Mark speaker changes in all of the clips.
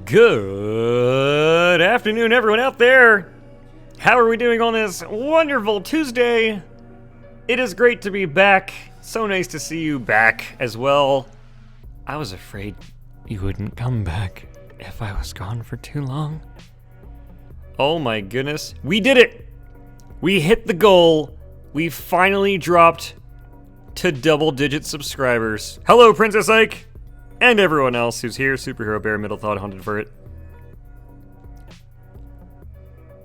Speaker 1: Good afternoon, everyone out there. How are we doing on this wonderful Tuesday? It is great to be back. So nice to see you back as well. I was afraid you wouldn't come back if I was gone for too long. Oh my goodness. We did it! We hit the goal. We finally dropped to double-digit subscribers. Hello, Princess Ike! And everyone else who's here, Superhero Bear, Middlethought, Hunted for It.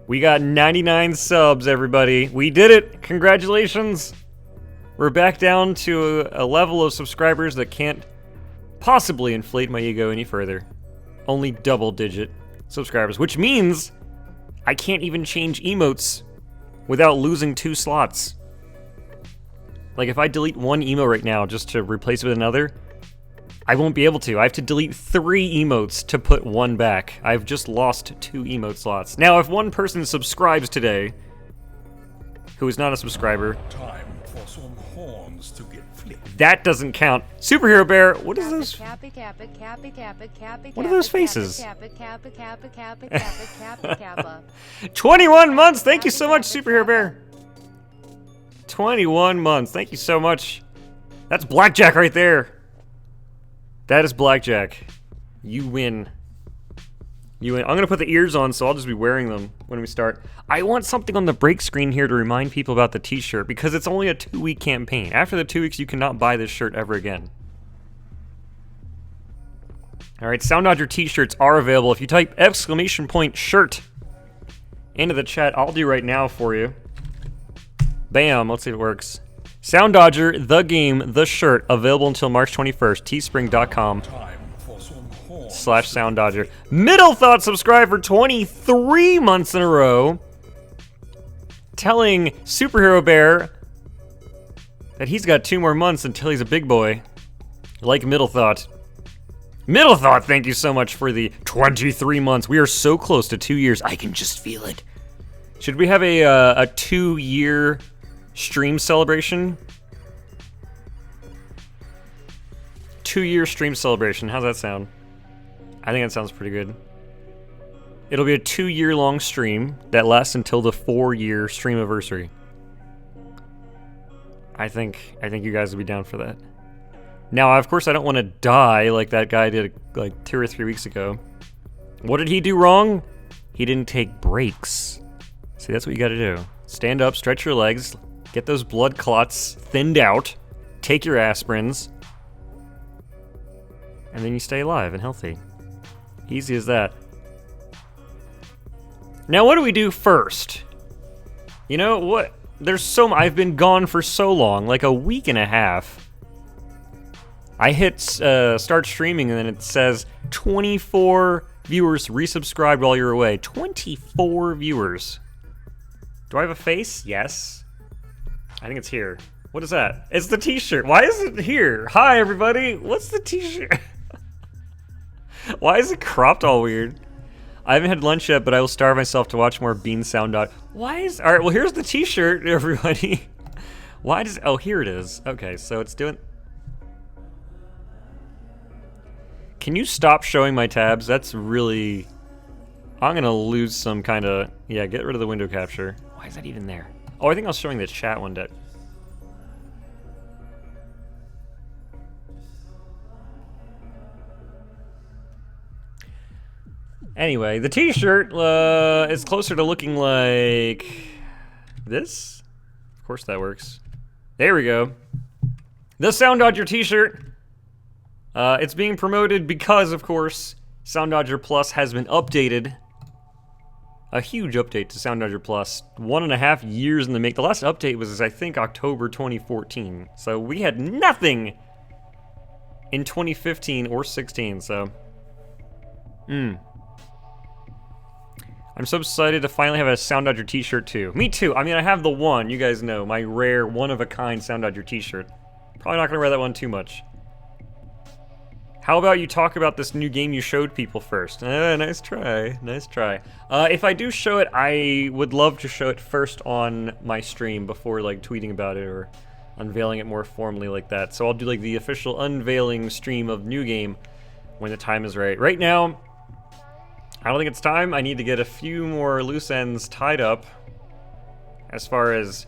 Speaker 1: We got 99 subs, everybody. We did it! Congratulations! We're back down to a level of subscribers that can't possibly inflate my ego any further. Only double-digit subscribers, which means I can't even change emotes without losing 2 slots. Like, if I delete one emo right now just to replace it with another, I won't be able to. I have to delete 3 emotes to put 1 back. I've just lost 2 emote slots. Now, if one person subscribes today, who is not a subscriber,
Speaker 2: Time for some horns to get flipped.
Speaker 1: that doesn't count. Superhero Bear, what is this? What are those faces? 21 months! Thank you so much, Superhero Bear. 21 months. Thank you so much. That's Blackjack right there. That is Blackjack. You win. You win. I'm gonna put the ears on, so I'll just be wearing them when we start. I want something on the break screen here to remind people about the t-shirt, because it's only a 2-week campaign. After the 2 weeks, you cannot buy this shirt ever again. Alright, Soundodger t-shirts are available. If you type !shirt into the chat, I'll do right now for you. Bam, let's see if it works. Soundodger, the game, the shirt, available until March 21st, teespring.com/Soundodger. Middlethought subscribed for 23 months in a row, telling Superhero Bear that he's got 2 more months until he's a big boy, like Middlethought. Middlethought, thank you so much for the 23 months. We are so close to 2 years, I can just feel it. Should we have a 2-year stream celebration? 2-year stream celebration. How's that sound? I think that sounds pretty good. It'll be a 2-year-long stream that lasts until the 4-year stream anniversary. I think you guys would be down for that. Now, of course, I don't want to die like that guy did like 2 or 3 weeks ago. What did he do wrong? He didn't take breaks. See, that's what you got to do. Stand up, stretch your legs, get those blood clots thinned out, take your aspirins, and then you stay alive and healthy. Easy as that. Now, what do we do first? You know what? I've been gone for so long, like a week and a half. I hit start streaming and then it says 24 viewers resubscribed while you're away. 24 viewers. Do I have a face? Yes. I think it's here. What is that? It's the t-shirt. Why is it here? Hi, everybody. What's the t-shirt? Why is it cropped all weird? I haven't had lunch yet, but I will starve myself to watch more Bean Soundodger. Alright, well, here's the t-shirt, everybody. Oh, here it is. Okay, so it's doing... Can you stop showing my tabs? That's really... I'm gonna lose some kind of... Yeah, get rid of the window capture. Why is that even there? Oh, I think I was showing the chat one day. Anyway, the t-shirt is closer to looking like this. Of course that works. There we go. The Soundodger t-shirt. It's being promoted because, of course, Soundodger Plus has been updated. A huge update to Soundodger Plus. 1.5 years in the make. The last update was, I think, October 2014. So we had nothing in 2015 or 16, so... I'm so excited to finally have a Soundodger t-shirt too. Me too. I mean, I have the one, you guys know, my rare, one-of-a-kind Soundodger t-shirt. Probably not gonna wear that one too much. How about you talk about this new game you showed people first? Nice try, nice try. If I do show it, I would love to show it first on my stream before like tweeting about it or unveiling it more formally like that. So I'll do like the official unveiling stream of new game when the time is right. Right now, I don't think it's time. I need to get a few more loose ends tied up as far as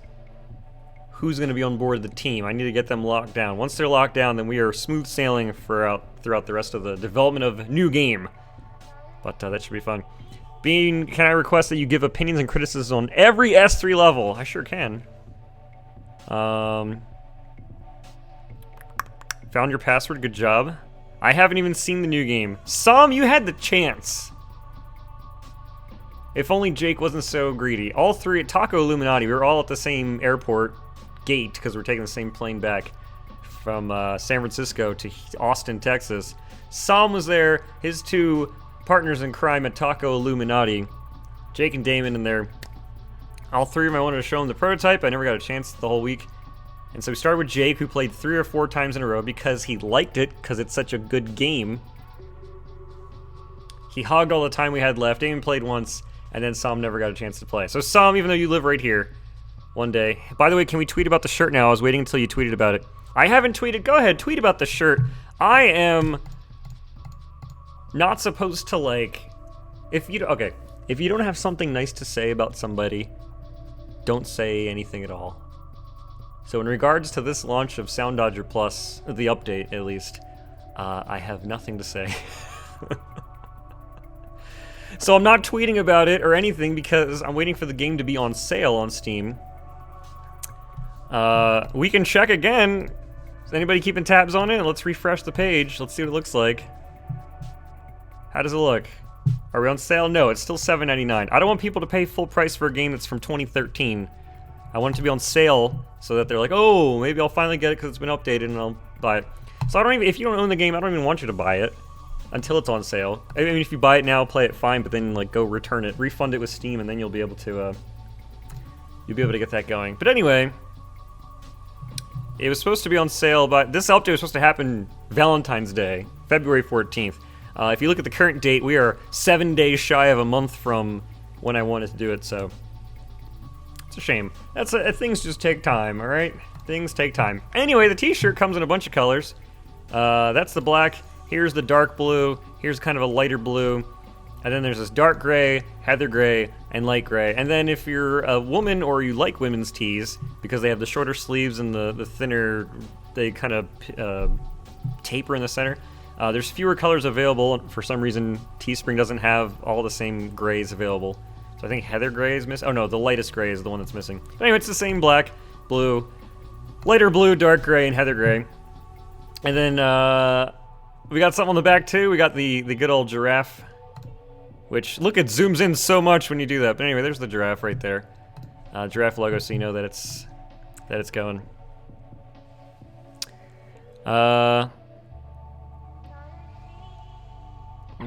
Speaker 1: who's going to be on board the team. I need to get them locked down. Once they're locked down, then we are smooth sailing throughout the rest of the development of new game. But that should be fun. Bean, can I request that you give opinions and criticisms on every S3 level? I sure can. Found your password. Good job. I haven't even seen the new game. Sam, you had the chance. If only Jake wasn't so greedy. All three at Taco Illuminati, we were all at the same airport gate because we're taking the same plane back from San Francisco to Austin, Texas. Sam was there, his two partners in crime at Taco Illuminati, Jake and Damon in there. All three of them, I wanted to show them the prototype. I never got a chance the whole week. And so we started with Jake, who played 3 or 4 times in a row because he liked it, because it's such a good game. He hogged all the time we had left. Damon played once, and then Sam never got a chance to play. So Sam, even though you live right here, one day. By the way, can we tweet about the shirt now? I was waiting until you tweeted about it. I haven't tweeted. Go ahead, tweet about the shirt. I am not supposed to, like, if you don't have something nice to say about somebody, don't say anything at all. So in regards to this launch of Soundodger Plus, the update at least, I have nothing to say. So I'm not tweeting about it or anything because I'm waiting for the game to be on sale on Steam. We can check again. Is anybody keeping tabs on it? Let's refresh the page. Let's see what it looks like. How does it look? Are we on sale? No, it's still $7.99. I don't want people to pay full price for a game that's from 2013. I want it to be on sale so that they're like, oh, maybe I'll finally get it because it's been updated and I'll buy it. So I don't even, if you don't own the game, I don't even want you to buy it until it's on sale. I mean, if you buy it now, play it fine, but then like go return it, refund it with Steam, and then you'll be able to get that going. But anyway, it was supposed to be on sale, but this update was supposed to happen Valentine's Day, February 14th. If you look at the current date, we are 7 days shy of a month from when I wanted to do it, so it's a shame. Things just take time, all right? Things take time. Anyway, the t-shirt comes in a bunch of colors. That's the black. Here's the dark blue. Here's kind of a lighter blue. And then there's this dark gray, heather gray, and light gray. And then if you're a woman or you like women's tees, because they have the shorter sleeves and the thinner, they kind of taper in the center, there's fewer colors available. For some reason, Teespring doesn't have all the same grays available. So I think heather gray is missing. Oh no, the lightest gray is the one that's missing. But anyway, it's the same black, blue, lighter blue, dark gray, and heather gray. And then we got something on the back too. We got the good old giraffe, which, look, it zooms in so much when you do that. But anyway, there's the giraffe right there. Giraffe logo, so you know that it's going. I'm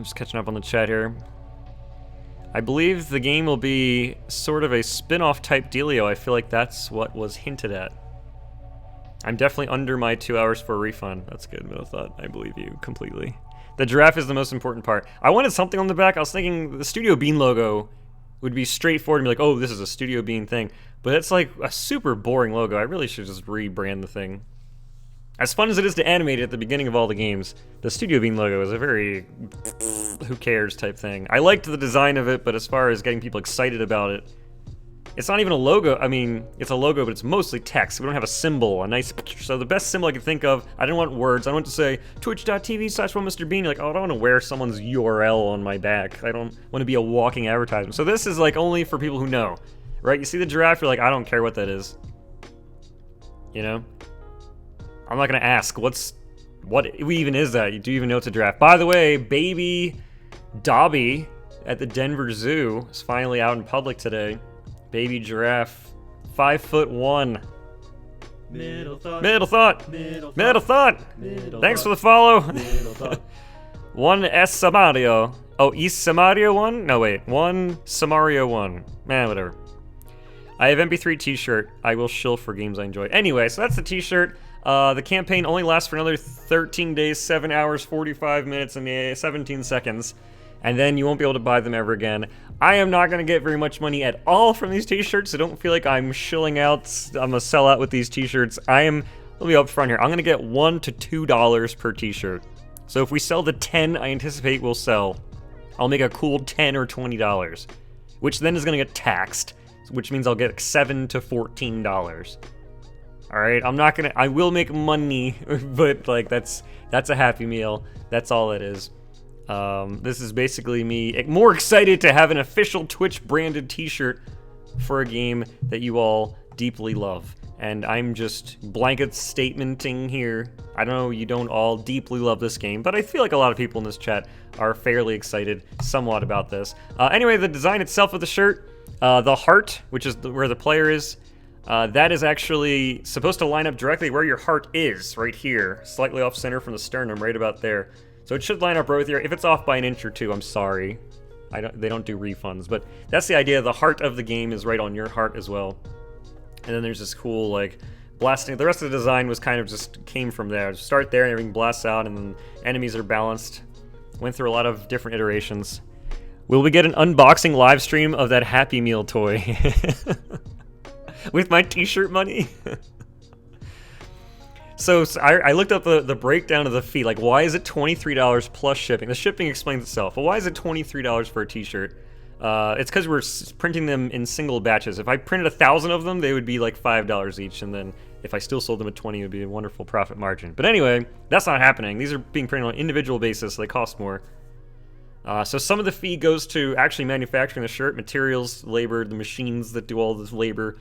Speaker 1: just catching up on the chat here. I believe the game will be sort of a spin-off type dealio. I feel like that's what was hinted at. I'm definitely under my 2 hours for a refund. That's good, middlethought. I believe you completely. The giraffe is the most important part. I wanted something on the back. I was thinking the Studio Bean logo would be straightforward and be like, oh, this is a Studio Bean thing. But it's like a super boring logo. I really should just rebrand the thing. As fun as it is to animate it at the beginning of all the games, the Studio Bean logo is a very who cares type thing. I liked the design of it, but as far as getting people excited about it, it's not even a logo. I mean, it's a logo, but it's mostly text. We don't have a symbol, a nice picture. So the best symbol I could think of, I didn't want words. I want to say twitch.tv/OneMrBean. Like, oh, I don't want to wear someone's URL on my back. I don't want to be a walking advertisement. So this is like only for people who know, right? You see the giraffe, you're like, I don't care what that is. You know? I'm not gonna ask, what even is that? Do you even know it's a giraffe? By the way, baby Dobby at the Denver Zoo is finally out in public today. Baby giraffe, 5'1". Middlethought. Thanks for the follow. One S Samario. Oh, East Samario 1? No, wait. One Samario 1. Man, whatever. I have MP3 t-shirt. I will shill for games I enjoy. Anyway, so that's the t-shirt. The campaign only lasts for another 13 days, 7 hours, 45 minutes, and 17 seconds. And then you won't be able to buy them ever again. I am not going to get very much money at all from these t-shirts, so don't feel like I'm shilling out. I'm a sellout with these t-shirts. Let me be up front here. I'm going to get $1 to $2 per t-shirt. So if we sell the 10 I anticipate we'll sell, I'll make a cool $10 or $20, which then is going to get taxed, which means I'll get $7 to $14. All right, I will make money, but like that's a Happy Meal. That's all it is. This is basically me more excited to have an official Twitch branded t-shirt for a game that you all deeply love. And I'm just blanket statementing here. I know you don't all deeply love this game, but I feel like a lot of people in this chat are fairly excited somewhat about this. Anyway, the design itself of the shirt, the heart, which is where the player is, that is actually supposed to line up directly where your heart is, right here, slightly off center from the sternum, right about there. So it should line up right with your, if it's off by an inch or two, I'm sorry. They don't do refunds, but that's the idea. The heart of the game is right on your heart as well. And then there's this cool, like, blasting. The rest of the design was kind of just came from there. Just start there and everything blasts out, and then enemies are balanced. Went through a lot of different iterations. Will we get an unboxing live stream of that Happy Meal toy? With my t-shirt money? So I looked up the breakdown of the fee. Like, why is it $23 plus shipping? The shipping explains itself. But why is it $23 for a t-shirt? It's because we're printing them in single batches. If I printed 1,000 of them, they would be like $5 each. And then if I still sold them at 20, it would be a wonderful profit margin. But anyway, that's not happening. These are being printed on an individual basis, so they cost more. So some of the fee goes to actually manufacturing the shirt, materials, labor, the machines that do all this labor.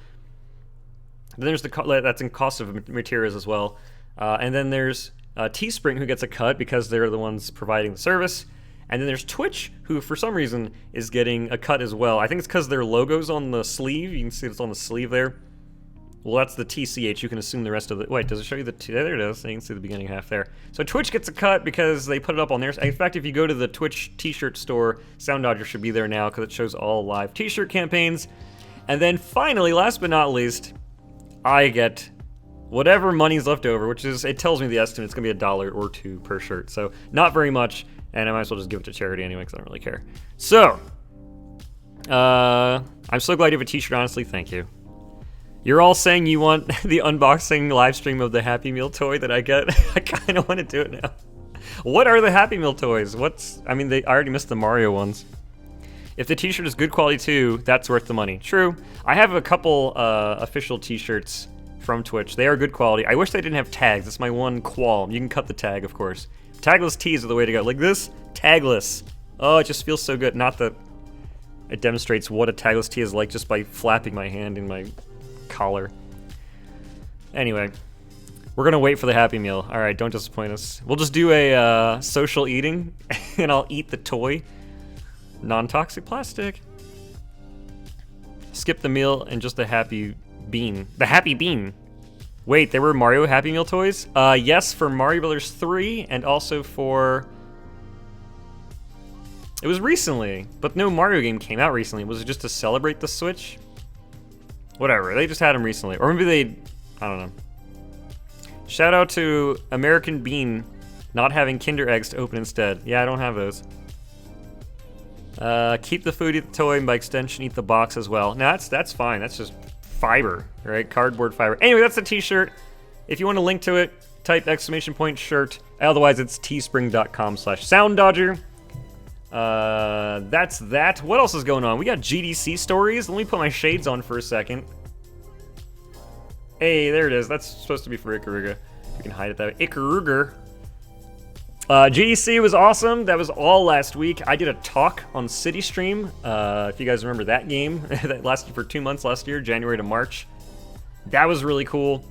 Speaker 1: Then there's that's in cost of materials as well. And then there's Teespring, who gets a cut because they're the ones providing the service. And then there's Twitch, who for some reason is getting a cut as well. I think it's because their logo's on the sleeve. You can see it's on the sleeve there. Well, that's the TCH. You can assume the rest of the... Wait, does it show you the... There it is. You can see the beginning half there. So Twitch gets a cut because they put it up on there. In fact, if you go to the Twitch t-shirt store, Soundodger should be there now because it shows all live t-shirt campaigns. And then finally, last but not least, I get whatever money's left over, which is... It tells me the estimate. It's going to be $1 or $2 per shirt. So not very much. And I might as well just give it to charity anyway because I don't really care. So, I'm so glad you have a t-shirt, honestly. Thank you. You're all saying you want the unboxing live stream of the Happy Meal toy that I get. I kind of want to do it now. What are the Happy Meal toys? I already missed the Mario ones. If the t-shirt is good quality too, that's worth the money. True. I have a couple official t-shirts from Twitch. They are good quality. I wish they didn't have tags. That's my one qualm. You can cut the tag, of course. Tagless tees are the way to go. Like this, tagless. Oh, it just feels so good. Not that it demonstrates what a tagless tee is like just by flapping my hand in my collar. Anyway, we're gonna wait for the Happy Meal. All right, don't disappoint us. We'll just do a social eating, and I'll eat the toy. Non-toxic plastic. Skip the meal and just a Happy Bean. The Happy Bean. Wait, there were Mario Happy Meal toys? Yes, for Mario Brothers 3, and also for... It was recently, but no Mario game came out recently. Was it just to celebrate the Switch? Whatever, they just had them recently. Or maybe they... I don't know. Shout out to American Bean not having Kinder Eggs to open instead. Yeah, I don't have those. Keep the food, eat the toy, and by extension, eat the box as well. Now, that's fine. That's just... fiber, right? Cardboard fiber. Anyway, that's the t-shirt. If you want to link to it, type !shirt. Otherwise, it's teespring.com/Soundodger. That's that. What else is going on? We got GDC stories. Let me put my shades on for a second. Hey, there it is. That's supposed to be for Ikaruga. You can hide it that way. Ikaruga. GDC was awesome. That was all last week. I did a talk on City Stream. If you guys remember that game, that lasted for 2 months last year, January to March. That was really cool.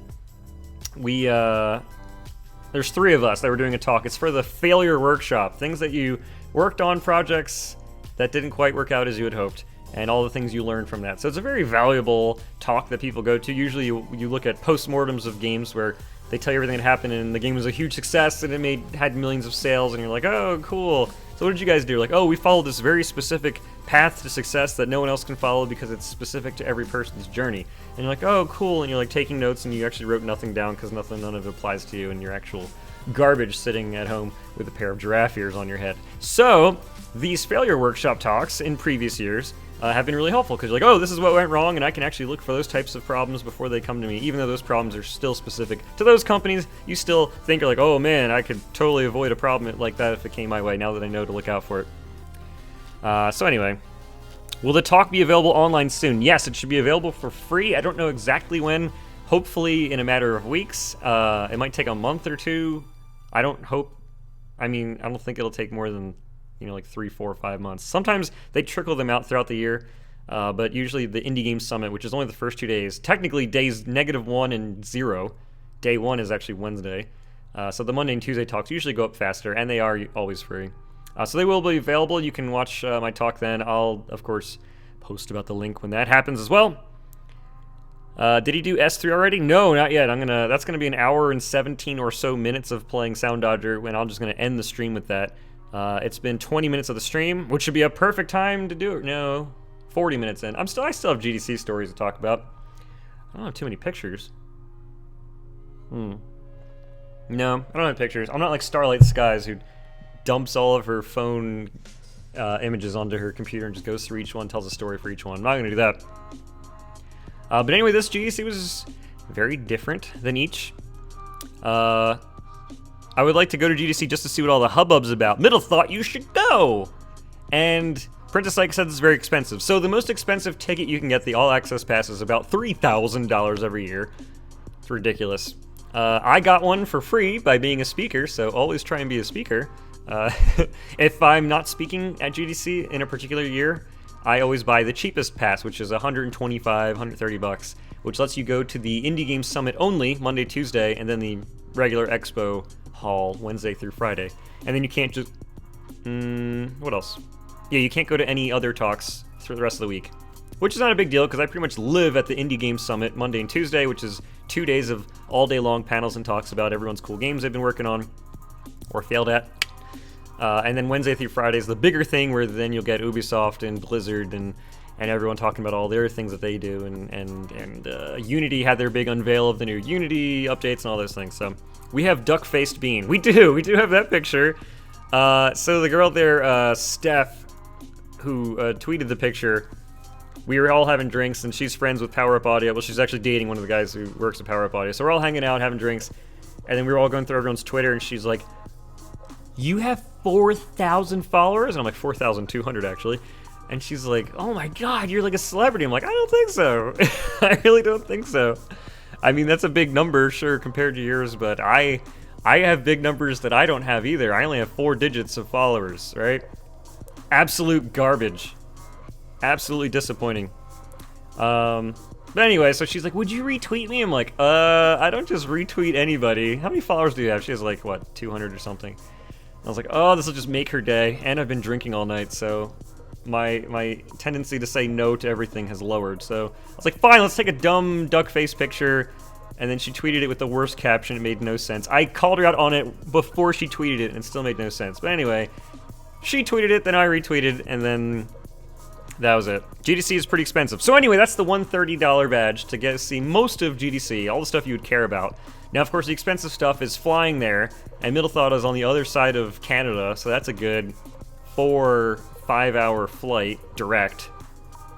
Speaker 1: There's 3 of us that were doing a talk. It's for the failure workshop. Things that you worked on, projects that didn't quite work out as you had hoped, and all the things you learned from that. So it's a very valuable talk that people go to. Usually you look at postmortems of games where they tell you everything that happened, and the game was a huge success, and it had millions of sales, and you're like, oh, cool. So what did you guys do? Like, oh, we followed this very specific path to success that no one else can follow because it's specific to every person's journey. And you're like, oh, cool, and you're like taking notes, and you actually wrote nothing down because none of it applies to you, and you're actual garbage sitting at home with a pair of giraffe ears on your head. So these failure workshop talks in previous years have been really helpful because you're like, oh, this is what went wrong, and I can actually look for those types of problems before they come to me. Even though those problems are still specific to those companies, you still think you're like, oh man, I could totally avoid a problem like that if it came my way now that I know to look out for it. So anyway, will the talk be available online soon? Yes, it should be available for free. I don't know exactly when. Hopefully in a matter of weeks. It might take a month or two. I don't think it'll take more than, like 3, 4, 5 months. Sometimes they trickle them out throughout the year. But usually the Indie Game Summit, which is only the first 2 days, technically days -1 and 0. Day 1 is actually Wednesday. So the Monday and Tuesday talks usually go up faster, and they are always free. So they will be available. You can watch my talk then. I'll, of course, post about the link when that happens as well. Did he do S3 already? No, not yet. That's gonna be an hour and 17 or so minutes of playing Soundodger, and I'm just gonna end the stream with that. It's been 20 minutes of the stream, which should be a perfect time to do it. No, 40 minutes in. I still have GDC stories to talk about. I don't have too many pictures. No, I don't have pictures. I'm not like Starlight Skies, who dumps all of her phone images onto her computer and just goes through each one, tells a story for each one. I'm not gonna do that. But anyway, this GDC was very different than each. I would like to go to GDC just to see what all the hubbub's about. Middlethought, you should go! And Princess Ike said it's very expensive. So the most expensive ticket you can get, the All Access Pass, is about $3,000 every year. It's ridiculous. I got one for free by being a speaker, so always try and be a speaker. If I'm not speaking at GDC in a particular year, I always buy the cheapest pass, which is $125, $130, which lets you go to the Indie Game Summit only, Monday, Tuesday, and then the regular Expo Hall, Wednesday through Friday. And then you can't just... what else? Yeah, you can't go to any other talks through the rest of the week, which is not a big deal, because I pretty much live at the Indie Game Summit Monday and Tuesday, which is 2 days of all-day-long panels and talks about everyone's cool games they've been working on, or failed at. And then Wednesday through Friday is the bigger thing, where then you'll get Ubisoft and Blizzard and everyone talking about all their things that they do, and Unity had their big unveil of the new Unity updates and all those things. So we have Duck-Faced Bean. We do have that picture. So the girl there, Steph, who tweeted the picture, we were all having drinks, and she's friends with Power Up Audio. Well, she's actually dating one of the guys who works at Power Up Audio. So we're all hanging out, having drinks, and then we were all going through everyone's Twitter, and she's like, "You have 4,000 followers?" And I'm like, 4,200 actually. And she's like, "Oh my god, you're like a celebrity." I'm like, "I don't think so." I really don't think so. I mean, that's a big number, sure, compared to yours, but I have big numbers that I don't have either. I only have 4 digits of followers, right? Absolute garbage. Absolutely disappointing. But anyway, so she's like, "Would you retweet me?" I'm like, I don't just retweet anybody. How many followers do you have? She has like, what, 200 or something. I was like, oh, this will just make her day, and I've been drinking all night, so my tendency to say no to everything has lowered. So I was like, fine, let's take a dumb duck face picture, and then she tweeted it with the worst caption. It made no sense. I called her out on it before she tweeted it, and it still made no sense. But anyway, she tweeted it, then I retweeted, and then that was it. GDC is pretty expensive. So anyway, that's the $130 badge to get to see most of GDC, all the stuff you would care about. Now, of course, the expensive stuff is flying there, and Middlethought is on the other side of Canada, so that's a good 4-5 hour flight direct.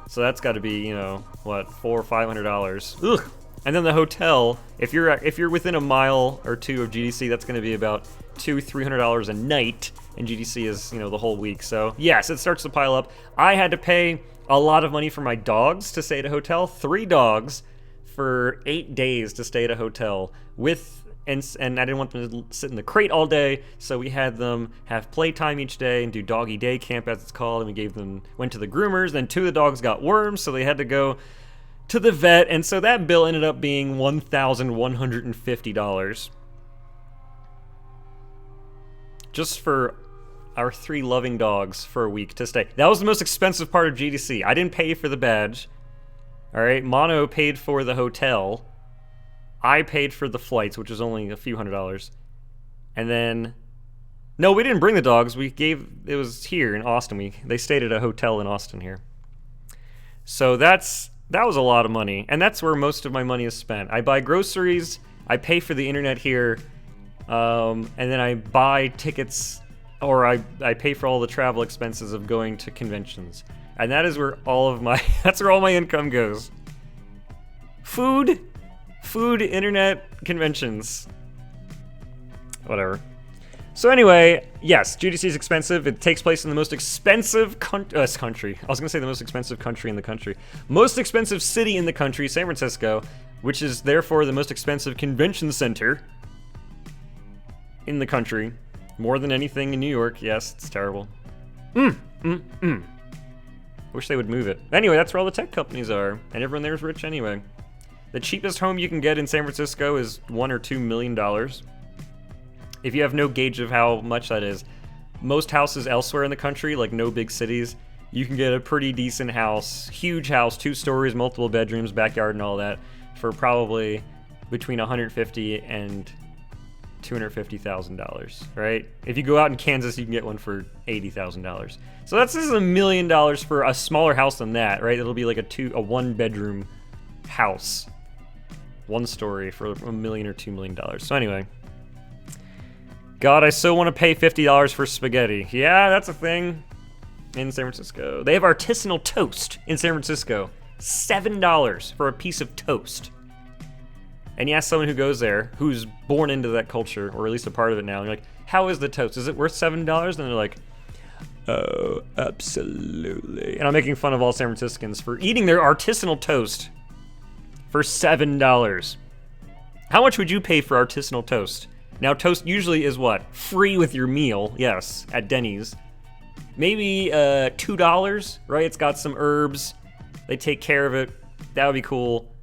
Speaker 1: So that's got to be, what, $400 or $500. Ugh. And then the hotel, if you're within a mile or two of GDC, that's going to be about $200-300 a night, and GDC is, the whole week. So yes, it starts to pile up. I had to pay a lot of money for my dogs to stay at a hotel. 3 dogs for 8 days to stay at a hotel and I didn't want them to sit in the crate all day, so we had them have playtime each day and do doggy day camp, as it's called, and we went to the groomers. Then 2 of the dogs got worms, so they had to go to the vet, and so that bill ended up being $1,150 just for our 3 loving dogs for a week to stay. That was the most expensive part of GDC. I didn't pay for the badge. All right, Mono paid for the hotel. I paid for the flights, which was only a few $100s. And then, no, we didn't bring the dogs. It was here in Austin. They stayed at a hotel in Austin here. So that was a lot of money, and that's where most of my money is spent. I buy groceries, I pay for the internet here, and then I buy tickets, or I pay for all the travel expenses of going to conventions. And that is where that's where all my income goes. Food, internet, conventions. Whatever. So anyway, yes, GDC is expensive. It takes place in the most expensive country. I was gonna say the most expensive country in the country. Most expensive city in the country, San Francisco, which is therefore the most expensive convention center in the country. More than anything in New York. Yes, it's terrible. Wish they would move it. Anyway, that's where all the tech companies are, and everyone there is rich anyway. The cheapest home you can get in San Francisco is $1 or $2 million. If you have no gauge of how much that is, most houses elsewhere in the country, like no big cities, you can get a pretty decent house, huge house, 2 stories, multiple bedrooms, backyard and all that, for probably between $150,000 and $250,000, right? If you go out in Kansas, you can get one for $80,000. So this is $1 million for a smaller house than that, right? It'll be like a 1-bedroom house, 1 story for $1 million or $2 million. So anyway. God, I so want to pay $50 for spaghetti. Yeah, that's a thing in San Francisco. They have artisanal toast in San Francisco. $7 for a piece of toast. And you ask someone who goes there, who's born into that culture, or at least a part of it now, and you're like, how is the toast? Is it worth $7? And they're like, oh, absolutely. And I'm making fun of all San Franciscans for eating their artisanal toast for $7. How much would you pay for artisanal toast? Now, toast usually is what? Free with your meal, yes, at Denny's. Maybe $2, right? It's got some herbs. They take care of it. That would be cool.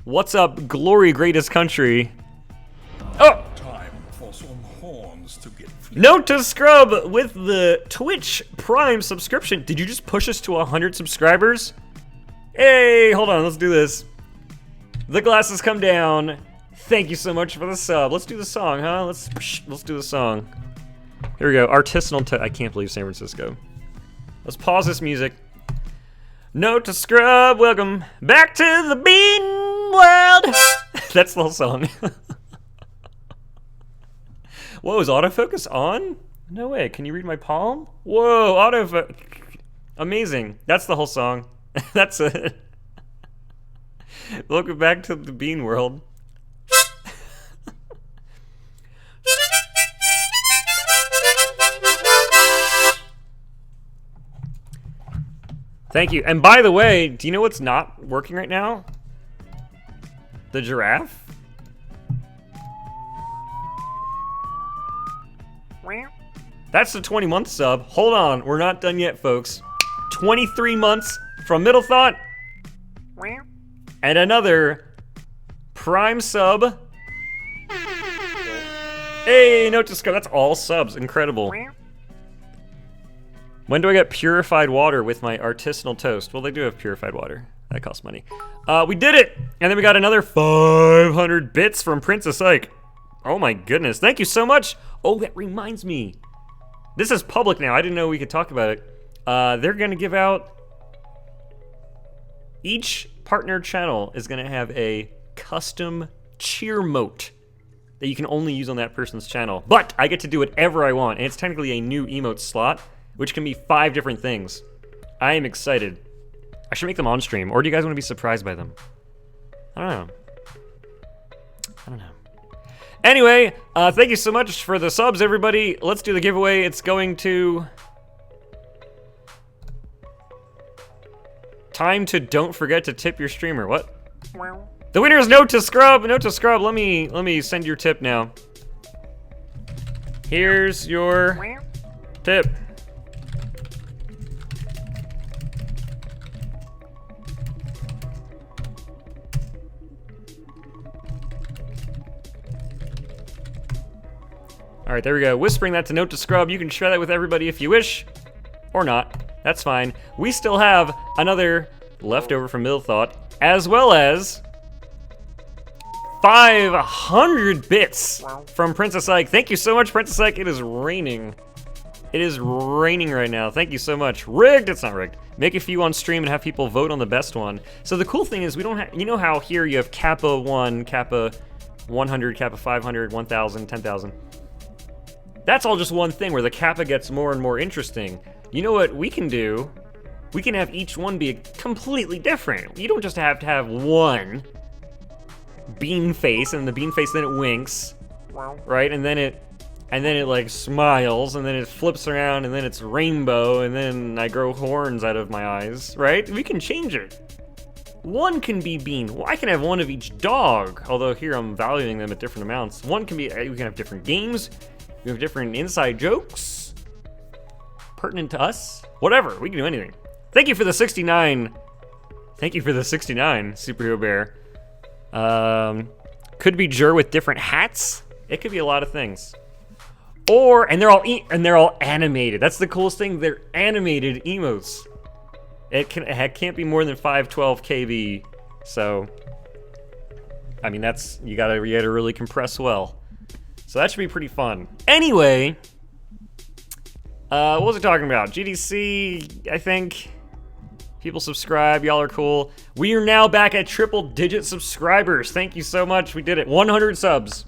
Speaker 1: What's up, glory greatest country? Oh!
Speaker 2: Time for some horns to get flipped.
Speaker 1: Note to Scrub with the Twitch Prime subscription. Did you just push us to 100 subscribers? Hey, hold on, let's do this. The glasses come down. Thank you so much for the sub. Let's do the song, huh? Let's do the song. Here we go. Artisanal. I can't believe San Francisco. Let's pause this music. Note to Scrub. Welcome back to the Bean World. That's the whole song. Whoa, is autofocus on? No way. Can you read my palm? Whoa, autofocus. Amazing. That's the whole song. That's it. Welcome back to the Bean World. Thank you. And by the way, do you know what's not working right now? The giraffe? That's the 20-month sub. Hold on, we're not done yet, folks. 23 months from middlethought. And another Prime sub. Hey, note to Scrub. That's all subs. Incredible. When do I get purified water with my artisanal toast? Well, they do have purified water. That costs money. We did it! And then we got another 500 bits from Princess Ike. Oh my goodness. Thank you so much. Oh, that reminds me. This is public now. I didn't know we could talk about it. They're going to give out... Each partner channel is going to have a custom cheer emote that you can only use on that person's channel. But I get to do whatever I want, and it's technically a new emote slot, which can be 5 different things. I am excited. I should make them on stream, or do you guys want to be surprised by them? I don't know. Anyway, thank you so much for the subs, everybody. Let's do the giveaway. It's going to... Time to don't forget to tip your streamer. What? The winner is Note to Scrub. Note to Scrub, let me send your tip now. Here's your tip. All right, there we go. Whispering that to Note to Scrub. You can share that with everybody if you wish, or not. That's fine. We still have another leftover from middlethought, as well as 500 bits from Princess Ike. Thank you so much, Princess Ike. It is raining. It is raining right now. Thank you so much. Rigged? It's not rigged. Make a few on stream and have people vote on the best one. So the cool thing is we don't have, you know how here you have Kappa 1, Kappa 100, Kappa 500, 1,000, 10,000. That's all just one thing where the Kappa gets more and more interesting. You know what we can do? We can have each one be completely different. You don't just have to have one bean face, and the bean face then it winks, right? And then it and then it like smiles, and then it flips around, and then it's rainbow, and then I grow horns out of my eyes, right? We can change it. One can be bean. Well, I can have one of each dog, although here I'm valuing them at different amounts. One can be, we can have different games, we have different inside jokes, pertinent to us, whatever, we can do anything. Thank you for the 69. Thank you for the 69, Superhero Bear. Could be Jur with different hats. It could be a lot of things. Or, and they're all animated. That's the coolest thing. They're animated emotes. It can't be more than 512 KB. So, I mean, that's you gotta really compress well. So that should be pretty fun. Anyway, what was I talking about? GDC, I think. People subscribe, y'all are cool. We are now back at triple-digit subscribers. Thank you so much, we did it. 100 subs.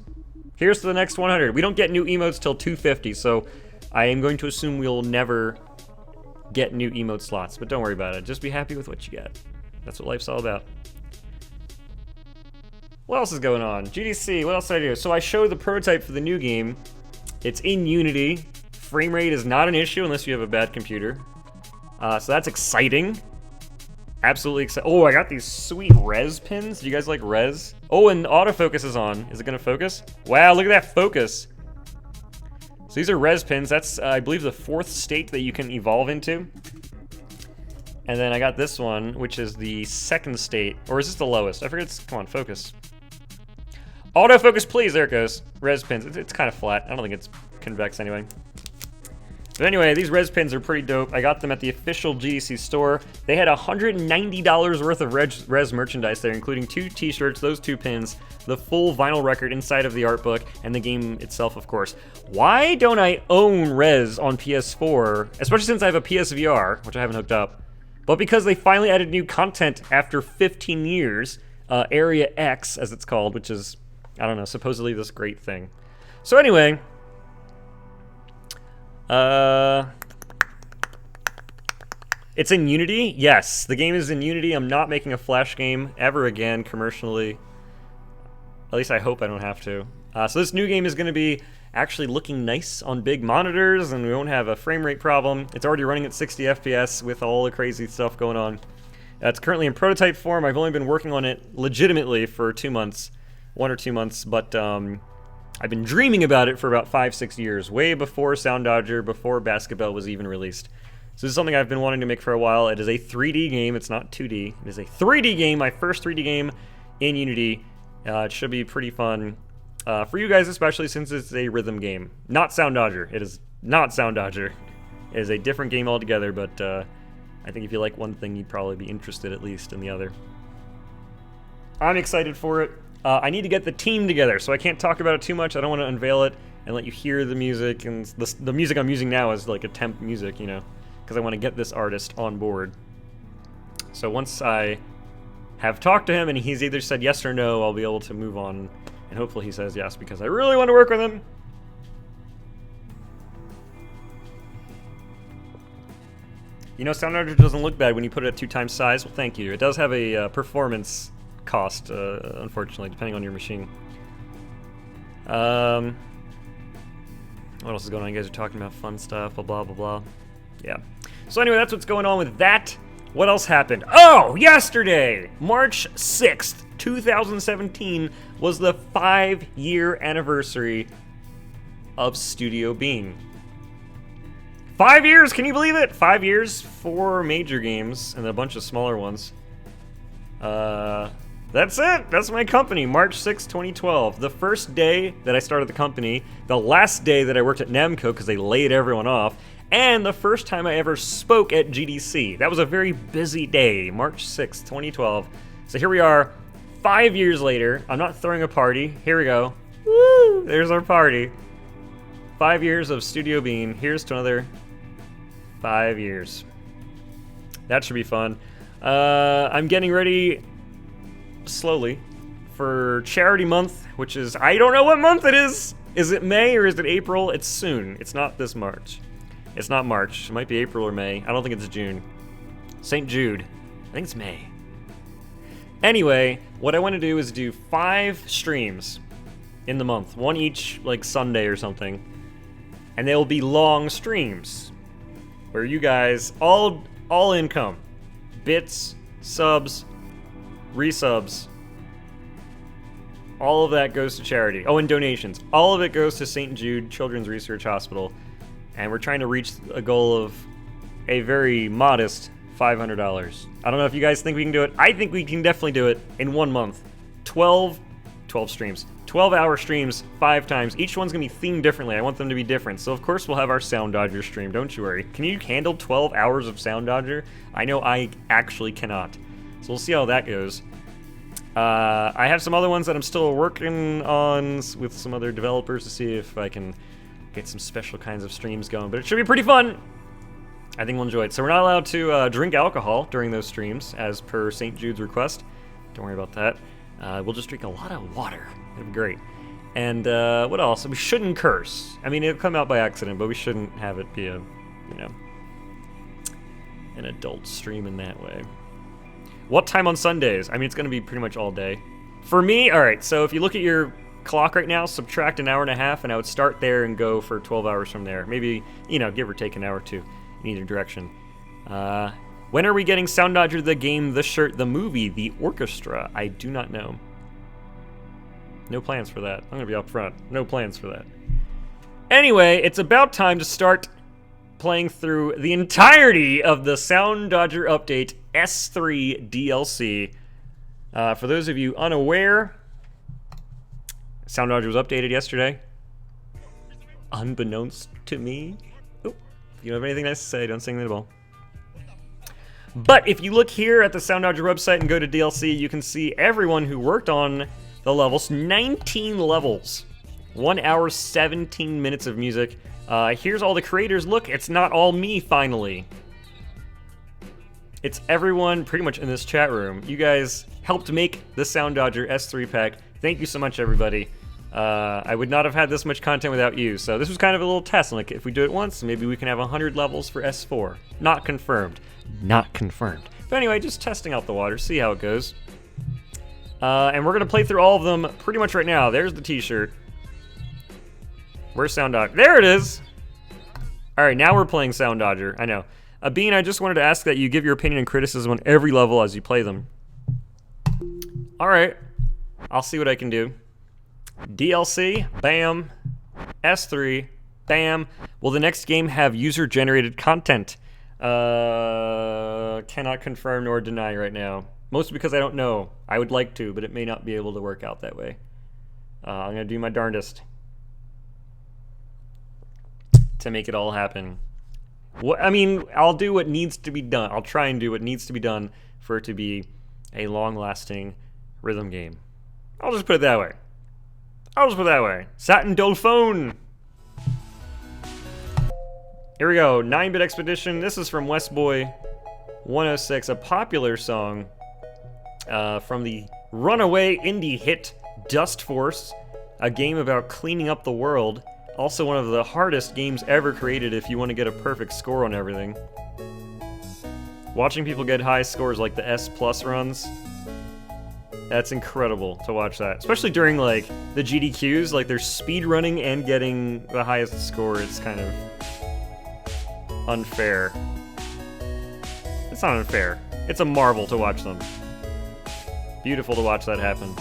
Speaker 1: Here's to the next 100. We don't get new emotes till 250, so I am going to assume we'll never get new emote slots, but don't worry about it. Just be happy with what you get. That's what life's all about. What else is going on? GDC, what else did I do? So I showed the prototype for the new game. It's in Unity. Frame rate is not an issue unless you have a bad computer. So that's exciting. Absolutely exciting. Oh, I got these sweet res pins. Do you guys like res? Oh, and autofocus is on. Is it gonna focus? Wow, look at that focus. So these are res pins. That's, I believe, the 4th state that you can evolve into. And then I got this one, which is the 2nd state. Or is this the lowest? I forget it's, come on, focus. Autofocus, please. There it goes. Res pins. It's kind of flat. I don't think it's convex anyway. But anyway, these res pins are pretty dope. I got them at the official GDC store. They had $190 worth of res merchandise there, including 2 t-shirts, those 2 pins, the full vinyl record inside of the art book, and the game itself, of course. Why don't I own res on PS4, especially since I have a PSVR, which I haven't hooked up, but because they finally added new content after 15 years, Area X, as it's called, which is, I don't know, supposedly this great thing. So anyway, it's in Unity? Yes, the game is in Unity. I'm not making a Flash game ever again commercially. At least I hope I don't have to. So this new game is going to be actually looking nice on big monitors, and we won't have a frame rate problem. It's already running at 60 FPS with all the crazy stuff going on. It's currently in prototype form. I've only been working on it legitimately for 2 months, 1 or 2 months, but I've been dreaming about it for about 5-6 years, way before Soundodger, before Basketball was even released. So this is something I've been wanting to make for a while. It is a 3D game, it's not 2D. It is a 3D game, my first 3D game in Unity. It should be pretty fun, for you guys especially, since it's a rhythm game. Not Soundodger, it is not Soundodger. It is a different game altogether, but I think if you like one thing, you'd probably be interested at least in the other. I'm excited for it. I need to get the team together, so I can't talk about it too much. I don't want to unveil it and let you hear the music, and the music I'm using now is like a temp music, you know, because I want to get this artist on board. So once I have talked to him and he's either said yes or no, I'll be able to move on, and hopefully he says yes, because I really want to work with him. You know, Soundodger doesn't look bad when you put it at 2 times size. Well, thank you. It does have a performance cost, unfortunately, depending on your machine. What else is going on? You guys are talking about fun stuff, blah, blah, blah, blah. Yeah. So anyway, that's what's going on with that. What else happened? Oh, yesterday, March 6th, 2017, was the 5-year anniversary of Studio Bean. 5 years, can you believe it? 5 years, 4 major games, and a bunch of smaller ones. That's it. That's my company, March 6, 2012. The first day that I started the company, the last day that I worked at Namco because they laid everyone off, and the first time I ever spoke at GDC. That was a very busy day, March 6, 2012. So here we are, 5 years later. I'm not throwing a party. Here we go. Woo! There's our party. 5 years of Studio Bean. Here's to another 5 years. That should be fun. I'm getting ready slowly for Charity Month, which is, I don't know what month it is. Is it May or is it April? It's soon. It's not this March. It's not March. It might be April or May. I don't think it's June. St. Jude. I think it's May. Anyway, what I want to do is do 5 streams in the month. One each, like Sunday or something. And they will be long streams where you guys, all income, bits, subs, resubs, all of that goes to charity. Oh, and donations. All of it goes to St. Jude Children's Research Hospital. And we're trying to reach a goal of a very modest $500. I don't know if you guys think we can do it. I think we can definitely do it in 1 month. 12 streams. 12-hour streams, 5 times. Each one's going to be themed differently. I want them to be different. So, of course, we'll have our Soundodger stream. Don't you worry. Can you handle 12 hours of Soundodger? I know I actually cannot. So we'll see how that goes. I have some other ones that I'm still working on with some other developers to see if I can get some special kinds of streams going. But it should be pretty fun. I think we'll enjoy it. So we're not allowed to drink alcohol during those streams, as per St. Jude's request. Don't worry about that. We'll just drink a lot of water. It'll be great. And what else? We shouldn't curse. I mean, it'll come out by accident, but we shouldn't have it be a, an adult stream in that way. What time on Sundays? I mean, it's going to be pretty much all day. For me, all right, so if you look at your clock right now, subtract an hour and a half, and I would start there and go for 12 hours from there. Maybe, give or take an hour or two in either direction. When are we getting Soundodger, the game, the shirt, the movie, the orchestra? I do not know. No plans for that. I'm going to be up front. No plans for that. Anyway, it's about time to start playing through the entirety of the Soundodger Update S3 DLC. For those of you unaware, Soundodger was updated yesterday. Unbeknownst to me. Oh, if you have anything nice to say, don't sing the ball. But if you look here at the Soundodger website and go to DLC, you can see everyone who worked on the levels. 19 levels. 1 hour, 17 minutes of music. Here's all the creators. Look, it's not all me, finally. It's everyone pretty much in this chat room. You guys helped make the Soundodger S3 pack. Thank you so much, everybody. I would not have had this much content without you. So this was kind of a little test. Like, if we do it once, maybe we can have 100 levels for S4. Not confirmed. Not confirmed. But anyway, just testing out the water, see how it goes. And we're going to play through all of them pretty much right now. There's the t-shirt. Where's Soundodger? There it is! Alright, now we're playing Soundodger. I know. Bean, I just wanted to ask that you give your opinion and criticism on every level as you play them. Alright. I'll see what I can do. DLC, bam. S3, bam. Will the next game have user-generated content? Cannot confirm nor deny right now. Mostly because I don't know. I would like to, but it may not be able to work out that way. I'm going to do my darndest to make it all happen. I mean, I'll do what needs to be done. I'll try and do what needs to be done for it to be a long-lasting rhythm game. I'll just put it that way. Satin Dolphone. Here we go. 9-Bit Expedition. This is from Westboy 106, a popular song from the runaway indie hit Dust Force, a game about cleaning up the world. Also one of the hardest games ever created if you want to get a perfect score on everything. Watching people get high scores like the S+ runs, that's incredible to watch that. Especially during, like, the GDQs, like, they're speed running and getting the highest score. It's kind of unfair. It's not unfair. It's a marvel to watch them. Beautiful to watch that happen.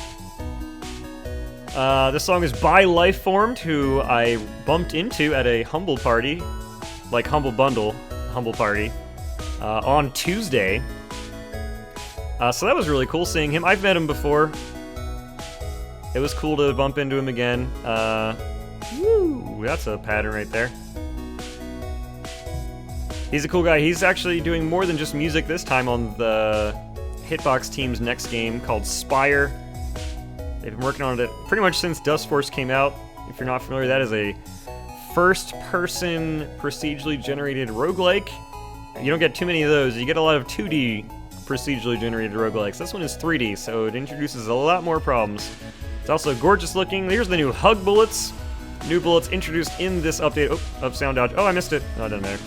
Speaker 1: This song is by Lifeformed, who I bumped into at a Humble Party, like Humble Bundle, Humble Party, on Tuesday. So that was really cool seeing him. I've met him before. It was cool to bump into him again. Woo, that's a pattern right there. He's a cool guy. He's actually doing more than just music this time on the Hitbox team's next game called Spire. They've been working on it pretty much since Dust Force came out. If you're not familiar, that is a first-person procedurally generated roguelike. You don't get too many of those. You get a lot of 2D procedurally generated roguelikes. This one is 3D, so it introduces a lot more problems. It's also gorgeous looking. Here's the new hug bullets. New bullets introduced in this update of Soundodger. Oh, I missed it. Oh, it doesn't matter.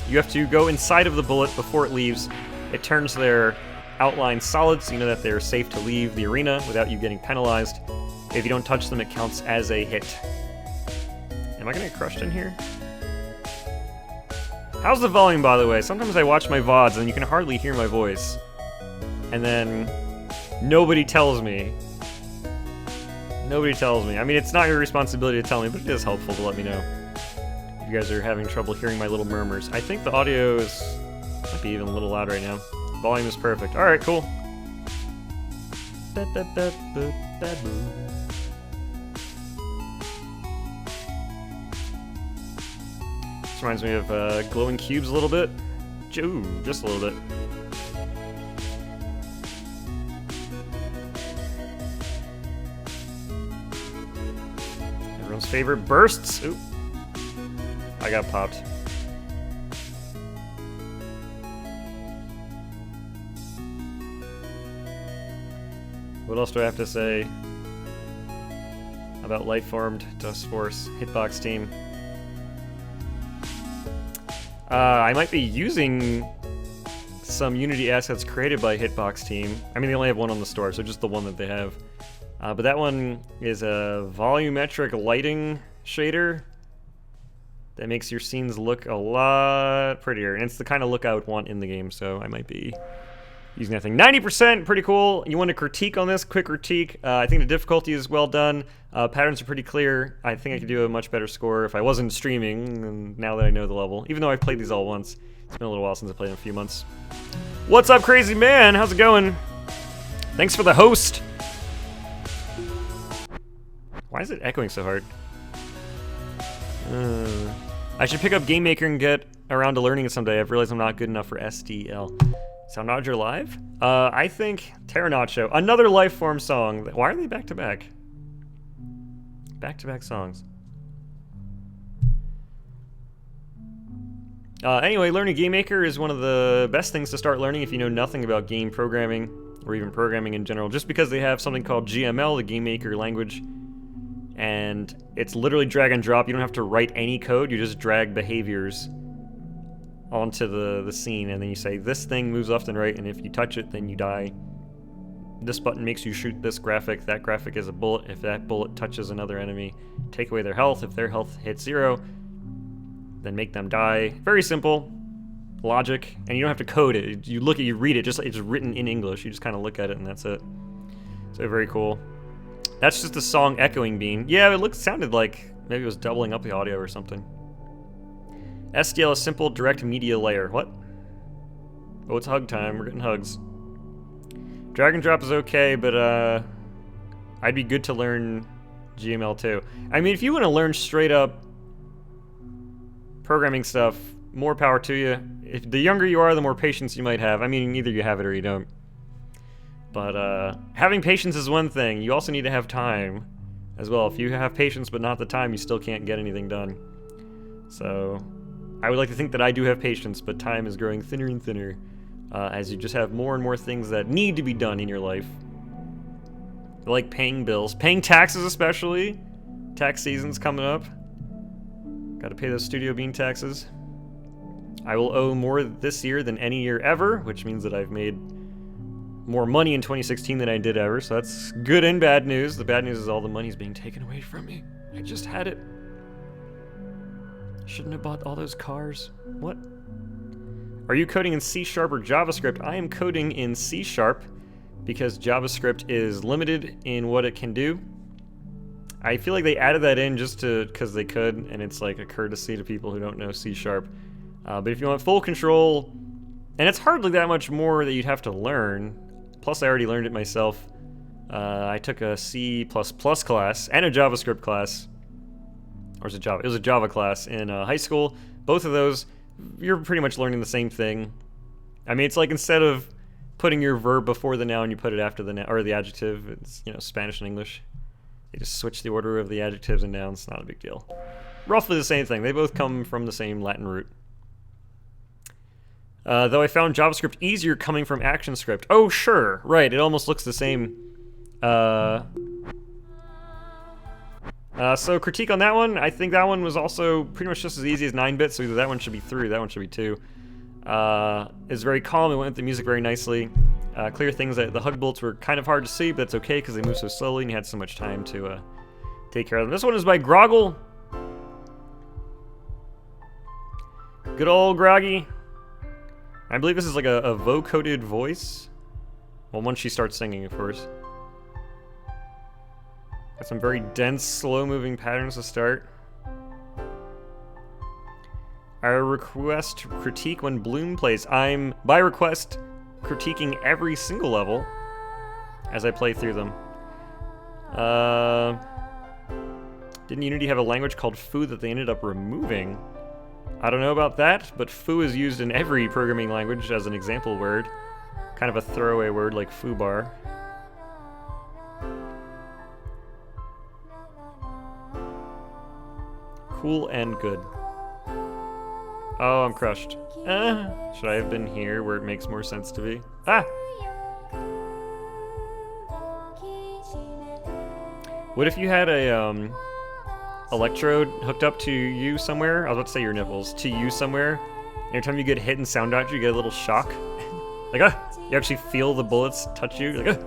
Speaker 1: You have to go inside of the bullet before it leaves. It turns their outline solid, so you know that they're safe to leave the arena without you getting penalized. If you don't touch them, it counts as a hit. Am I gonna get crushed in here? How's the volume, by the way? Sometimes I watch my VODs and you can hardly hear my voice. And then nobody tells me. Nobody tells me. I mean, it's not your responsibility to tell me, but it is helpful to let me know if you guys are having trouble hearing my little murmurs. I think the audio is might be even a little loud right now. Volume is perfect. All right, cool. This reminds me of glowing cubes a little bit. Ooh, just a little bit. Everyone's favorite bursts. Ooh. I got popped. What else do I have to say about Light-Formed, Dust Force, Hitbox Team? I might be using some Unity assets created by Hitbox Team. I mean, they only have one on the store, so just the one that they have. But that one is a volumetric lighting shader that makes your scenes look a lot prettier. And it's the kind of look I would want in the game, so I might be using that thing. 90%, pretty cool. You want a critique on this? Quick critique. I think the difficulty is well done. Patterns are pretty clear. I think I could do a much better score if I wasn't streaming, and now that I know the level. Even though I've played these all once. It's been a little while since I played in a few months. What's up, crazy man? How's it going? Thanks for the host. Why is it echoing so hard? I should pick up Game Maker and get around to learning it someday. I've realized I'm not good enough for SDL. Soundodger live? I think Terranacho. Another Lifeform song. Why are they back to back? Back to back songs. Anyway, learning Game Maker is one of the best things to start learning if you know nothing about game programming or even programming in general. Just because they have something called GML, the Game Maker language, and it's literally drag and drop. You don't have to write any code. You just drag behaviors onto the scene, and then you say this thing moves left and right, and if you touch it, then you die. This button makes you shoot this graphic. That graphic is a bullet. If that bullet touches another enemy, take away their health. If their health hits 0, then make them die. Very simple logic, and you don't have to code it. You look at, you read it, just it's written in English. You just kind of look at it, and that's it. So very cool. That's just a song echoing beam. Yeah, it sounded like maybe it was doubling up the audio or something. SDL is simple direct media layer. What? Oh, it's hug time. We're getting hugs. Drag and drop is okay, but I'd be good to learn GML too. I mean, if you want to learn straight up programming stuff, more power to you. If the younger you are, the more patience you might have. I mean, either you have it or you don't. But having patience is one thing. You also need to have time as well. If you have patience but not the time, you still can't get anything done. So I would like to think that I do have patience, but time is growing thinner and thinner as you just have more and more things that need to be done in your life. Like paying bills, paying taxes especially. Tax season's coming up. Gotta pay those Studio Bean taxes. I will owe more this year than any year ever, which means that I've made more money in 2016 than I did ever, so that's good and bad news. The bad news is all the money's being taken away from me. I just had it. Shouldn't have bought all those cars. What? Are you coding in C# or JavaScript? I am coding in C# because JavaScript is limited in what it can do. I feel like they added that in just because they could, and it's like a courtesy to people who don't know C#. But if you want full control, and it's hardly that much more that you'd have to learn. Plus, I already learned it myself. I took a C++ class and a JavaScript class. Or was it Java? It was a Java class in high school. Both of those, you're pretty much learning the same thing. I mean, it's like instead of putting your verb before the noun, you put it after the noun, or the adjective. It's, you know, Spanish and English. You just switch the order of the adjectives and nouns. Not a big deal. Roughly the same thing. They both come from the same Latin root. Though I found JavaScript easier coming from ActionScript. Oh, sure. Right, it almost looks the same. So critique on that one. I think that one was also pretty much just as easy as 9-bit, so either that one should be 3 or that one should be 2. It's very calm. It went with the music very nicely. Clear things that the hug bullets were kind of hard to see, but that's okay because they move so slowly and you had so much time to take care of them. This one is by Groggle. Good old Groggy. I believe this is like a vocoded voice. Well, once she starts singing, of course. Got some very dense, slow-moving patterns to start. I request critique when Bloom plays. I'm, by request, critiquing every single level as I play through them. Didn't Unity have a language called Foo that they ended up removing? I don't know about that, but Foo is used in every programming language as an example word. Kind of a throwaway word like foobar. Cool and good. Oh, I'm crushed. Should I have been here where it makes more sense to be? Ah! What if you had a, electrode hooked up to you somewhere? I was about to say your nipples. To you somewhere. Every time you get hit in Soundodger, you get a little shock. Like, you actually feel the bullets touch you. You're like,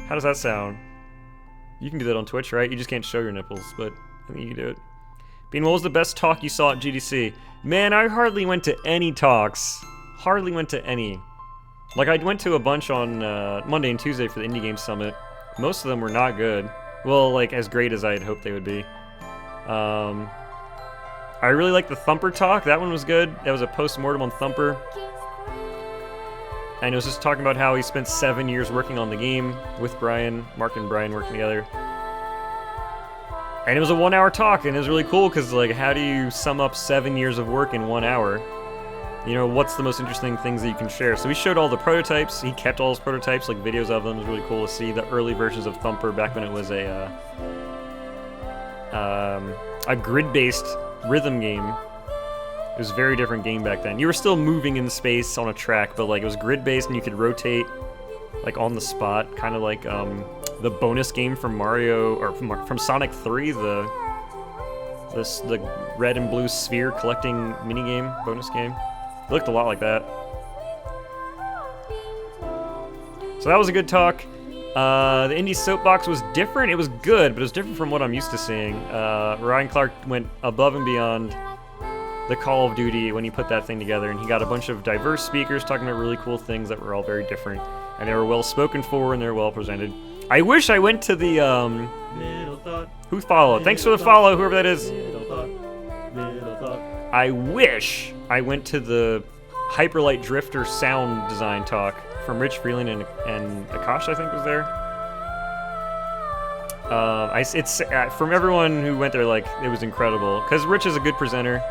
Speaker 1: How does that sound? You can do that on Twitch, right? You just can't show your nipples, but I think you can do it. Bean, what was the best talk you saw at GDC? Man, I hardly went to any talks. Hardly went to any. Like, I went to a bunch on Monday and Tuesday for the Indie Game Summit. Most of them were not good. Well, like, as great as I had hoped they would be. I really liked the Thumper talk. That one was good. That was a post-mortem on Thumper. And it was just talking about how he spent 7 years working on the game with Brian. Mark and Brian working together. And it was a 1 hour talk, and it was really cool, because, like, how do you sum up 7 years of work in 1 hour? You know, what's the most interesting things that you can share? So we showed all the prototypes. He kept all his prototypes, like videos of them. It was really cool to see the early versions of Thumper back when it was a grid-based rhythm game. It was a very different game back then. You were still moving in space on a track, but like it was grid-based and you could rotate like on the spot, kind of like the bonus game from Mario or from Sonic 3, the red and blue sphere collecting minigame, bonus game. It looked a lot like that. So that was a good talk. The Indie Soapbox was different. It was good, but it was different from what I'm used to seeing. Ryan Clark went above and beyond the Call of Duty when he put that thing together, and he got a bunch of diverse speakers talking about really cool things that were all very different, and they were well spoken for and they were well presented. I wish I went to the who followed? Thanks for the follow, whoever that is. I wish I went to the Hyperlight Drifter sound design talk from Rich Freeland and Akash, I think, was there. It's from everyone who went there, like, it was incredible, because Rich is a good presenter.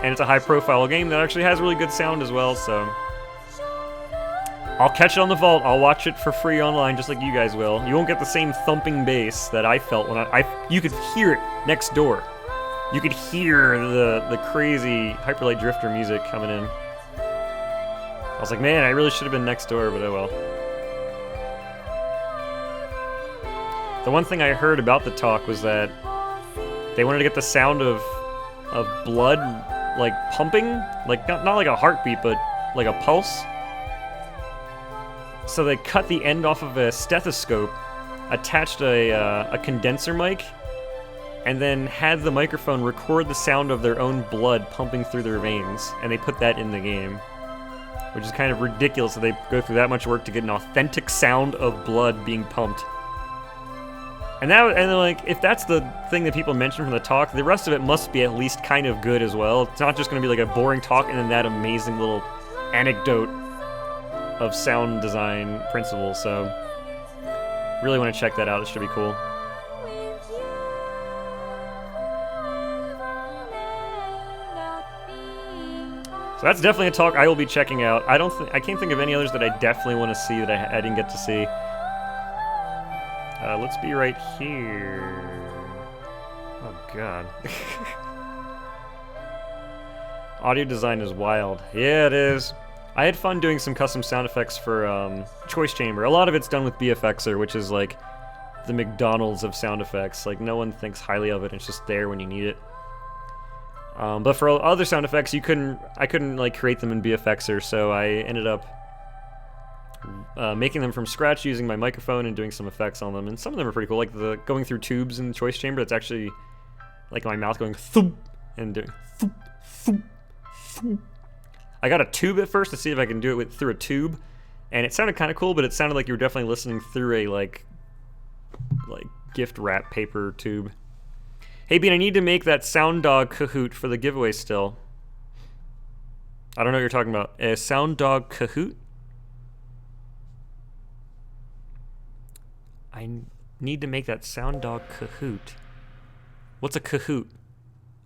Speaker 1: And it's a high-profile game that actually has really good sound as well, so I'll catch it on the vault. I'll watch it for free online, just like you guys will. You won't get the same thumping bass that I felt when you could hear it next door. You could hear the crazy Hyperlight Drifter music coming in. I was like, man, I really should have been next door, but oh well. The one thing I heard about the talk was that they wanted to get the sound of blood, like, pumping, like, not like a heartbeat, but like a pulse. So they cut the end off of a stethoscope, attached a condenser mic, and then had the microphone record the sound of their own blood pumping through their veins, and they put that in the game. Which is kind of ridiculous that they go through that much work to get an authentic sound of blood being pumped. And like, if that's the thing that people mention from the talk, the rest of it must be at least kind of good as well. It's not just going to be like a boring talk and then that amazing little anecdote of sound design principles, so really want to check that out. It should be cool. So that's definitely a talk I will be checking out. I can't think of any others that I definitely want to see that I didn't get to see. Let's be right here. Oh god. Audio design is wild. Yeah, it is. I had fun doing some custom sound effects for Choice Chamber. A lot of it's done with BFXer, which is like the McDonald's of sound effects. Like, no one thinks highly of it, it's just there when you need it. But for other sound effects, I couldn't like create them in BFXer, so I ended up making them from scratch using my microphone and doing some effects on them. And some of them are pretty cool, like the going through tubes in the Choice Chamber. That's actually like my mouth going thump and doing thump, thump, thump. I got a tube at first to see if I can do it through a tube, and it sounded kind of cool, but it sounded like you were definitely listening through a like gift wrap paper tube. Hey Bean, I need to make that Sounddog Kahoot for the giveaway still. I don't know what you're talking about. A Sounddog Kahoot? I need to make that Sounddog Kahoot. What's a Kahoot?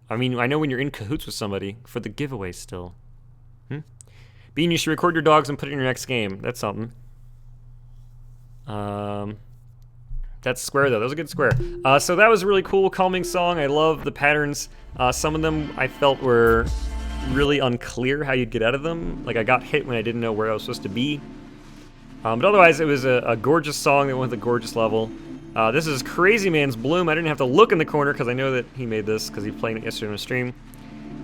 Speaker 1: I mean, I know when you're in cahoots with somebody. For the giveaway still. Bean, you should record your dogs and put it in your next game. That's something. That's square, though. That was a good square. So that was a really cool, calming song. I love the patterns. Some of them I felt were really unclear how you'd get out of them. Like, I got hit when I didn't know where I was supposed to be. But otherwise, it was a gorgeous song that went with a gorgeous level. This is Crazy Man's Bloom. I didn't have to look in the corner because I know that he made this because he played it yesterday on a stream.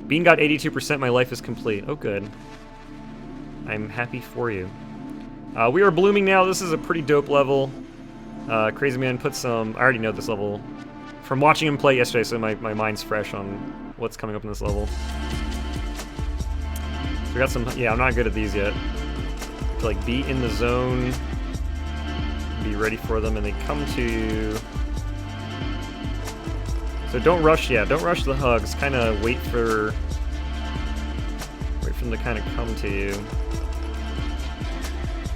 Speaker 1: Bean got 82%. My life is complete. Oh, good. I'm happy for you. We are blooming now. This is a pretty dope level. Crazy Man put some... I already know this level from watching him play yesterday, so my mind's fresh on what's coming up in this level. So we got some... Yeah, I'm not good at these yet. To, like, be in the zone, be ready for them, and they come to you. So don't rush, don't rush the hugs. Kind of wait for them to kind of come to you.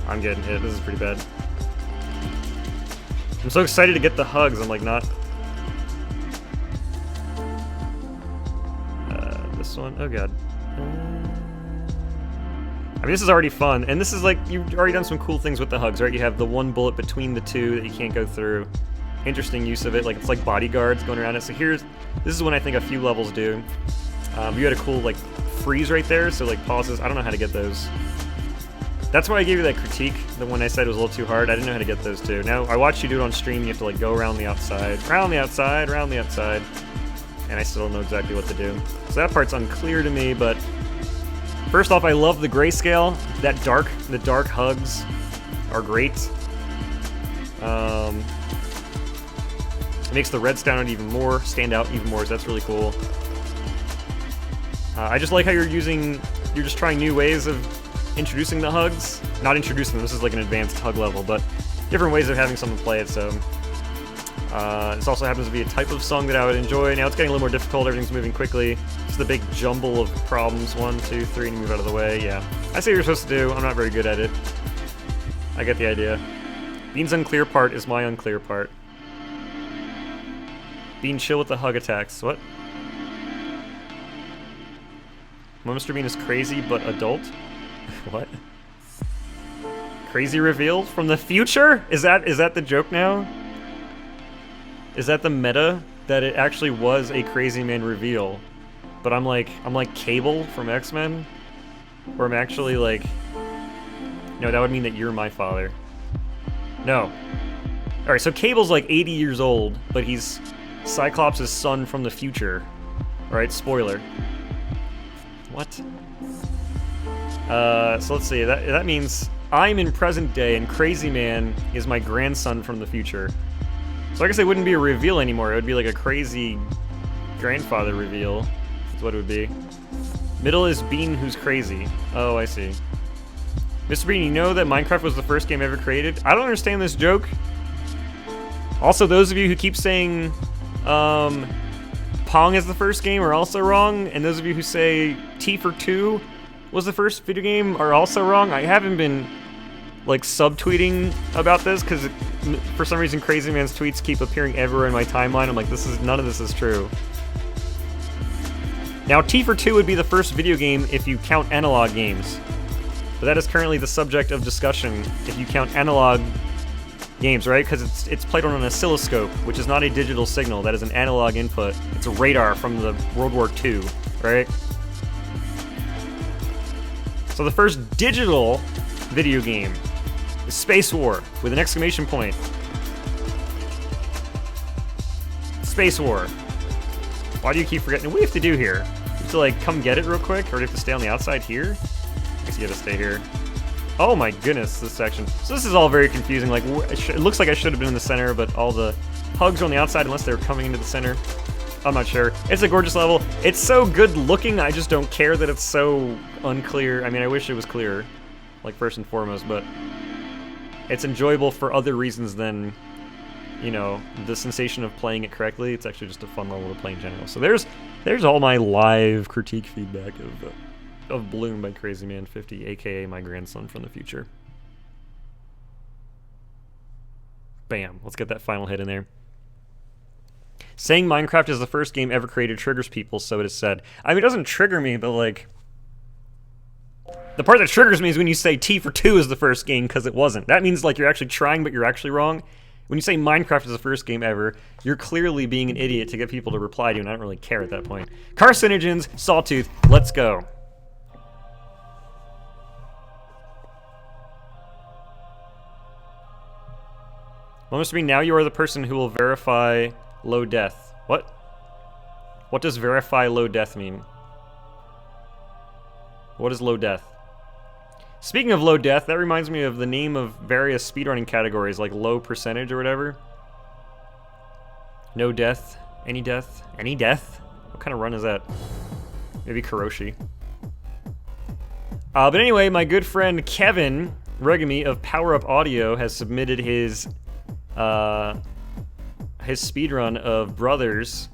Speaker 1: I'm getting hit. This is pretty bad. I'm so excited to get the hugs. I'm like not. This one. Oh god. I mean, this is already fun, and this is like, you've already done some cool things with the hugs, right? You have the one bullet between the two that you can't go through. Interesting use of it, like it's like bodyguards going around it. So this is when I think a few levels do. You had a cool like freeze right there, so like pauses. I don't know how to get those. That's why I gave you that critique, the one I said was a little too hard. I didn't know how to get those too. Now, I watched you do it on stream, you have to like go around the outside, around the outside, around the outside, and I still don't know exactly what to do. So that part's unclear to me, but first off, I love the grayscale. The dark hugs are great. It makes the red stand out even more, so that's really cool. I just like how you're just trying new ways of introducing the hugs. Not introducing them, this is like an advanced hug level, but different ways of having someone play it, so. This also happens to be a type of song that I would enjoy. Now it's getting a little more difficult, everything's moving quickly. It's the big jumble of problems. 1, 2, 3, and move out of the way, yeah. I see what you're supposed to do, I'm not very good at it. I get the idea. Bean's unclear part is my unclear part. Bean, chill with the hug attacks. What? Mr. Bean is crazy but adult? What? Crazy reveal from the future? Is that the joke now? Is that the meta? That it actually was a Crazy Man reveal? But I'm like Cable from X-Men? Or I'm actually like... No, that would mean that you're my father. No. Alright, so Cable's like 80 years old, but he's Cyclops' son from the future. Alright, spoiler. What? So let's see, that means I'm in present day and Crazy Man is my grandson from the future. So I guess it wouldn't be a reveal anymore, it would be like a crazy grandfather reveal. That's what it would be. Middle is Bean who's crazy. Oh, I see. Mr. Bean, you know that Minecraft was the first game ever created? I don't understand this joke. Also, those of you who keep saying Pong is the first game are also wrong, and those of you who say T for 2 was the first video game are also wrong. I haven't been like subtweeting about this because for some reason Crazy Man's tweets keep appearing everywhere in my timeline. I'm like, none of this is true. Now, T for 2 would be the first video game if you count analog games, but that is currently the subject of discussion if you count analog games, right? Because it's played on an oscilloscope, which is not a digital signal. That is an analog input. It's a radar from the World War II, right? So the first digital video game is Space War with an exclamation point. Space War. Why do you keep forgetting? What do you have to do here? You have to like come get it real quick, or do you have to stay on the outside here? I guess you have to stay here. Oh my goodness, this section. So this is all very confusing. Like, it looks like I should have been in the center, but all the hugs are on the outside unless they're coming into the center. I'm not sure. It's a gorgeous level. It's so good looking, I just don't care that it's so unclear. I mean, I wish it was clearer, like first and foremost, but it's enjoyable for other reasons than, you know, the sensation of playing it correctly. It's actually just a fun level to play in general. So there's all my live critique feedback of Bloom by Crazy Man 50, aka my grandson from the future. Bam, let's get that final hit in there. Saying Minecraft is the first game ever created triggers people, so it is said. I mean, it doesn't trigger me, but like, the part that triggers me is when you say T for 2 is the first game, because it wasn't. That means like you're actually trying, but you're actually wrong. When you say Minecraft is the first game ever, you're clearly being an idiot to get people to reply to you, and I don't really care at that point. Carcinogens, Sawtooth, let's go. What must be now you are the person who will verify low death. What? What does verify low death mean? What is low death? Speaking of low death, that reminds me of the name of various speedrunning categories, like low percentage or whatever. No death, any death, any death? What kind of run is that? Maybe Kuroshi. But anyway, my good friend Kevin Regami of Power Up Audio has submitted his speedrun of Brothers.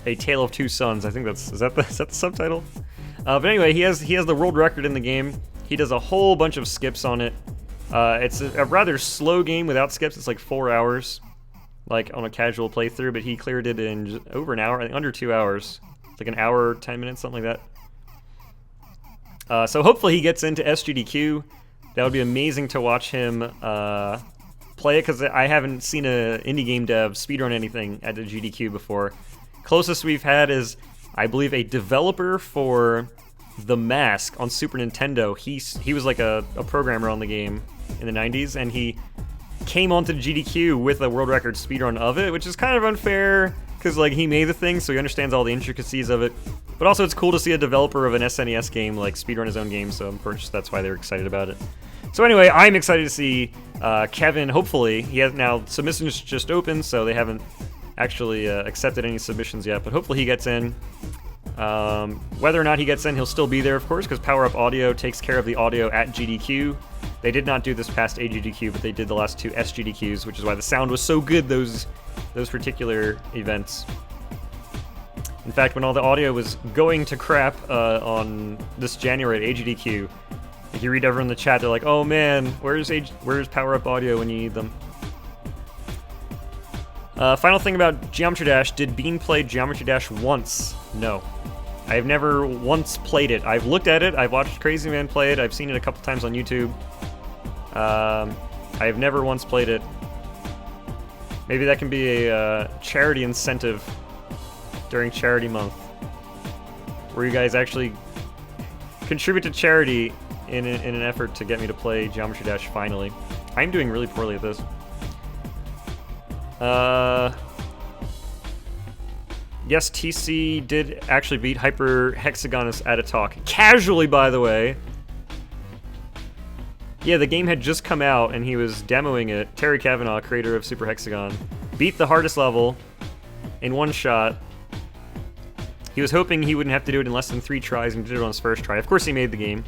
Speaker 1: A Tale of Two Sons. I think is that the subtitle? But anyway, he has the world record in the game. He does a whole bunch of skips on it. It's a rather slow game without skips. It's like 4 hours, like on a casual playthrough. But he cleared it in just over an hour, I think under 2 hours. It's like an hour, 10 minutes, something like that. So hopefully he gets into SGDQ. That would be amazing to watch him play it, because I haven't seen an indie game dev speedrun anything at the GDQ before. Closest we've had is, I believe, a developer for The Mask on Super Nintendo. He was like a programmer on the game in the 90s, and he came onto the GDQ with a world record speedrun of it, which is kind of unfair, because like he made the thing, so he understands all the intricacies of it. But also it's cool to see a developer of an SNES game like speedrun his own game, so I'm pretty sure that's why they're excited about it. So anyway, I'm excited to see Kevin, hopefully. He has now, submissions just opened, so they haven't actually accepted any submissions yet, but hopefully he gets in. Whether or not he gets in, he'll still be there, of course, because Power Up Audio takes care of the audio at GDQ. They did not do this past AGDQ, but they did the last two SGDQs, which is why the sound was so good those particular events. In fact, when all the audio was going to crap on this January at AGDQ, if you read over in the chat, they're like, "Oh man, where's Power Up Audio when you need them?" Final thing about Geometry Dash: did Bean play Geometry Dash once? No. I have never once played it. I've looked at it, I've watched Crazy Man play it, I've seen it a couple times on YouTube. I have never once played it. Maybe that can be a charity incentive during Charity Month, where you guys actually contribute to charity in an effort to get me to play Geometry Dash finally. I'm doing really poorly at this. Yes, TC did actually beat Hyper Hexagonus at a talk. Casually, by the way. Yeah, the game had just come out and he was demoing it. Terry Kavanaugh, creator of Super Hexagon, beat the hardest level in one shot. He was hoping he wouldn't have to do it in less than 3 tries, and did it on his first try. Of course he made the game.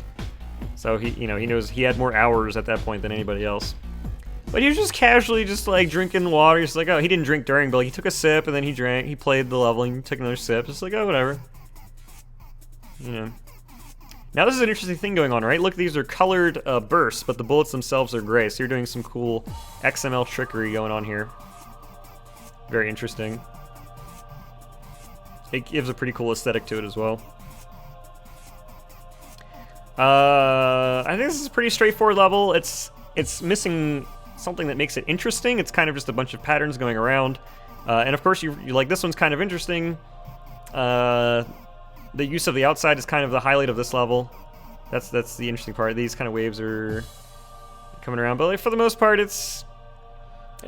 Speaker 1: So he knows he had more hours at that point than anybody else. But he was just casually just like drinking water. He's like, oh, he didn't drink during, but like, he took a sip and then he drank. He played the level and took another sip. Just like, oh, whatever. You know. Now this is an interesting thing going on, right? Look, these are colored bursts, but the bullets themselves are gray. So you're doing some cool XML trickery going on here. Very interesting. It gives a pretty cool aesthetic to it as well. I think this is a pretty straightforward level. It's missing something that makes it interesting. It's kind of just a bunch of patterns going around. And of course, you like, this one's kind of interesting. The use of the outside is kind of the highlight of this level. That's the interesting part. These kind of waves are coming around, but like, for the most part, it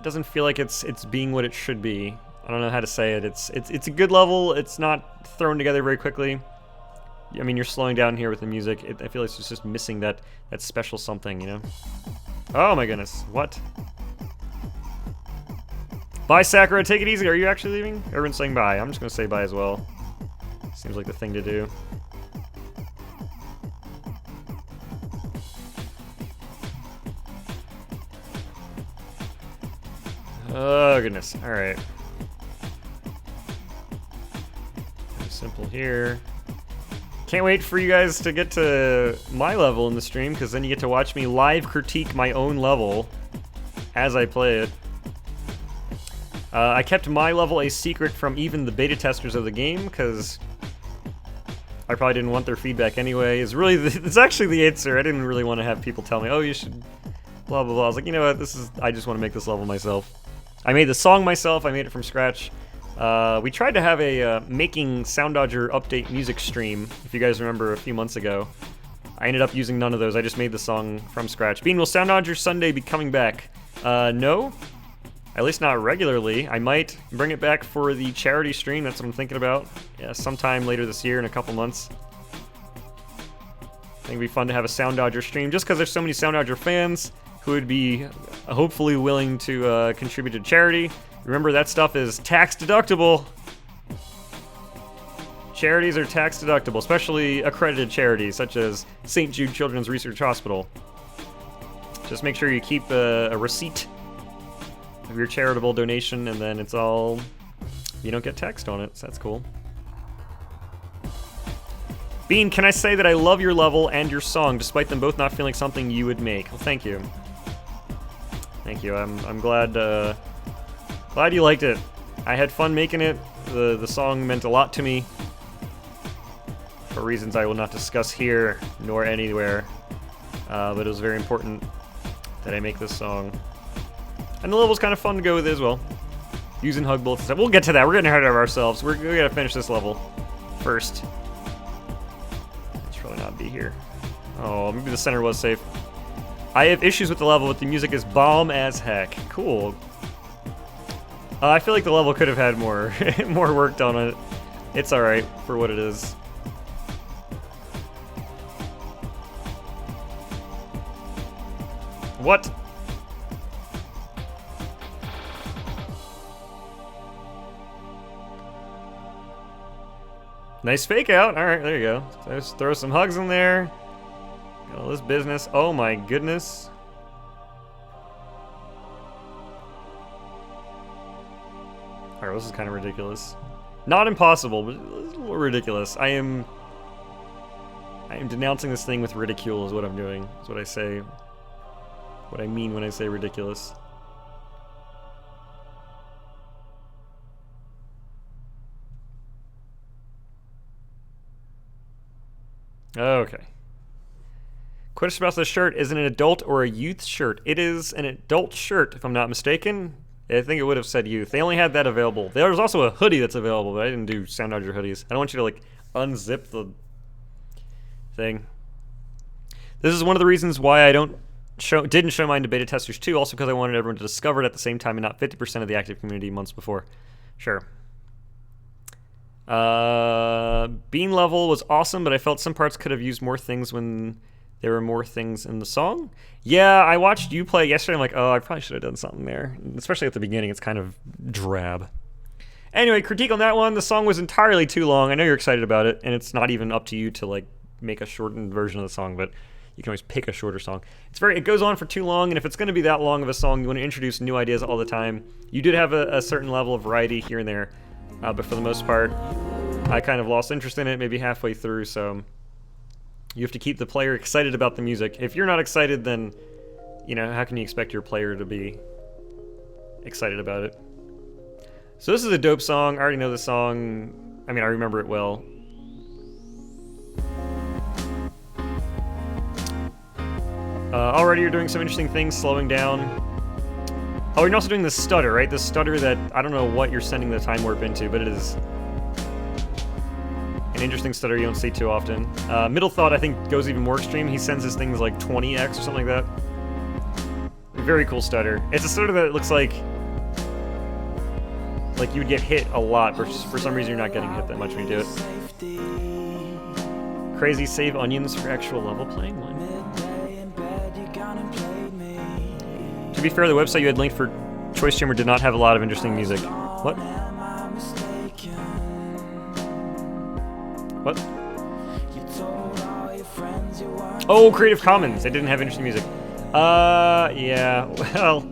Speaker 1: doesn't feel like it's being what it should be. I don't know how to say it. It's a good level. It's not thrown together very quickly. I mean, you're slowing down here with the music. I feel like it's just missing that special something, you know? Oh my goodness, what? Bye, Sakura, take it easy. Are you actually leaving? Everyone's saying bye. I'm just gonna say bye as well. Seems like the thing to do. Oh goodness, alright. Simple here. Can't wait for you guys to get to my level in the stream, because then you get to watch me live critique my own level as I play it. I kept my level a secret from even the beta testers of the game, because I probably didn't want their feedback anyway. It's actually the answer. I didn't really want to have people tell me, oh, you should blah, blah, blah. I was like, you know what, I just want to make this level myself. I made the song myself, I made it from scratch. We tried to have a making Soundodger update music stream, if you guys remember a few months ago. I ended up using none of those, I just made the song from scratch. Bean, will Soundodger Sunday be coming back? No. At least not regularly. I might bring it back for the charity stream, that's what I'm thinking about. Yeah, sometime later this year, in a couple months. I think it'd be fun to have a Soundodger stream, just because there's so many Soundodger fans who would be hopefully willing to contribute to charity. Remember, that stuff is tax deductible. Charities are tax deductible, especially accredited charities, such as St. Jude Children's Research Hospital. Just make sure you keep a receipt of your charitable donation, and then it's all, you don't get taxed on it, so that's cool. Bean, can I say that I love your level and your song, despite them both not feeling like something you would make? Well, thank you. Thank you, I'm glad, glad you liked it. I had fun making it. The song meant a lot to me, for reasons I will not discuss here, nor anywhere. But it was very important that I make this song. And the level's kind of fun to go with as well. Using hug bullets and stuff. We'll get to that. We're getting ahead of ourselves. We gotta finish this level first. Let's really not be here. Oh, maybe the center was safe. I have issues with the level, but the music is bomb as heck. Cool. I feel like the level could have had more more work done on it. It's alright for what it is. What? Nice fake out. Alright, there you go. Just throw some hugs in there. Got all this business. Oh my goodness. Alright, this is kind of ridiculous. Not impossible, but a little ridiculous. I am denouncing this thing with ridicule is what I'm doing. Is what I say. What I mean when I say ridiculous. Okay. Question about the shirt. Is it an adult or a youth shirt? It is an adult shirt, if I'm not mistaken. I think it would have said youth. They only had that available. There was also a hoodie that's available, but I didn't do Soundodger hoodies. I don't want you to, like, unzip the thing. This is one of the reasons why I didn't show mine to beta testers too, also because I wanted everyone to discover it at the same time and not 50% of the active community months before. Sure. Bean level was awesome, but I felt some parts could have used more things when there were more things in the song. Yeah, I watched you play yesterday. I'm like, oh, I probably should have done something there. Especially at the beginning, it's kind of drab. Anyway, critique on that one. The song was entirely too long. I know you're excited about it, and it's not even up to you to like make a shortened version of the song, but you can always pick a shorter song. It goes on for too long, and if it's going to be that long of a song, you want to introduce new ideas all the time. You did have a certain level of variety here and there. But for the most part, I kind of lost interest in it maybe halfway through, so you have to keep the player excited about the music. If you're not excited, then, you know, how can you expect your player to be excited about it? So this is a dope song. I already know the song. I mean, I remember it well. Already you're doing some interesting things, slowing down. Oh, you're also doing this stutter, right? This stutter that, I don't know what you're sending the time warp into, but it is an interesting stutter you don't see too often. Middlethought, I think, goes even more extreme. He sends his things like 20x or something like that. Very cool stutter. It's a stutter that looks like you would get hit a lot, but for some reason you're not getting hit that much when you do it. Crazy save onions for actual level playing? What? be fair, the website you had linked for Choice Chamber did not have a lot of interesting music. What? What? Oh, Creative Commons. They didn't have interesting music. Yeah. Well,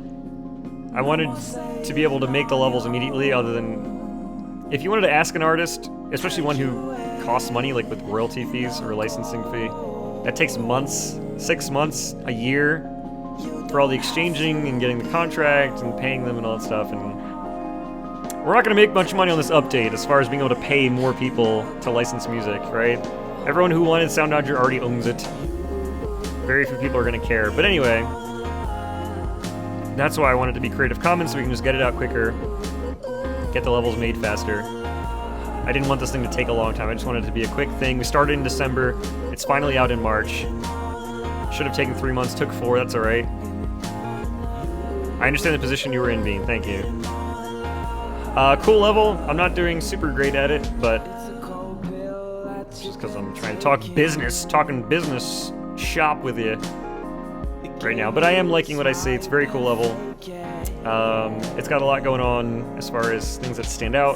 Speaker 1: I wanted to be able to make the levels immediately, other than... If you wanted to ask an artist, especially one who costs money, like with royalty fees or a licensing fee, that takes months, 6 months, a year, for all the exchanging and getting the contract and paying them and all that stuff. And we're not going to make much money on this update as far as being able to pay more people to license music, right? Everyone who wanted Soundodger already owns it. Very few people are going to care. But anyway, that's why I wanted it to be Creative Commons, so we can just get it out quicker, get the levels made faster. I didn't want this thing to take a long time. I just wanted it to be a quick thing. We started in December. It's finally out in March. Should have taken 3 months, took 4. That's all right. I understand the position you were in, Bean. Thank you. Cool level. I'm not doing super great at it, but it's just because I'm trying to talking business shop with you right now. But I am liking what I see. It's a very cool level. It's got a lot going on as far as things that stand out,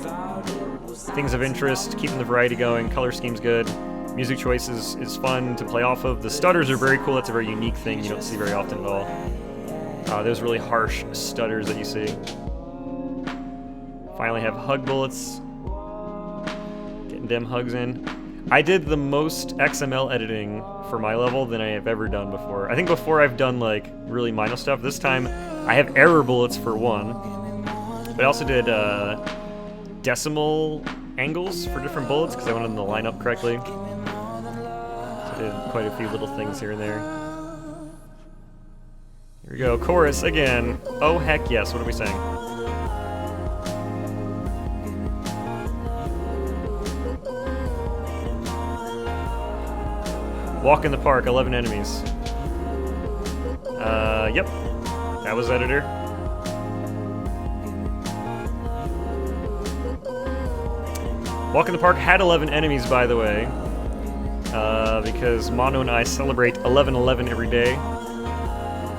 Speaker 1: things of interest, keeping the variety going. Color scheme's good. Music choices is fun to play off of. The stutters are very cool. That's a very unique thing you don't see very often at all. Those really harsh stutters that you see. Finally have hug bullets. Getting them hugs in. I did the most XML editing for my level than I have ever done before. I think before I've done like really minor stuff. This time I have error bullets for one. But I also did decimal angles for different bullets because I wanted them to line up correctly. So I did quite a few little things here and there. Here we go, chorus again. Oh heck yes, what are we saying? Walk in the park, 11 enemies. Yep. That was editor. Walk in the Park had 11 enemies, by the way. Because Mono and I celebrate 11/11 every day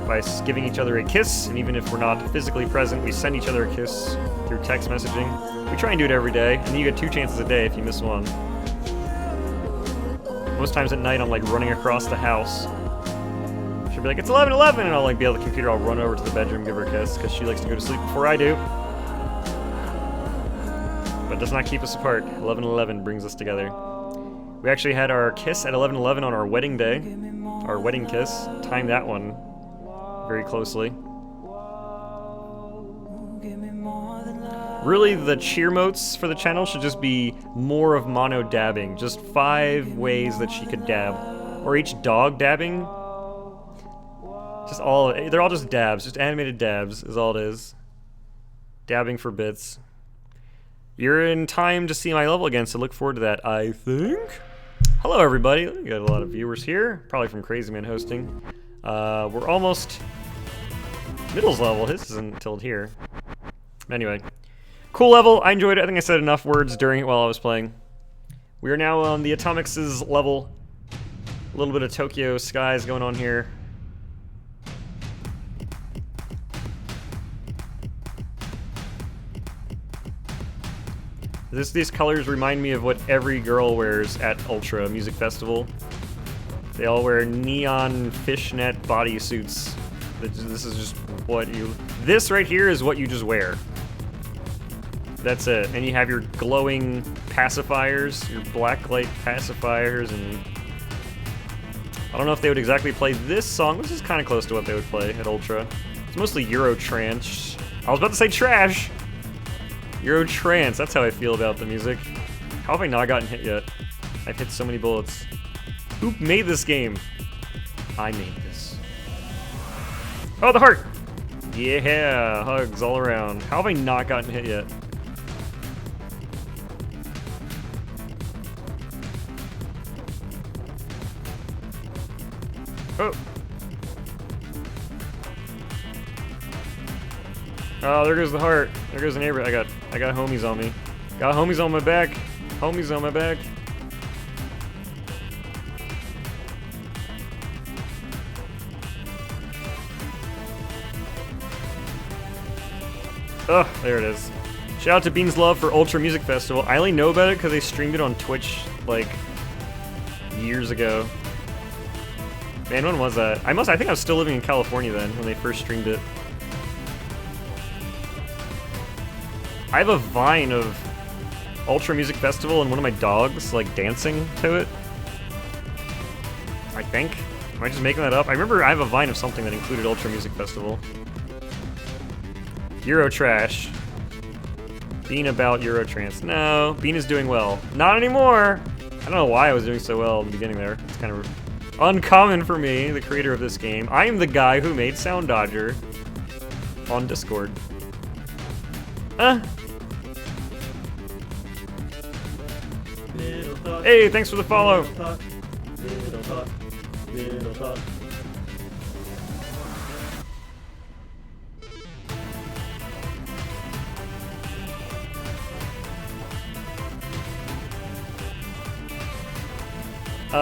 Speaker 1: by giving each other a kiss, and even if we're not physically present, we send each other a kiss through text messaging. We try and do it every day, and then you get 2 chances a day if you miss one. Most times at night, I'm like running across the house. She'll be like, it's 11/11, and I'll like be on the computer, I'll run over to the bedroom, give her a kiss, because she likes to go to sleep before I do. But it does not keep us apart. 11/11 brings us together. We actually had our kiss at 11/11 on our wedding day. Our wedding kiss. Timed that one very closely. Really, the cheer motes for the channel should just be more of Mono dabbing. Just 5 ways that she could dab. Or each dog dabbing. They're all just dabs. Just animated dabs is all it is. Dabbing for bits. You're in time to see my level again, so look forward to that, I think. Hello, everybody. We got a lot of viewers here, probably from Crazy Man hosting. We're almost middles level. His isn't until here. Anyway, cool level. I enjoyed it. I think I said enough words during it while I was playing. We are now on the Atomics' level. A little bit of Tokyo skies going on here. These colors remind me of what every girl wears at Ultra Music Festival. They all wear neon fishnet bodysuits. This is just what you... This right here is what you just wear. That's it. And you have your glowing pacifiers, your black light pacifiers, and... I don't know if they would exactly play this song. This is kind of close to what they would play at Ultra. It's mostly Euro trance. I was about to say trash! Euro trance, that's how I feel about the music. How have I not gotten hit yet? I've hit so many bullets. Who made this game? I made this. Oh, the heart! Yeah, hugs all around. How have I not gotten hit yet? Oh! Oh, there goes the heart. There goes the neighbor. I got homies on me. Got homies on my back. Homies on my back. Oh, there it is. Shout out to Beans Love for Ultra Music Festival. I only know about it because they streamed it on Twitch, like, years ago. Man, when was that? I think I was still living in California then, when they first streamed it. I have a Vine of Ultra Music Festival and one of my dogs, like, dancing to it. I think. Am I just making that up? I remember I have a Vine of something that included Ultra Music Festival. Eurotrash. Bean about Eurotrance. No, Bean is doing well. Not anymore! I don't know why I was doing so well in the beginning there. It's kind of uncommon for me, the creator of this game. I am the guy who made Soundodger on Discord. Hey, thanks for the follow.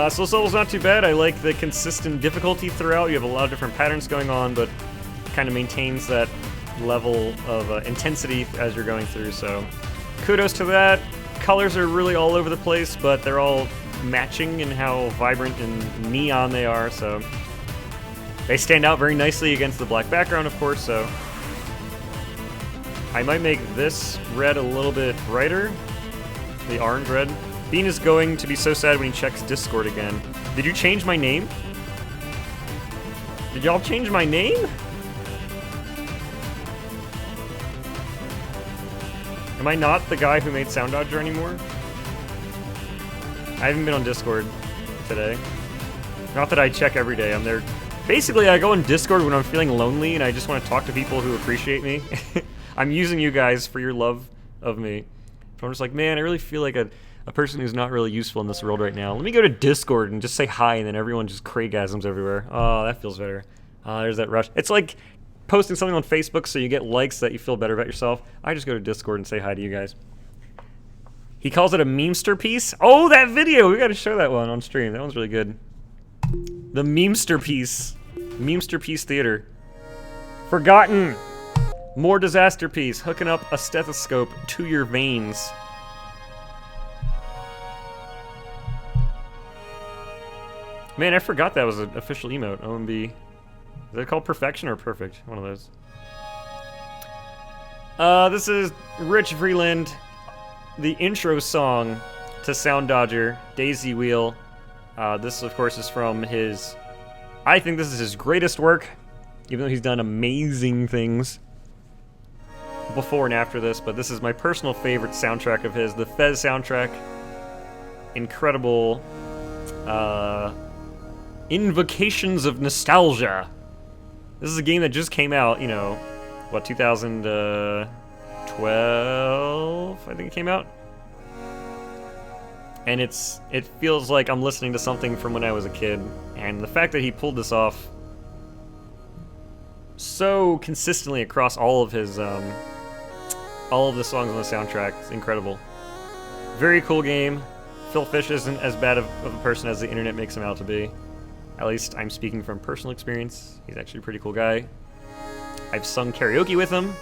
Speaker 1: So this level's not too bad. I like the consistent difficulty throughout. You have a lot of different patterns going on, but kind of maintains that level of intensity as you're going through, so kudos to that. Colors are really all over the place, but they're all matching in how vibrant and neon they are, so they stand out very nicely against the black background, of course, so I might make this red a little bit brighter, the orange red. Bean is going to be so sad when he checks Discord again. Did you change my name? Did y'all change my name? Am I not the guy who made Soundodger anymore? I haven't been on Discord today. Not that I check every day, I'm there. Basically, I go on Discord when I'm feeling lonely and I just want to talk to people who appreciate me. I'm using you guys for your love of me. So I'm just like, man, I really feel like a person who's not really useful in this world right now. Let me go to Discord and just say hi, and then everyone just craigasms everywhere. Oh, that feels better. There's that rush. It's like posting something on Facebook so you get likes that you feel better about yourself. I just go to Discord and say hi to you guys. He calls it a memester piece. Oh, that video! We gotta show that one on stream. That one's really good. The memester piece. Memester piece theater. Forgotten! More disaster piece. Hooking up a stethoscope to your veins. Man, I forgot that was an official emote. OMB. Is it called Perfection or Perfect? One of those. This is Rich Vreeland, the intro song to Soundodger, Daisy Wheel. This, of course, is from his... I think this is his greatest work, even though he's done amazing things before and after this, but this is my personal favorite soundtrack of his, the Fez soundtrack. Incredible, invocations of nostalgia. This is a game that just came out, you know, what, 2012, I think it came out? And it feels like I'm listening to something from when I was a kid, and the fact that he pulled this off so consistently across all of his, all of the songs on the soundtrack is incredible. Very cool game. Phil Fish isn't as bad of a person as the internet makes him out to be. At least I'm speaking from personal experience. He's actually a pretty cool guy. I've sung karaoke with him.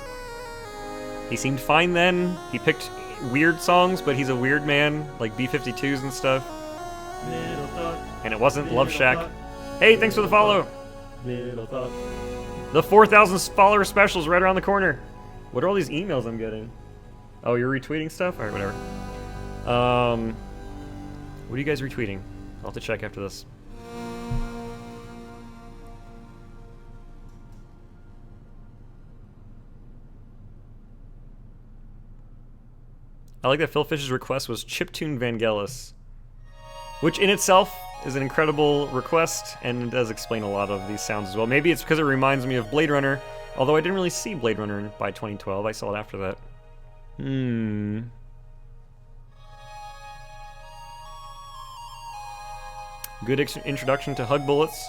Speaker 1: He seemed fine then. He picked weird songs, but he's a weird man, like B-52s and stuff. And it wasn't Love Shack. Hey, thanks for the follow. The 4,000 follower special is right around the corner. What are all these emails I'm getting? Oh, you're retweeting stuff? Alright, whatever. What are you guys retweeting? I'll have to check after this. I like that Phil Fish's request was Chiptune Vangelis, which in itself is an incredible request, and it does explain a lot of these sounds as well. Maybe it's because it reminds me of Blade Runner, although I didn't really see Blade Runner by 2012. I saw it after that. Good introduction to Hug Bullets.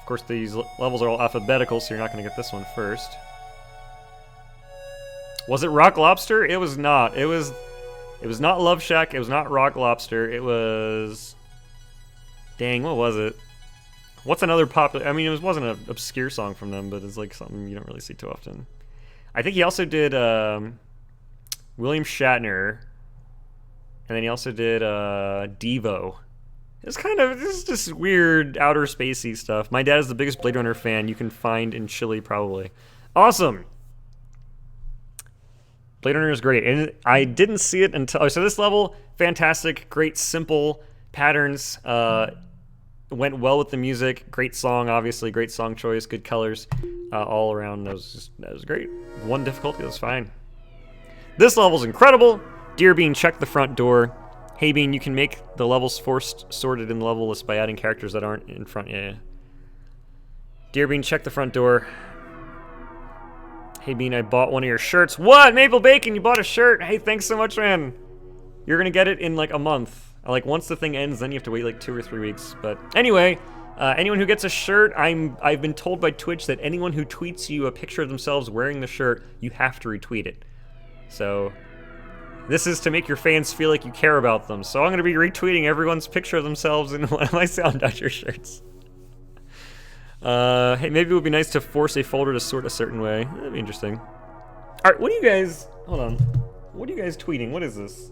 Speaker 1: Of course, these levels are all alphabetical, so you're not going to get this one first. Was it Rock Lobster? It was not. It was not Love Shack. It was not Rock Lobster. It was... Dang, what was it? What's another popular... I mean, it wasn't an obscure song from them, but it's like something you don't really see too often. I think he also did William Shatner, and then he also did Devo. This is just weird outer spacey stuff. My dad is the biggest Blade Runner fan you can find in Chile, probably. Awesome. Blade Runner is great, and I didn't see it until. Oh, so this level, fantastic, great, simple patterns. Went well with the music. Great song, obviously, great song choice, good colors, all around. That was great. One difficulty, that was fine. This level's incredible. Dear Bean, check the front door. Hey Bean, you can make the levels forced sorted in the level list by adding characters that aren't in front. Yeah. Dear Bean, check the front door. Hey Bean, I bought one of your shirts. What? Maple Bacon, you bought a shirt. Hey, thanks so much, man. You're gonna get it in like a month. Like once the thing ends, then you have to wait like 2 or 3 weeks. But anyway, anyone who gets a shirt, I've been told by Twitch that anyone who tweets you a picture of themselves wearing the shirt, you have to retweet it. So this is to make your fans feel like you care about them. So I'm gonna be retweeting everyone's picture of themselves in one of my Soundodger shirts. Hey, maybe it would be nice to force a folder to sort a certain way. That'd be interesting. All right, what are you guys? Hold on. What are you guys tweeting? What is this?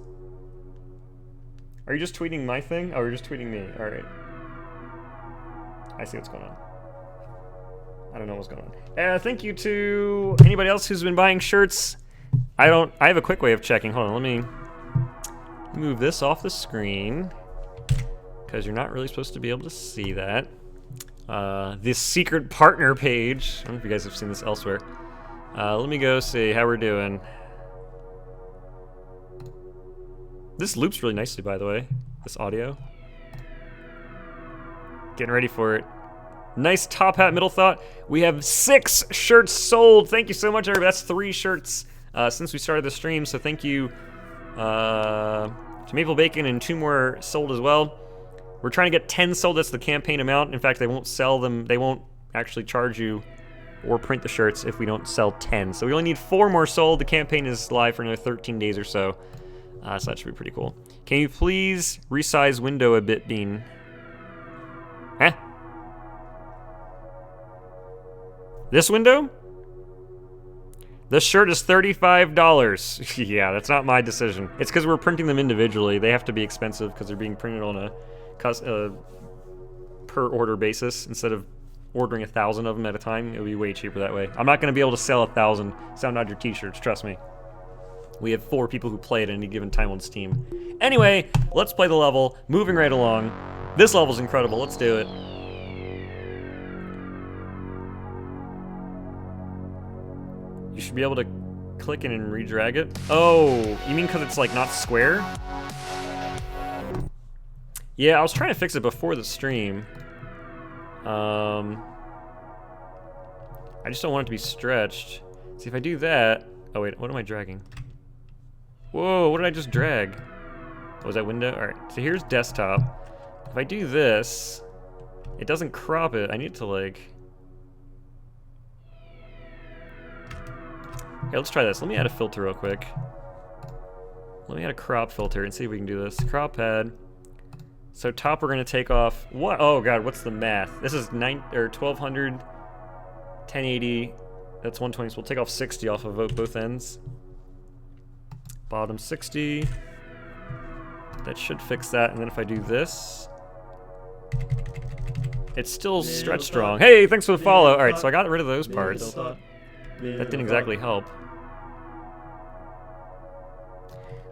Speaker 1: Are you just tweeting my thing? Oh, you're just tweeting me. All right. I see what's going on. I don't know what's going on. Thank you to anybody else who's been buying shirts. I have a quick way of checking. Hold on, let me move this off the screen because you're not really supposed to be able to see that. This secret partner page. I don't know if you guys have seen this elsewhere. Let me go see how we're doing. This loops really nicely, by the way, this audio. Getting ready for it. Nice top hat, middlethought. We have 6 shirts sold. Thank you so much, everybody. That's 3 shirts since we started the stream, so thank you to Maple Bacon, and 2 more sold as well. We're trying to get 10 sold. That's the campaign amount. In fact, they won't sell them. They won't actually charge you or print the shirts if we don't sell 10. So we only need 4 more sold. The campaign is live for another 13 days or so. So that should be pretty cool. Can you please resize window a bit, Bean? Huh? This window? This shirt is $35. Yeah, that's not my decision. It's because we're printing them individually. They have to be expensive because they're being printed on a per order basis instead of ordering 1,000 of them at a time. It would be way cheaper that way. I'm not going to be able to sell 1,000 Soundodger t-shirts, trust me. We have 4 people who play it at any given time on Steam. Anyway, let's play the level. Moving right along. This level's incredible. Let's do it. You should be able to click it and re-drag it. Oh, you mean because it's like not square? Yeah, I was trying to fix it before the stream. I just don't want it to be stretched. See, if I do that... Oh wait, what am I dragging? Whoa, what did I just drag? Oh, was that window? Alright, so here's desktop. If I do this, it doesn't crop it. I need to like... Okay, let's try this. Let me add a filter real quick. Let me add a crop filter and see if we can do this. Crop pad. So top we're gonna take off, what? Oh god, what's the math? This is 1200, 1080, that's 120, so we'll take off 60 off of both ends. Bottom 60, that should fix that, and then if I do this, it's still stretch strong. Hey, thanks for the follow. Alright, so I got rid of those parts. That didn't exactly help.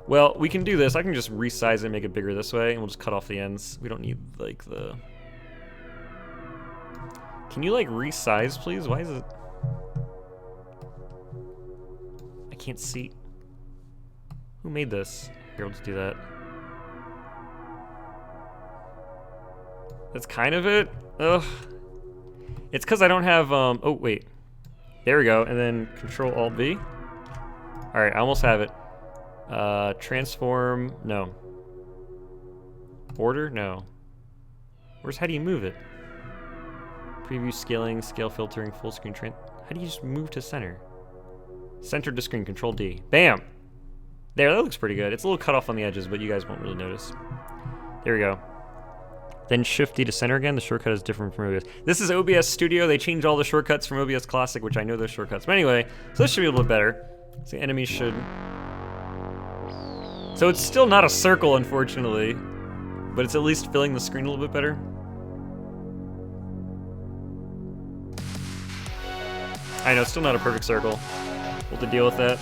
Speaker 1: Well, we can do this. I can just resize it and make it bigger this way, and we'll just cut off the ends. We don't need, like, the... Can you, like, resize, please? Why is it... I can't see... Who made this? Here, we'll just do that. That's kind of it? Ugh. It's because I don't have, Oh, wait. There we go, and then Control-Alt-V. Alright, I almost have it. Transform, no. Border, no. How do you move it? Preview scaling, scale filtering, full screen how do you just move to center? Center to screen, Control D. Bam! There, that looks pretty good. It's a little cut off on the edges, but you guys won't really notice. There we go. Then Shift D to center again. The shortcut is different from OBS. This is OBS Studio. They changed all the shortcuts from OBS Classic, which I know those shortcuts. But anyway, so this should be a little bit better. So the enemies should... So it's still not a circle, unfortunately. But it's at least filling the screen a little bit better. I know, it's still not a perfect circle. We'll have to deal with that.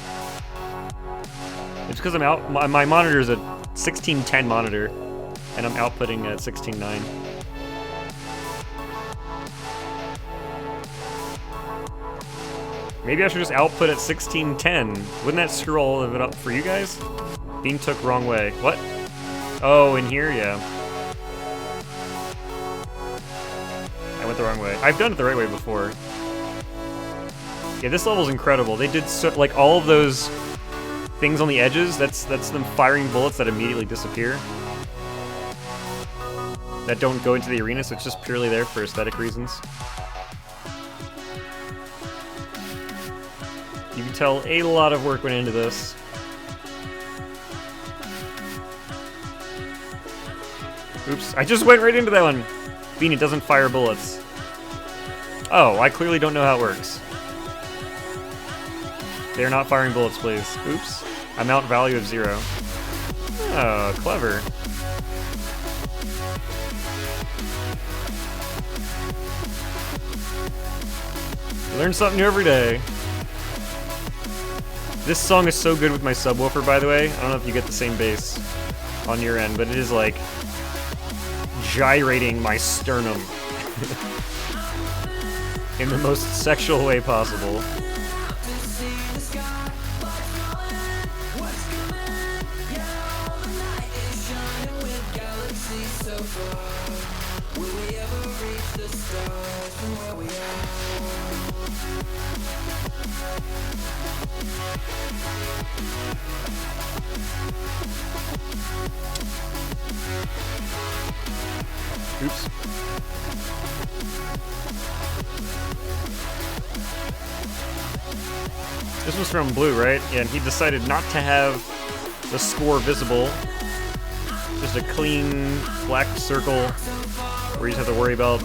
Speaker 1: It's because I'm out... My monitor is a 1610 monitor. And I'm outputting at 16.9. Maybe I should just output at 1610. Wouldn't that screw all of it up for you guys? Beam took wrong way. What? Oh, in here? Yeah. I went the wrong way. I've done it the right way before. Yeah, this level's incredible. They did so, like all of those things on the edges, that's them firing bullets that immediately disappear. That don't go into the arena, so it's just purely there for aesthetic reasons. You can tell a lot of work went into this. Oops, I just went right into that one. Beanie doesn't fire bullets. Oh, I clearly don't know how it works. They're not firing bullets, please. Oops. Amount value of 0. Oh, clever. Learn something new every day. This song is so good with my subwoofer, by the way. I don't know if you get the same bass on your end, but it is like gyrating my sternum in the most sexual way possible. Oops. This was from Blue, right? Yeah, and he decided not to have the score visible. Just a clean black circle where you just have to worry about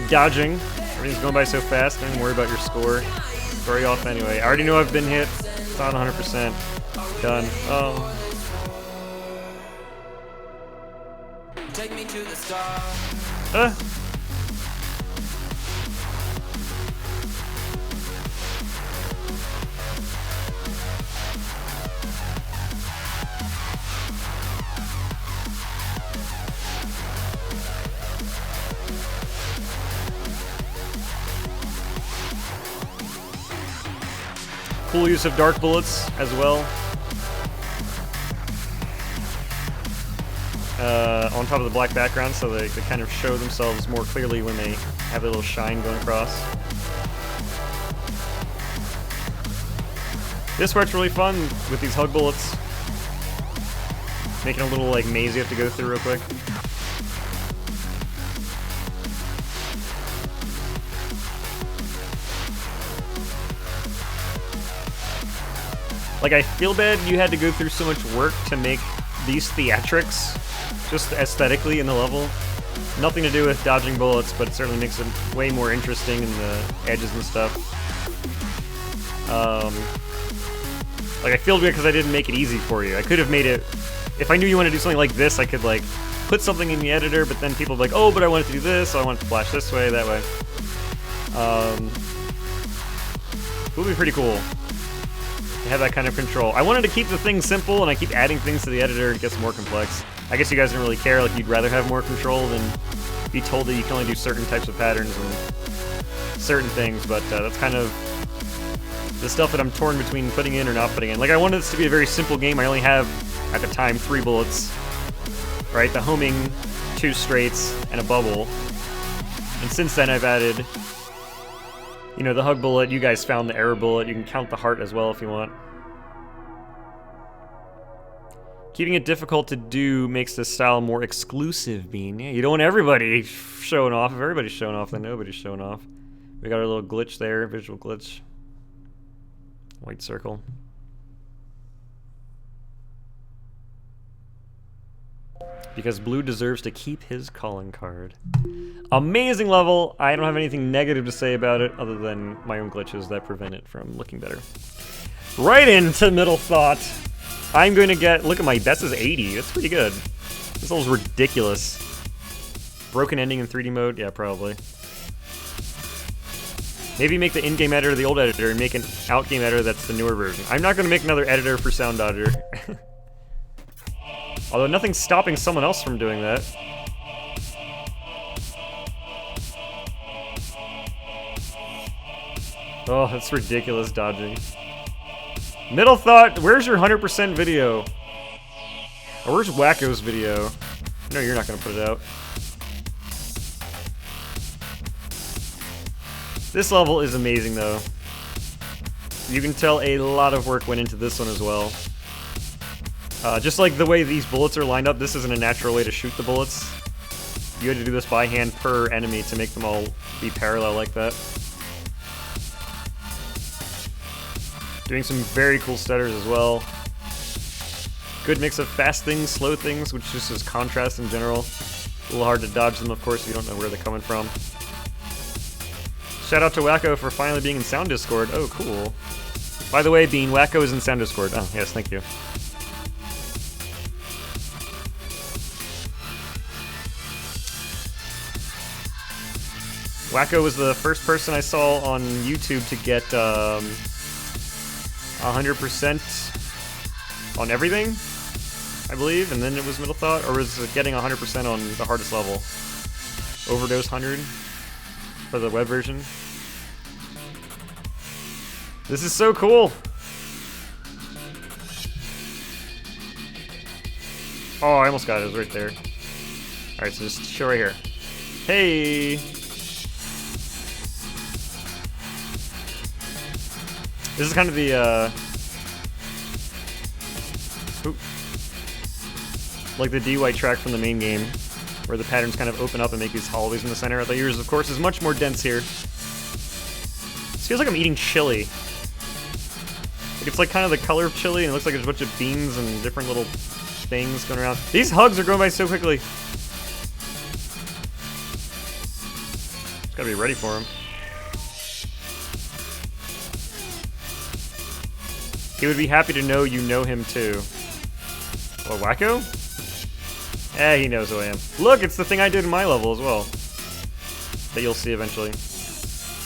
Speaker 1: dodging. Everything's going by so fast, don't even worry about your score. Very off anyway. I already know I've been hit. It's not 100%. Done. Oh. Take me to the star. Cool use of dark bullets as well. On top of the black background, so they kind of show themselves more clearly when they have a little shine going across. This part's really fun with these hug bullets. Making a little like maze you have to go through real quick. Like, I feel bad you had to go through so much work to make these theatrics, just aesthetically in the level. Nothing to do with dodging bullets, but it certainly makes it way more interesting in the edges and stuff. Like, I feel bad because I didn't make it easy for you. I could have made it... If I knew you wanted to do something like this, I could, like, put something in the editor, but then people would be like, oh, but I wanted to do this, so I want it to flash this way, that way. It would be pretty cool to have that kind of control. I wanted to keep the thing simple, and I keep adding things to the editor, and it gets more complex. I guess you guys don't really care, like you'd rather have more control than be told that you can only do certain types of patterns and certain things, but that's kind of the stuff that I'm torn between putting in or not putting in. Like, I wanted this to be a very simple game. I only have, at the time, 3 bullets, right? The homing, 2 straights, and a bubble. And since then I've added, you know, the hug bullet. You guys found the error bullet. You can count the heart as well if you want. Keeping it difficult to do makes this style more exclusive, Bean. Yeah, you don't want everybody showing off. If everybody's showing off, then nobody's showing off. We got our little glitch there, visual glitch. White circle. Because Blue deserves to keep his calling card. Amazing level. I don't have anything negative to say about it other than my own glitches that prevent it from looking better. Right into Middle Thought. I'm going to get... Look at my... That says 80. That's pretty good. This level's ridiculous. Broken ending in 3D mode? Yeah, probably. Maybe make the in-game editor the old editor and make an out-game editor that's the newer version. I'm not going to make another editor for Soundodger. Although nothing's stopping someone else from doing that. Oh, that's ridiculous dodging. Middle Thought, where's your 100% video? Or where's Wacko's video? No, you're not going to put it out. This level is amazing, though. You can tell a lot of work went into this one as well. Just like the way these bullets are lined up, this isn't a natural way to shoot the bullets. You had to do this by hand per enemy to make them all be parallel like that. Doing some very cool stutters as well. Good mix of fast things, slow things, which just is contrast in general. A little hard to dodge them, of course, if you don't know where they're coming from. Shout out to Wacko for finally being in Sound Discord. Oh, cool. By the way, Bean, Wacko is in Sound Discord. Oh, yes, thank you. Wacko was the first person I saw on YouTube to get 100% on everything, I believe, and then it was Middle Thought, or was it getting 100% on the hardest level? Overdose 100 for the web version. This is so cool! Oh, I almost got it. It was right there. Alright, so just show right here. Hey! This is kind of the, like the D-White track from the main game, where the patterns kind of open up and make these hallways in the center. The yours, of course, is much more dense here. This feels like I'm eating chili. Like it's like kind of the color of chili, and it looks like there's a bunch of beans and different little things going around. These hugs are going by so quickly. Just gotta be ready for them. He would be happy to know you know him too. What, Wacko? Eh, he knows who I am. Look, it's the thing I did in my level as well. That you'll see eventually.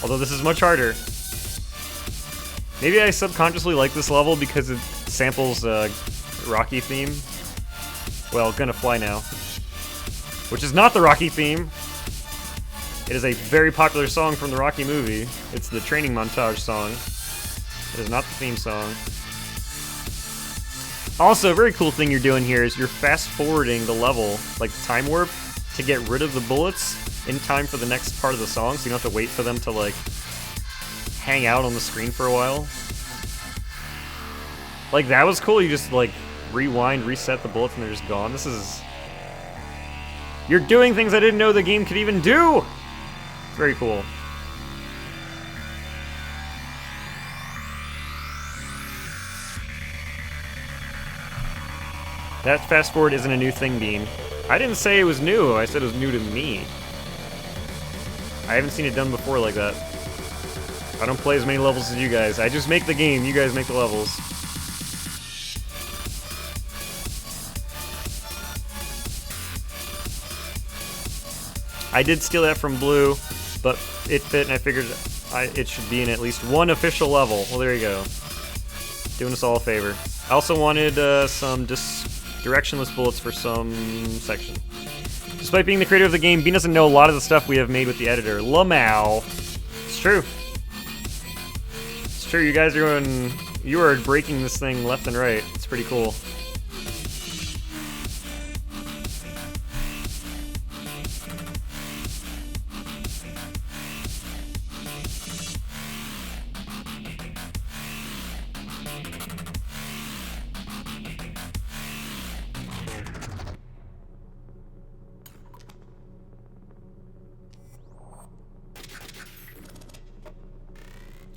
Speaker 1: Although this is much harder. Maybe I subconsciously like this level because it samples Rocky theme. Well, Gonna Fly Now. Which is not the Rocky theme. It is a very popular song from the Rocky movie. It's the training montage song. It is not the theme song. Also, a very cool thing you're doing here is you're fast-forwarding the level, like the time warp, to get rid of the bullets in time for the next part of the song, so you don't have to wait for them to, like, hang out on the screen for a while. Like, that was cool. You just, like, rewind, reset the bullets, and they're just gone. This is... You're doing things I didn't know the game could even do! Very cool. That fast forward isn't a new thing, Bean. I didn't say it was new, I said it was new to me. I haven't seen it done before like that. I don't play as many levels as you guys. I just make the game, you guys make the levels. I did steal that from Blue, but it fit and I figured it should be in at least one official level. Well, there you go. Doing us all a favor. I also wanted some directionless bullets for some section. Despite being the creator of the game, Bean doesn't know a lot of the stuff we have made with the editor. Lamau. It's true. It's true, you guys are doing... You are breaking this thing left and right. It's pretty cool.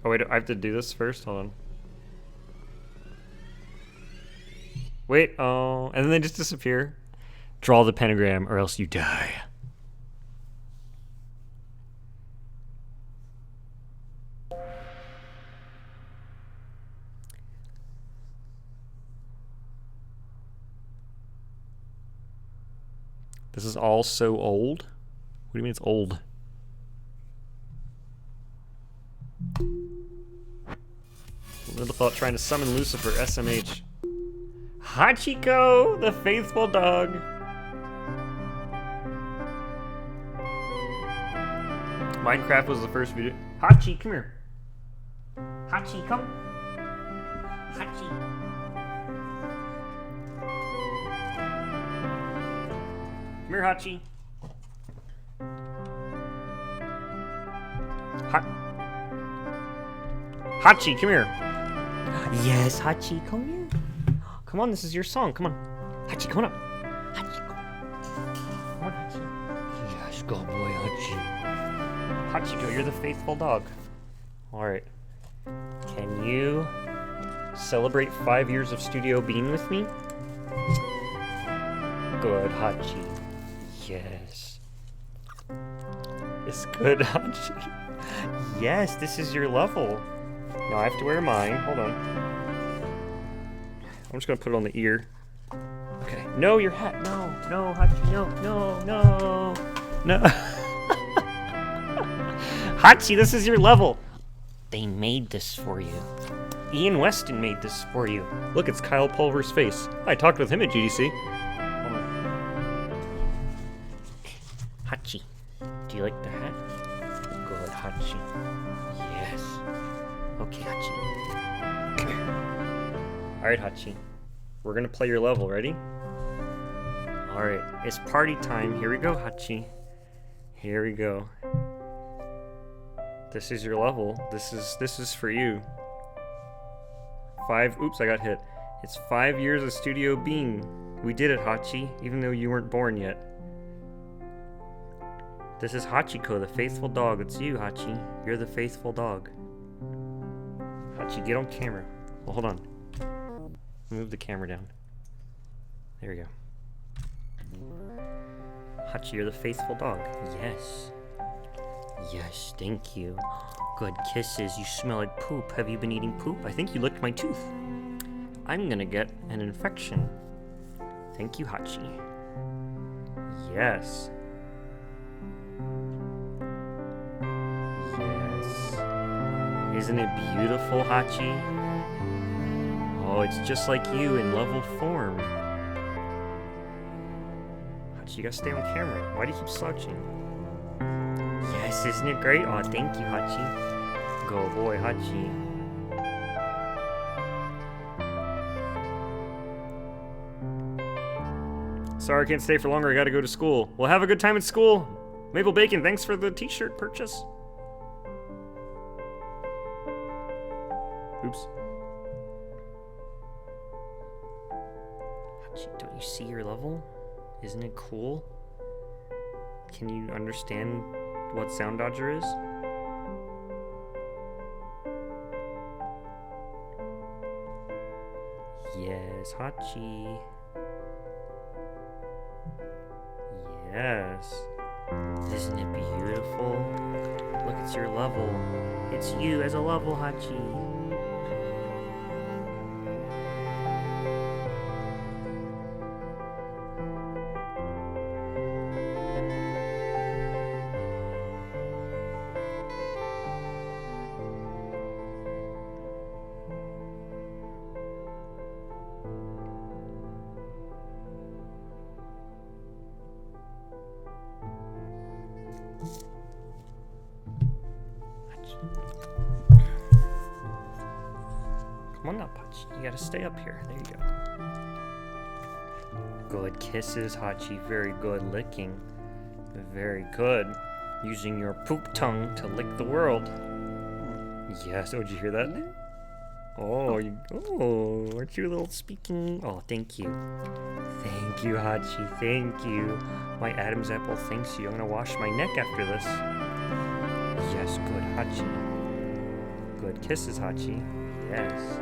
Speaker 1: Oh wait, I have to do this first? Hold on. Wait, oh, and then they just disappear. Draw the pentagram or else you die. This is all so old? What do you mean it's old? Middlethought trying to summon Lucifer, SMH. Hachiko, the faithful dog. Minecraft was the first video. Hachi, come here. Hachi, come. Hachi. Come here, Hachi. Hachi, come here. Yes, Hachi, come here. Come on, this is your song. Come on. Hachi, come on up. Hachi, come on, Hachi. Yes, good boy, Hachi. Hachiko, you're the faithful dog. Alright. Can you celebrate 5 years of Studio Bean with me? Good, Hachi. Yes. It's good, Hachi. Yes, this is your level. Now I have to wear mine. Hold on. I'm just gonna put it on the ear. Okay. No, your hat. No, no, Hachi. No, no, no, no. Hachi, this is your level. They made this for you. Ian Weston made this for you. Look, it's Kyle Pulver's face. I talked with him at GDC. Hachi, do you like the hat? Good, Hachi. Yes. Okay, Hachi. Come here. Alright, Hachi. We're gonna play your level. Ready? Alright, it's party time. Here we go, Hachi. Here we go. This is your level. This is for you. Oops, I got hit. It's 5 years of Studio Bean. We did it, Hachi, even though you weren't born yet. This is Hachiko, the faithful dog. It's you, Hachi. You're the faithful dog. Hachi, get on camera. Well, hold on. Move the camera down. There we go. Hachi, you're the faithful dog. Yes. Yes, thank you. Good kisses. You smell like poop. Have you been eating poop? I think you licked my tooth. I'm gonna get an infection. Thank you, Hachi. Yes. Yes. Isn't it beautiful, Hachi? Oh, it's just like you in level form. Hachi, you gotta stay on camera. Why do you keep slouching? Yes, isn't it great? Oh, thank you, Hachi. Go boy, Hachi. Sorry I can't stay for longer. I gotta go to school. Well, have a good time at school. Maple Bacon, thanks for the t-shirt purchase. Oops. Hachi, don't you see your level? Isn't it cool? Can you understand what Soundodger is? Yes, Hachi. Yes. Isn't it beautiful? Look, it's your level. It's you as a level, Hachi. Come on up, Hachi. You gotta stay up here. There you go. Good kisses, Hachi. Very good licking. Very good. Using your poop tongue to lick the world. Yes. Oh, did you hear that? Oh, aren't you a little speaking? Oh, thank you. Thank you, Hachi. Thank you. My Adam's apple thanks you. I'm gonna wash my neck after this. Yes, good, Hachi. Good kisses, Hachi. Yes.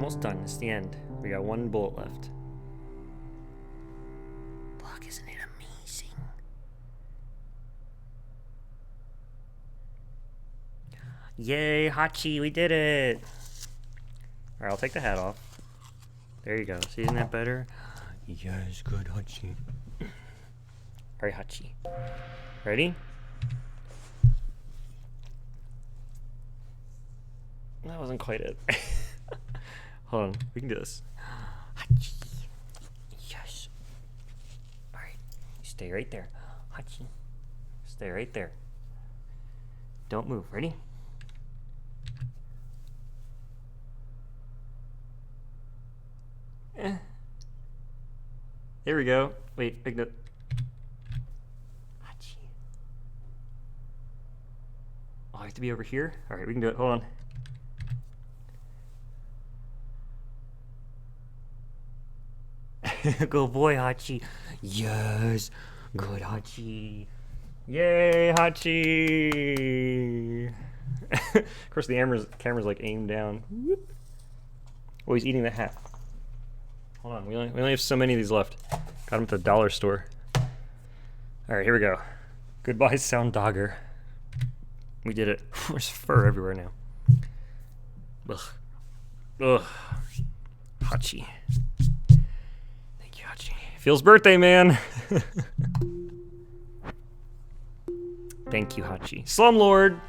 Speaker 1: almost done. It's the end. We got one bullet left. Look, isn't it amazing? Yay, Hachi, we did it! Alright, I'll take the hat off. There you go. See, isn't that better? Yes, good, Hachi. Alright, Hachi. Ready? That wasn't quite it. Hold on, we can do this. Hachi. Yes. Alright, stay right there. Hachi. Stay right there. Don't move. Ready? There we go. Wait, big note. Hachi. Oh, I have to be over here? Alright, we can do it. Hold on. Good boy, Hachi. Yes. Good, Hachi. Yay, Hachi. Of course, the camera's like aimed down. Whoop. Oh, he's eating the hat. Hold on, we only have so many of these left. Got them at the dollar store. Alright, here we go. Goodbye, Soundodger. We did it. There's fur everywhere now. Ugh. Ugh. Hachi. Thank you, Hachi. Feels birthday, man. Thank you, Hachi. Slumlord.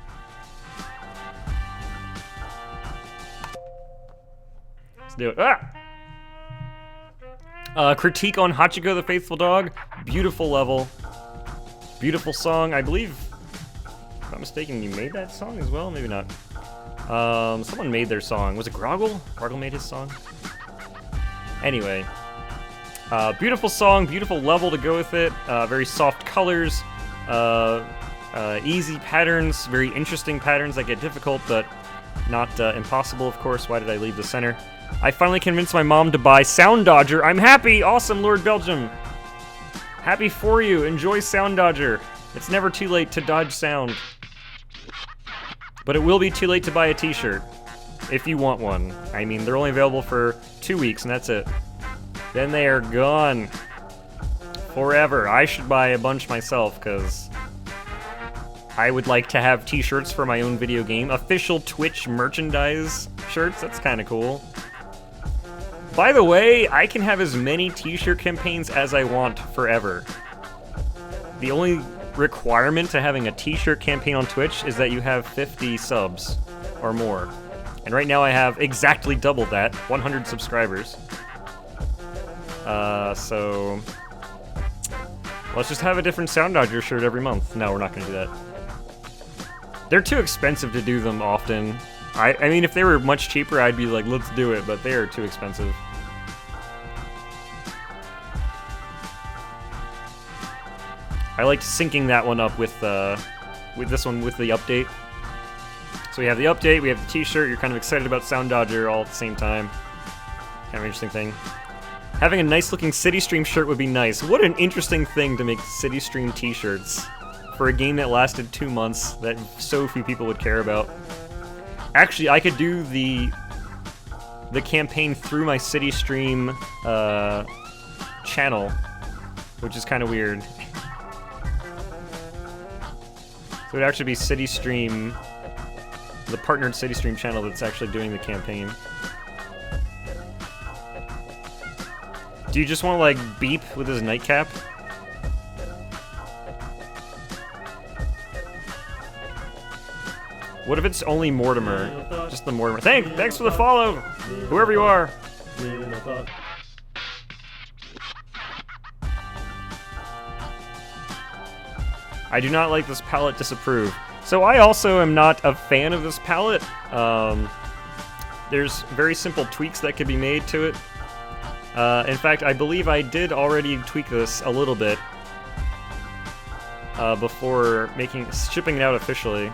Speaker 1: Let's do it. Ah! Critique on Hachiko the Faithful Dog. Beautiful level. Beautiful song. I believe, if I'm not mistaken, you made that song as well? Maybe not. Someone made their song. Was it Groggle? Groggle made his song? Anyway. Beautiful song, beautiful level to go with it. Very soft colors. Easy patterns. Very interesting patterns that get difficult, but not impossible, of course. Why did I leave the center? I finally convinced my mom to buy Soundodger. I'm happy! Awesome, Lord Belgium! Happy for you. Enjoy Soundodger. It's never too late to dodge sound. But it will be too late to buy a t-shirt. If you want one. I mean, they're only available for 2 weeks, and that's it. Then they are gone. Forever. I should buy a bunch myself, because I would like to have t-shirts for my own video game. Official Twitch merchandise shirts. That's kind of cool. By the way, I can have as many t-shirt campaigns as I want forever. The only requirement to having a t-shirt campaign on Twitch is that you have 50 subs or more. And right now I have exactly double that, 100 subscribers. So let's just have a different Soundodger shirt every month. No, we're not gonna do that. They're too expensive to do them often. I mean, if they were much cheaper, I'd be like, let's do it, but they are too expensive. I liked syncing that one up with this one with the update. So we have the update, we have the t-shirt, you're kind of excited about Soundodger all at the same time. Kind of an interesting thing. Having a nice looking City Stream shirt would be nice. What an interesting thing to make City Stream t-shirts for a game that lasted 2 months that so few people would care about. Actually, I could do the campaign through my City Stream channel, which is kind of weird. So it would actually be City Stream, the partnered City Stream channel that's actually doing the campaign. Do you just want to, like, beep with his nightcap? What if it's only Mortimer? Just the Mortimer. Thanks for the follow, whoever you are. I do not like this palette, disapprove. So I also am not a fan of this palette. There's very simple tweaks that could be made to it. In fact, I believe I did already tweak this a little bit before shipping it out officially.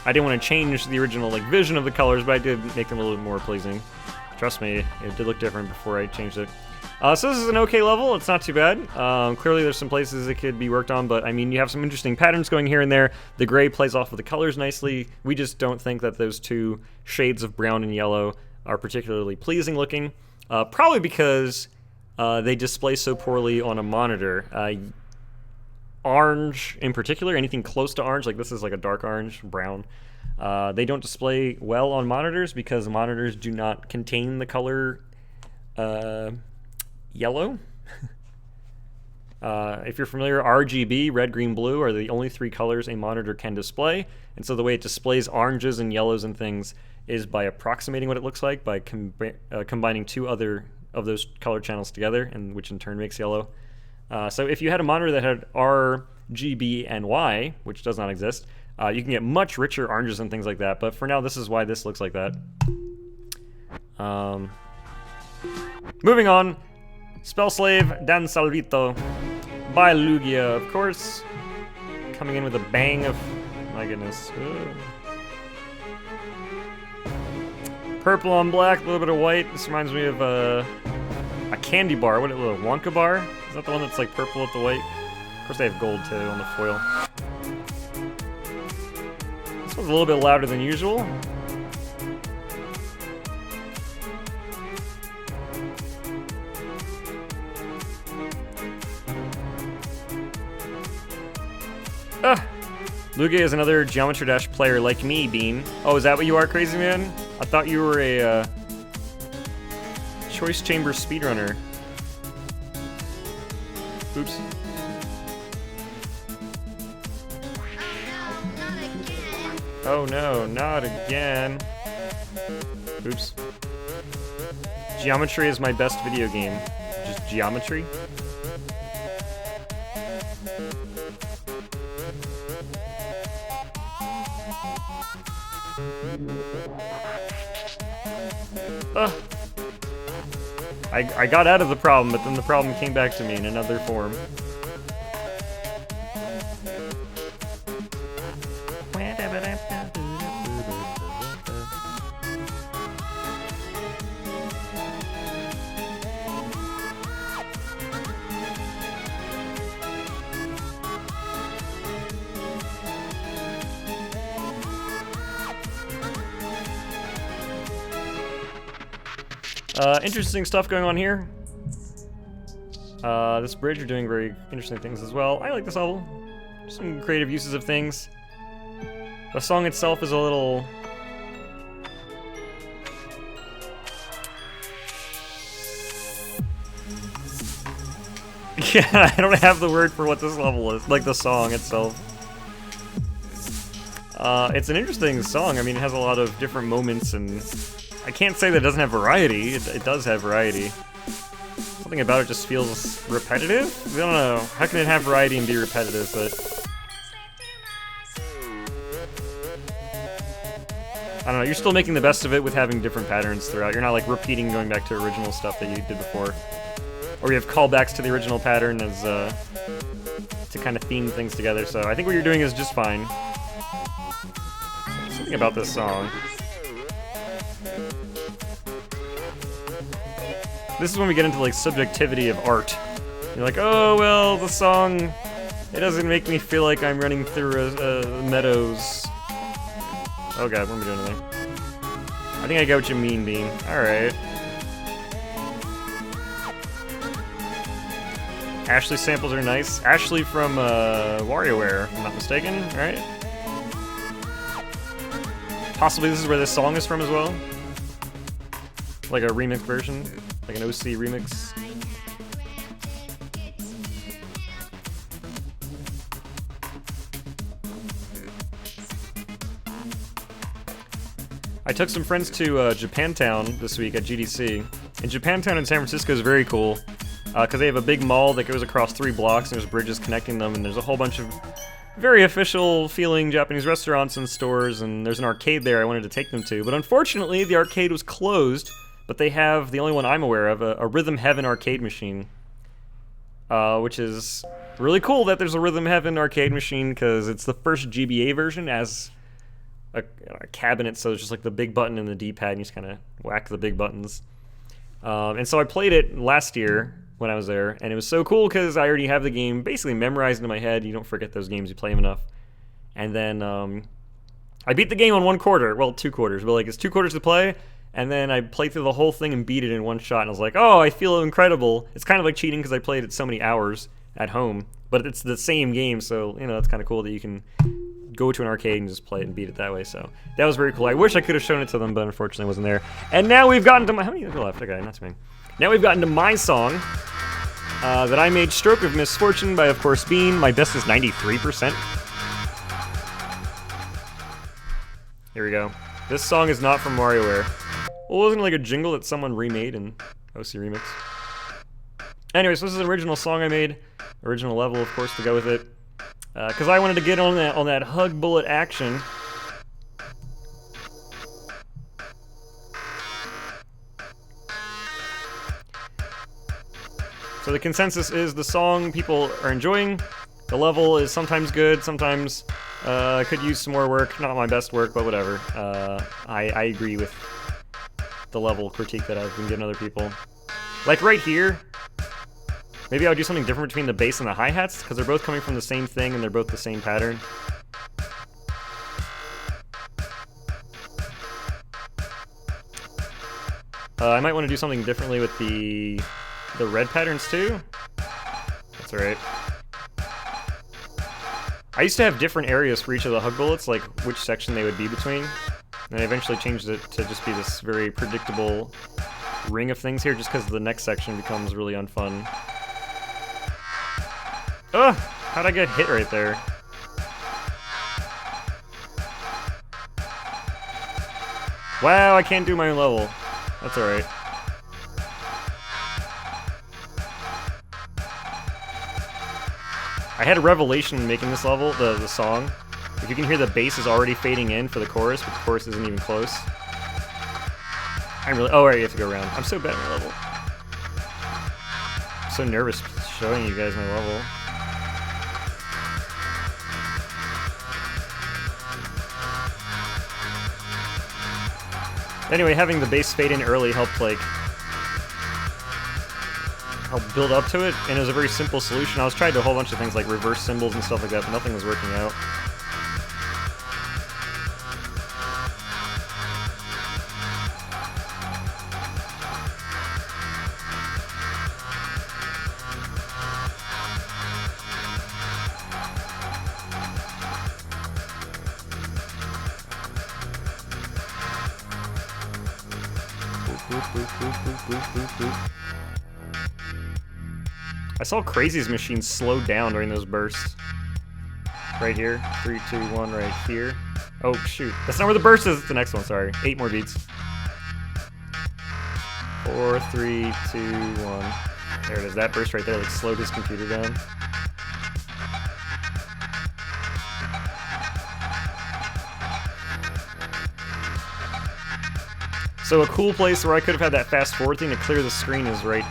Speaker 1: I didn't want to change the original vision of the colors, but I did make them a little bit more pleasing. Trust me, it did look different before I changed it. So this is an okay level. It's not too bad. Clearly there's some places it could be worked on, but I mean, you have some interesting patterns going here and there. The gray plays off of the colors nicely. We just don't think that those two shades of brown and yellow are particularly pleasing looking. Probably because they display so poorly on a monitor. Orange in particular, anything close to orange, like this is like a dark orange, brown, they don't display well on monitors because monitors do not contain the color yellow. If you're familiar, RGB, red, green, blue, are the only three colors a monitor can display. And so the way it displays oranges and yellows and things is by approximating what it looks like by combining two other of those color channels together, and which in turn makes yellow. So if you had a monitor that had R, G, B, and Y, which does not exist, you can get much richer oranges and things like that. But for now, this is why this looks like that. Moving on. Spell Slave, Dan Salvito, by Lugia, of course. Coming in with a bang of... my goodness. Ugh. Purple on black, a little bit of white. This reminds me of a candy bar. What, a little Wonka bar? Is that the one that's like purple with the white? Of course they have gold too on the foil. This one's a little bit louder than usual. Lugia is another Geometry Dash player like me, Bean. Oh, is that what you are, Crazy Man? I thought you were a Choice Chamber speedrunner. Oops. Oh no, not again. Oops. Geometry is my best video game. Just geometry. I got out of the problem, but then the problem came back to me in another form. Interesting stuff going on here. This bridge are doing very interesting things as well. I like this level. Some creative uses of things. The song itself is a little... yeah, I don't have the word for what this level is. Like the song itself. It's an interesting song. I mean, it has a lot of different moments and... I can't say that it doesn't have variety. It does have variety. Something about it just feels repetitive? I don't know. How can it have variety and be repetitive, but... I don't know. You're still making the best of it with having different patterns throughout. You're not, like, repeating going back to original stuff that you did before. Or you have callbacks to the original pattern as, to kind of theme things together. So I think what you're doing is just fine. Something about this song. This is when we get into like subjectivity of art. You're like, oh well, the song, it doesn't make me feel like I'm running through meadows. Oh god, what am I doing there? I think I get what you mean, Bean. Alright. Ashley samples are nice. Ashley from WarioWare, if I'm not mistaken, right? Possibly this is where this song is from as well. Like a remix version. Like an OC remix. I took some friends to Japantown this week at GDC. And Japantown in San Francisco is very cool. Because they have a big mall that goes across 3 blocks and there's bridges connecting them. And there's a whole bunch of very official feeling Japanese restaurants and stores. And there's an arcade there I wanted to take them to. But unfortunately, the arcade was closed. But they have, the only one I'm aware of, a Rhythm Heaven arcade machine. Which is really cool that there's a Rhythm Heaven arcade machine, because it's the first GBA version as a cabinet, so it's just like the big button and the D-pad, and you just kind of whack the big buttons. And so I played it last year when I was there, and it was so cool because I already have the game basically memorized into my head. You don't forget those games, you play them enough. And then I beat the game on 1 quarter. Well, 2 quarters, but like it's 2 quarters to play. And then I played through the whole thing and beat it in 1 shot. And I was like, oh, I feel incredible. It's kind of like cheating because I played it so many hours at home. But it's the same game, so, you know, it's kind of cool that you can go to an arcade and just play it and beat it that way. So that was very cool. I wish I could have shown it to them, but unfortunately it wasn't there. And now we've gotten to my... How many people left? Okay, not too many. Now we've gotten to my song that I made, Stroke of Misfortune by, of course, Bean. My best is 93%. Here we go. This song is not from WarioWare. Well, wasn't it like a jingle that someone remade in OC Remix? Anyways, this is an original song I made. Original level, of course, to go with it. Because I wanted to get on that hug bullet action. So the consensus is the song people are enjoying. The level is sometimes good, sometimes could use some more work. Not my best work, but whatever. I agree with the level critique that I've been giving other people. Like right here, maybe I would do something different between the bass and the hi-hats, because they're both coming from the same thing and they're both the same pattern. I might want to do something differently with the red patterns too. That's alright. I used to have different areas for each of the hug bullets, like which section they would be between. And I eventually changed it to just be this very predictable ring of things here, just because the next section becomes really unfun. Ugh! How'd I get hit right there? Wow, I can't do my own level. That's alright. I had a revelation making this level, the song. If you can hear the bass is already fading in for the chorus, but the chorus isn't even close. I'm really... Oh, right, you have to go around. I'm so bad at my level. I'm so nervous showing you guys my level. Anyway, having the bass fade in early helped, like, help build up to it, and it was a very simple solution. I was trying to do a whole bunch of things like reverse cymbals and stuff like that, but nothing was working out. I saw Crazy's machine slow down during those bursts. Right here. 3, 2, 1, right here. Oh, shoot. That's not where the burst is. It's the next one, sorry. 8 more beats. 4, 3, 2, 1. There it is. That burst right there, like, slowed his computer down. So a cool place where I could have had that fast forward thing to clear the screen is right,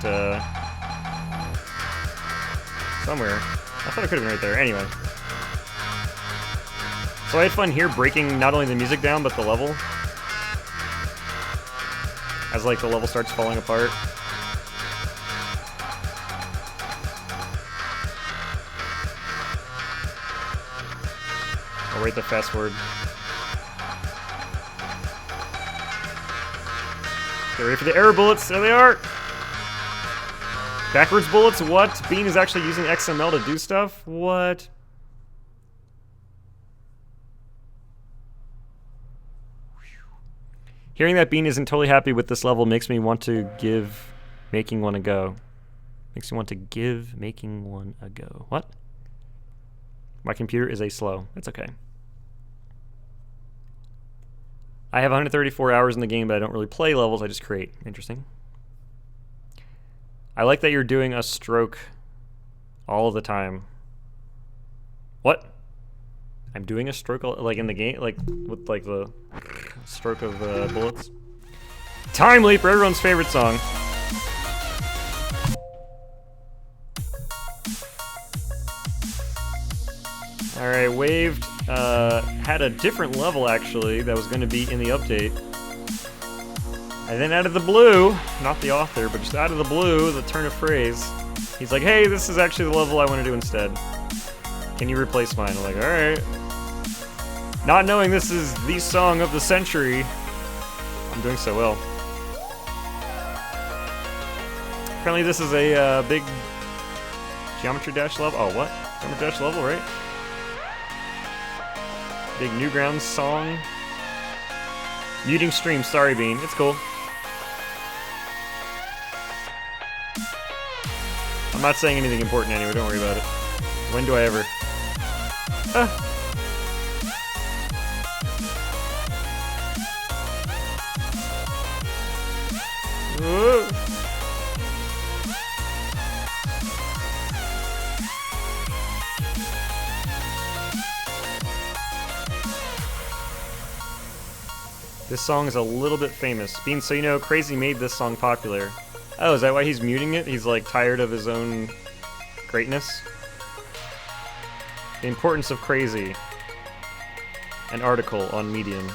Speaker 1: somewhere. I thought it could have been right there. Anyway. So I had fun here breaking not only the music down, but the level. As, like, the level starts falling apart. I'll wait the fast forward. Get ready for the error bullets. There they are. Backwards bullets? What? Bean is actually using XML to do stuff? What? Hearing that Bean isn't totally happy with this level makes me want to give making one a go. Makes me want to give making one a go. What? My computer is slow. It's okay. I have 134 hours in the game, but I don't really play levels, I just create. Interesting. I like that you're doing a stroke all the time. What? I'm doing a stroke, like in the game? Like, with like the stroke of bullets? Time Leaper, everyone's favorite song. Alright, Waved had a different level, actually, that was going to be in the update. And then out of the blue, not the author, but just out of the blue, the turn of phrase, he's like, hey, this is actually the level I want to do instead. Can you replace mine? I'm like, alright. Not knowing this is the song of the century, I'm doing so well. Apparently this is a big Geometry Dash level. Oh, what? Geometry Dash level, right? Big Newgrounds song. Muting stream, sorry Bean. It's cool. I'm not saying anything important anyway, don't worry about it. When do I ever? Whoa. This song is a little bit famous. Bean, so you know, Crazy made this song popular. Oh, is that why he's muting it? He's like tired of his own greatness? The importance of Crazy. An article on Medium.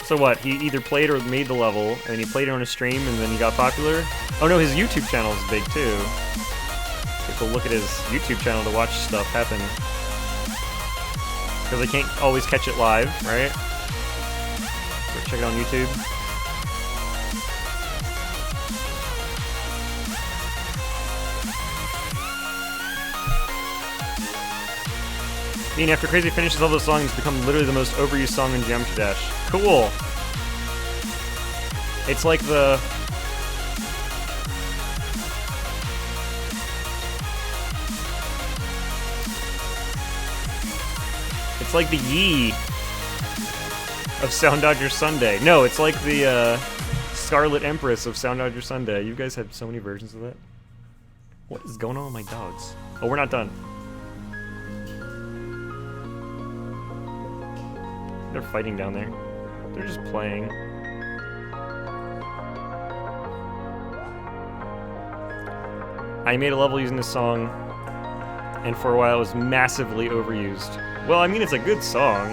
Speaker 1: So what, he either played or made the level, and he played it on a stream and then he got popular? Oh no, his YouTube channel is big too. People look at his YouTube channel to watch stuff happen. Because they can't always catch it live, right? So check it on YouTube. After Crazy finishes all those songs, it's become literally the most overused song in Geometry Dash. Cool! It's like the... It's like the Yee of Soundodger Sunday. No, it's like the Scarlet Empress of Soundodger Sunday. You guys have so many versions of that. What is going on with my dogs? Oh, we're not done. They're fighting down there. They're just playing. I made a level using this song, and for a while it was massively overused. Well, I mean, it's a good song.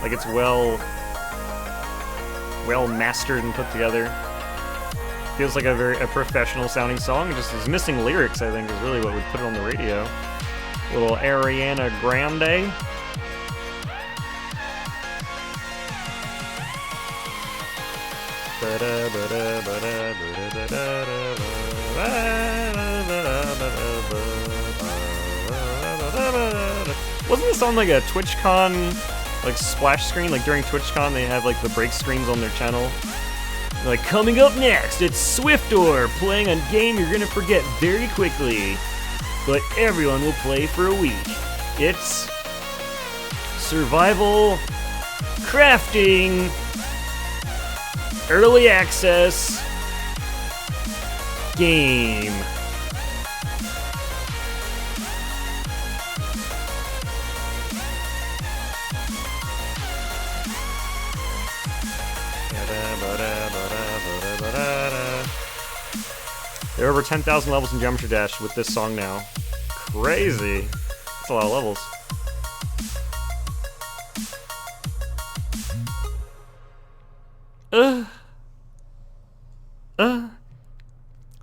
Speaker 1: Like, it's well mastered and put together. Feels like a professional sounding song. It just is missing lyrics, I think, is really what would put it on the radio. A little Ariana Grande. Wasn't this on like a TwitchCon like splash screen? Like during TwitchCon they have like the break screens on their channel. Like, coming up next, it's Swiftor playing a game you're gonna forget very quickly, but everyone will play for a week. It's Survival Crafting Early Access Game. There are over 10,000 levels in Geometry Dash with this song now. Crazy. That's a lot of levels.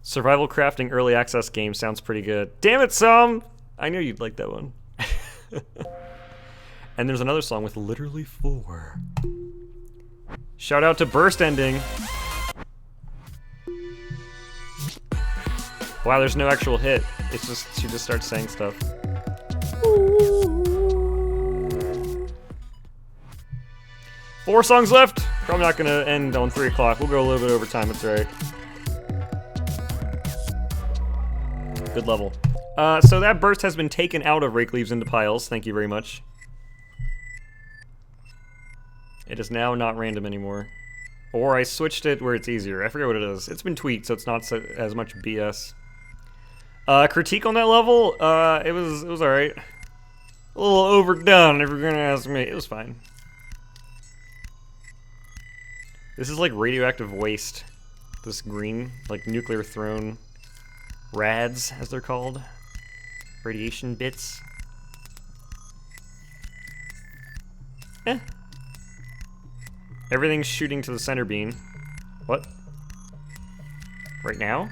Speaker 1: Survival Crafting Early Access Game sounds pretty good. Damn it, Sam! I knew you'd like that one. And there's another song with literally 4. Shout out to Burst Ending. Wow, there's no actual hit. It's just, she just starts saying stuff. Four songs left. Probably not gonna end on 3 o'clock. We'll go a little bit over time, it's alright. Good level. So that burst has been taken out of Rake Leaves into Piles. Thank you very much. It is now not random anymore. Or I switched it where it's easier. I forget what it is. It's been tweaked, so it's not so, as much BS. Critique on that level? It was alright. A little overdone, if you're gonna ask me. It was fine. This is like radioactive waste. This green, like nuclear thrown rads, as they're called. Radiation bits. Everything's shooting to the center beam. What? Right now?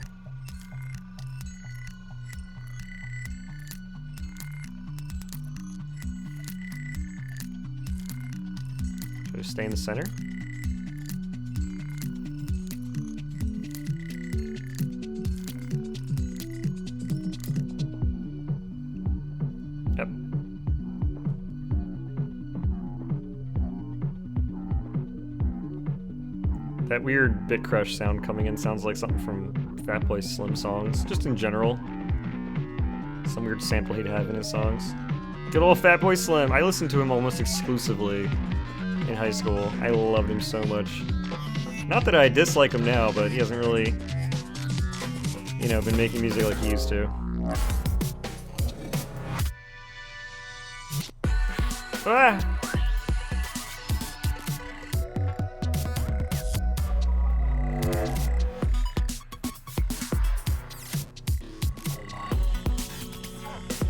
Speaker 1: Should I stay in the center? Yep. That weird bit crush sound coming in sounds like something from Fatboy Slim songs, just in general. Some weird sample he'd have in his songs. Good old Fatboy Slim. I listened to him almost exclusively in high school. I loved him so much. Not that I dislike him now, but he hasn't really, you know, been making music like he used to. Ah!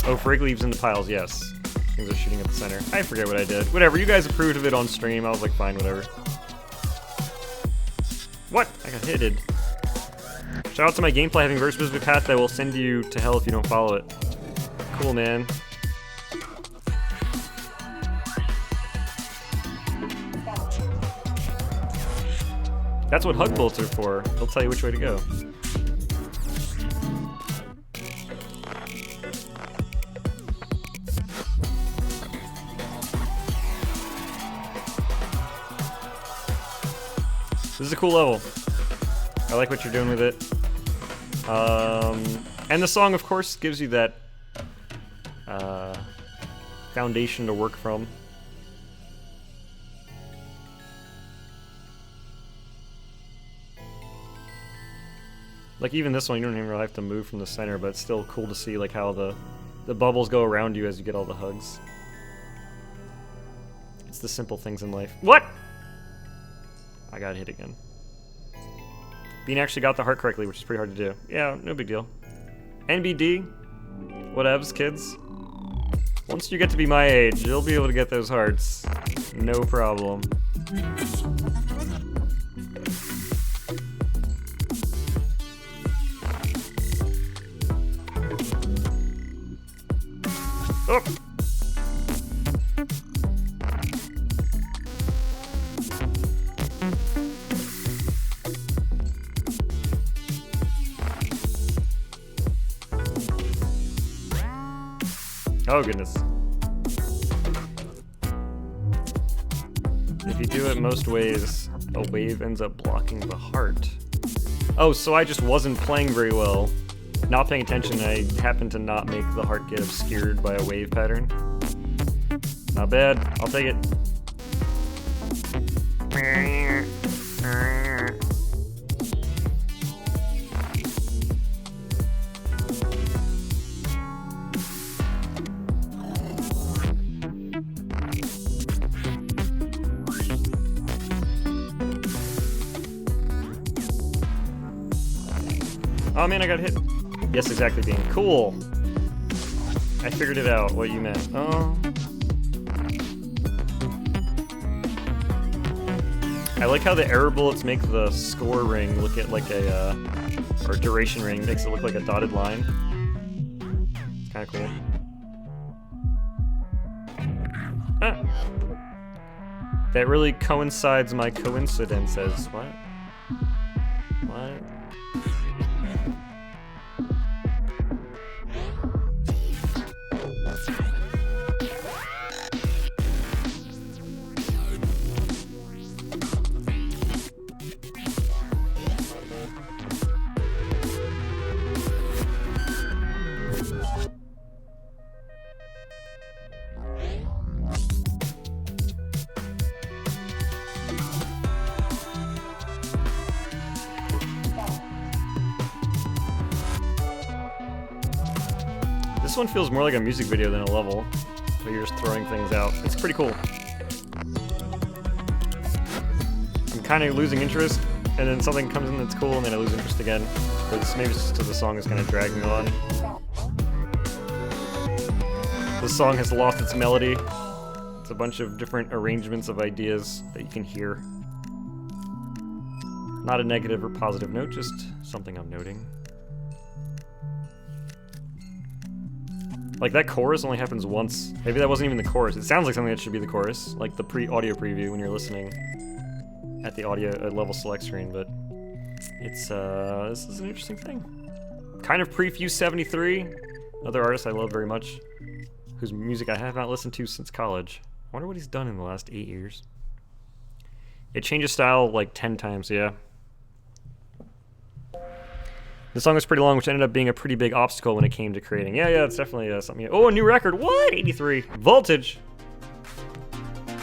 Speaker 1: Oh, Frigg leaves in the piles, yes. Things are shooting at the center. I forget what I did. Whatever, you guys approved of it on stream. I was like, fine, whatever. What? I got hitted. Shout out to my gameplay having a very specific path that will send you to hell if you don't follow it. Cool, man. That's what hug bolts are for. They'll tell you which way to go. This is a cool level. I like what you're doing with it. And the song, of course, gives you that foundation to work from. Like even this one, you don't even really have to move from the center, but it's still cool to see like how the bubbles go around you as you get all the hugs. It's the simple things in life. What? I got hit again. Bean actually got the heart correctly, which is pretty hard to do. Yeah, no big deal. NBD, whatevs, kids. Once you get to be my age, you'll be able to get those hearts. No problem. Oh! Oh goodness. If you do it most ways, a wave ends up blocking the heart. Oh, so I just wasn't playing very well. Not paying attention, I happened to not make the heart get obscured by a wave pattern. Not bad, I'll take it. Oh man, I got hit. Yes, exactly, Bean. Cool. I figured it out, what you meant. Oh. I like how the error bullets make the score ring look at like a, or duration ring, makes it look like a dotted line. It's kind of cool. Ah. That really coincides my coincidences. What? What? This one feels more like a music video than a level, but you're just throwing things out. It's pretty cool. I'm kind of losing interest, and then something comes in that's cool, and then I lose interest again. But maybe it's just because the song is kind of dragging on. The song has lost its melody. It's a bunch of different arrangements of ideas that you can hear. Not a negative or positive note, just something I'm noting. Like, that chorus only happens once. Maybe that wasn't even the chorus. It sounds like something that should be the chorus, like the audio preview when you're listening at the audio level select screen, but it's, this is an interesting thing. Kind of pre-Fuse 73, another artist I love very much, whose music I have not listened to since college. I wonder what he's done in the last 8 years. It changes style like 10 times, yeah. The song was pretty long, which ended up being a pretty big obstacle when it came to creating. Yeah, it's definitely something. Oh, a new record. What? 83. Voltage.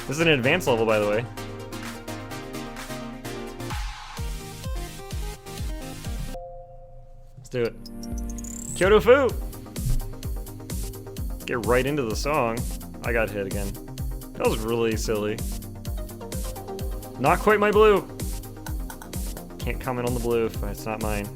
Speaker 1: This is an advanced level, by the way. Let's do it. Kyoto Fu. Let's get right into the song. I got hit again. That was really silly. Not quite my blue. Can't comment on the blue if it's not mine.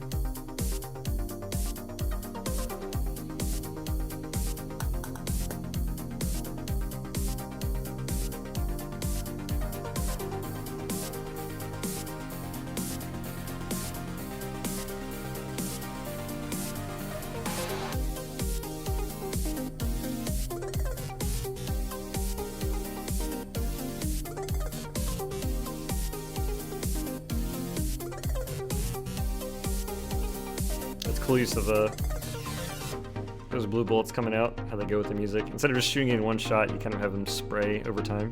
Speaker 1: Cool use of those blue bullets coming out, how they go with the music. Instead of just shooting in one shot, you kind of have them spray over time.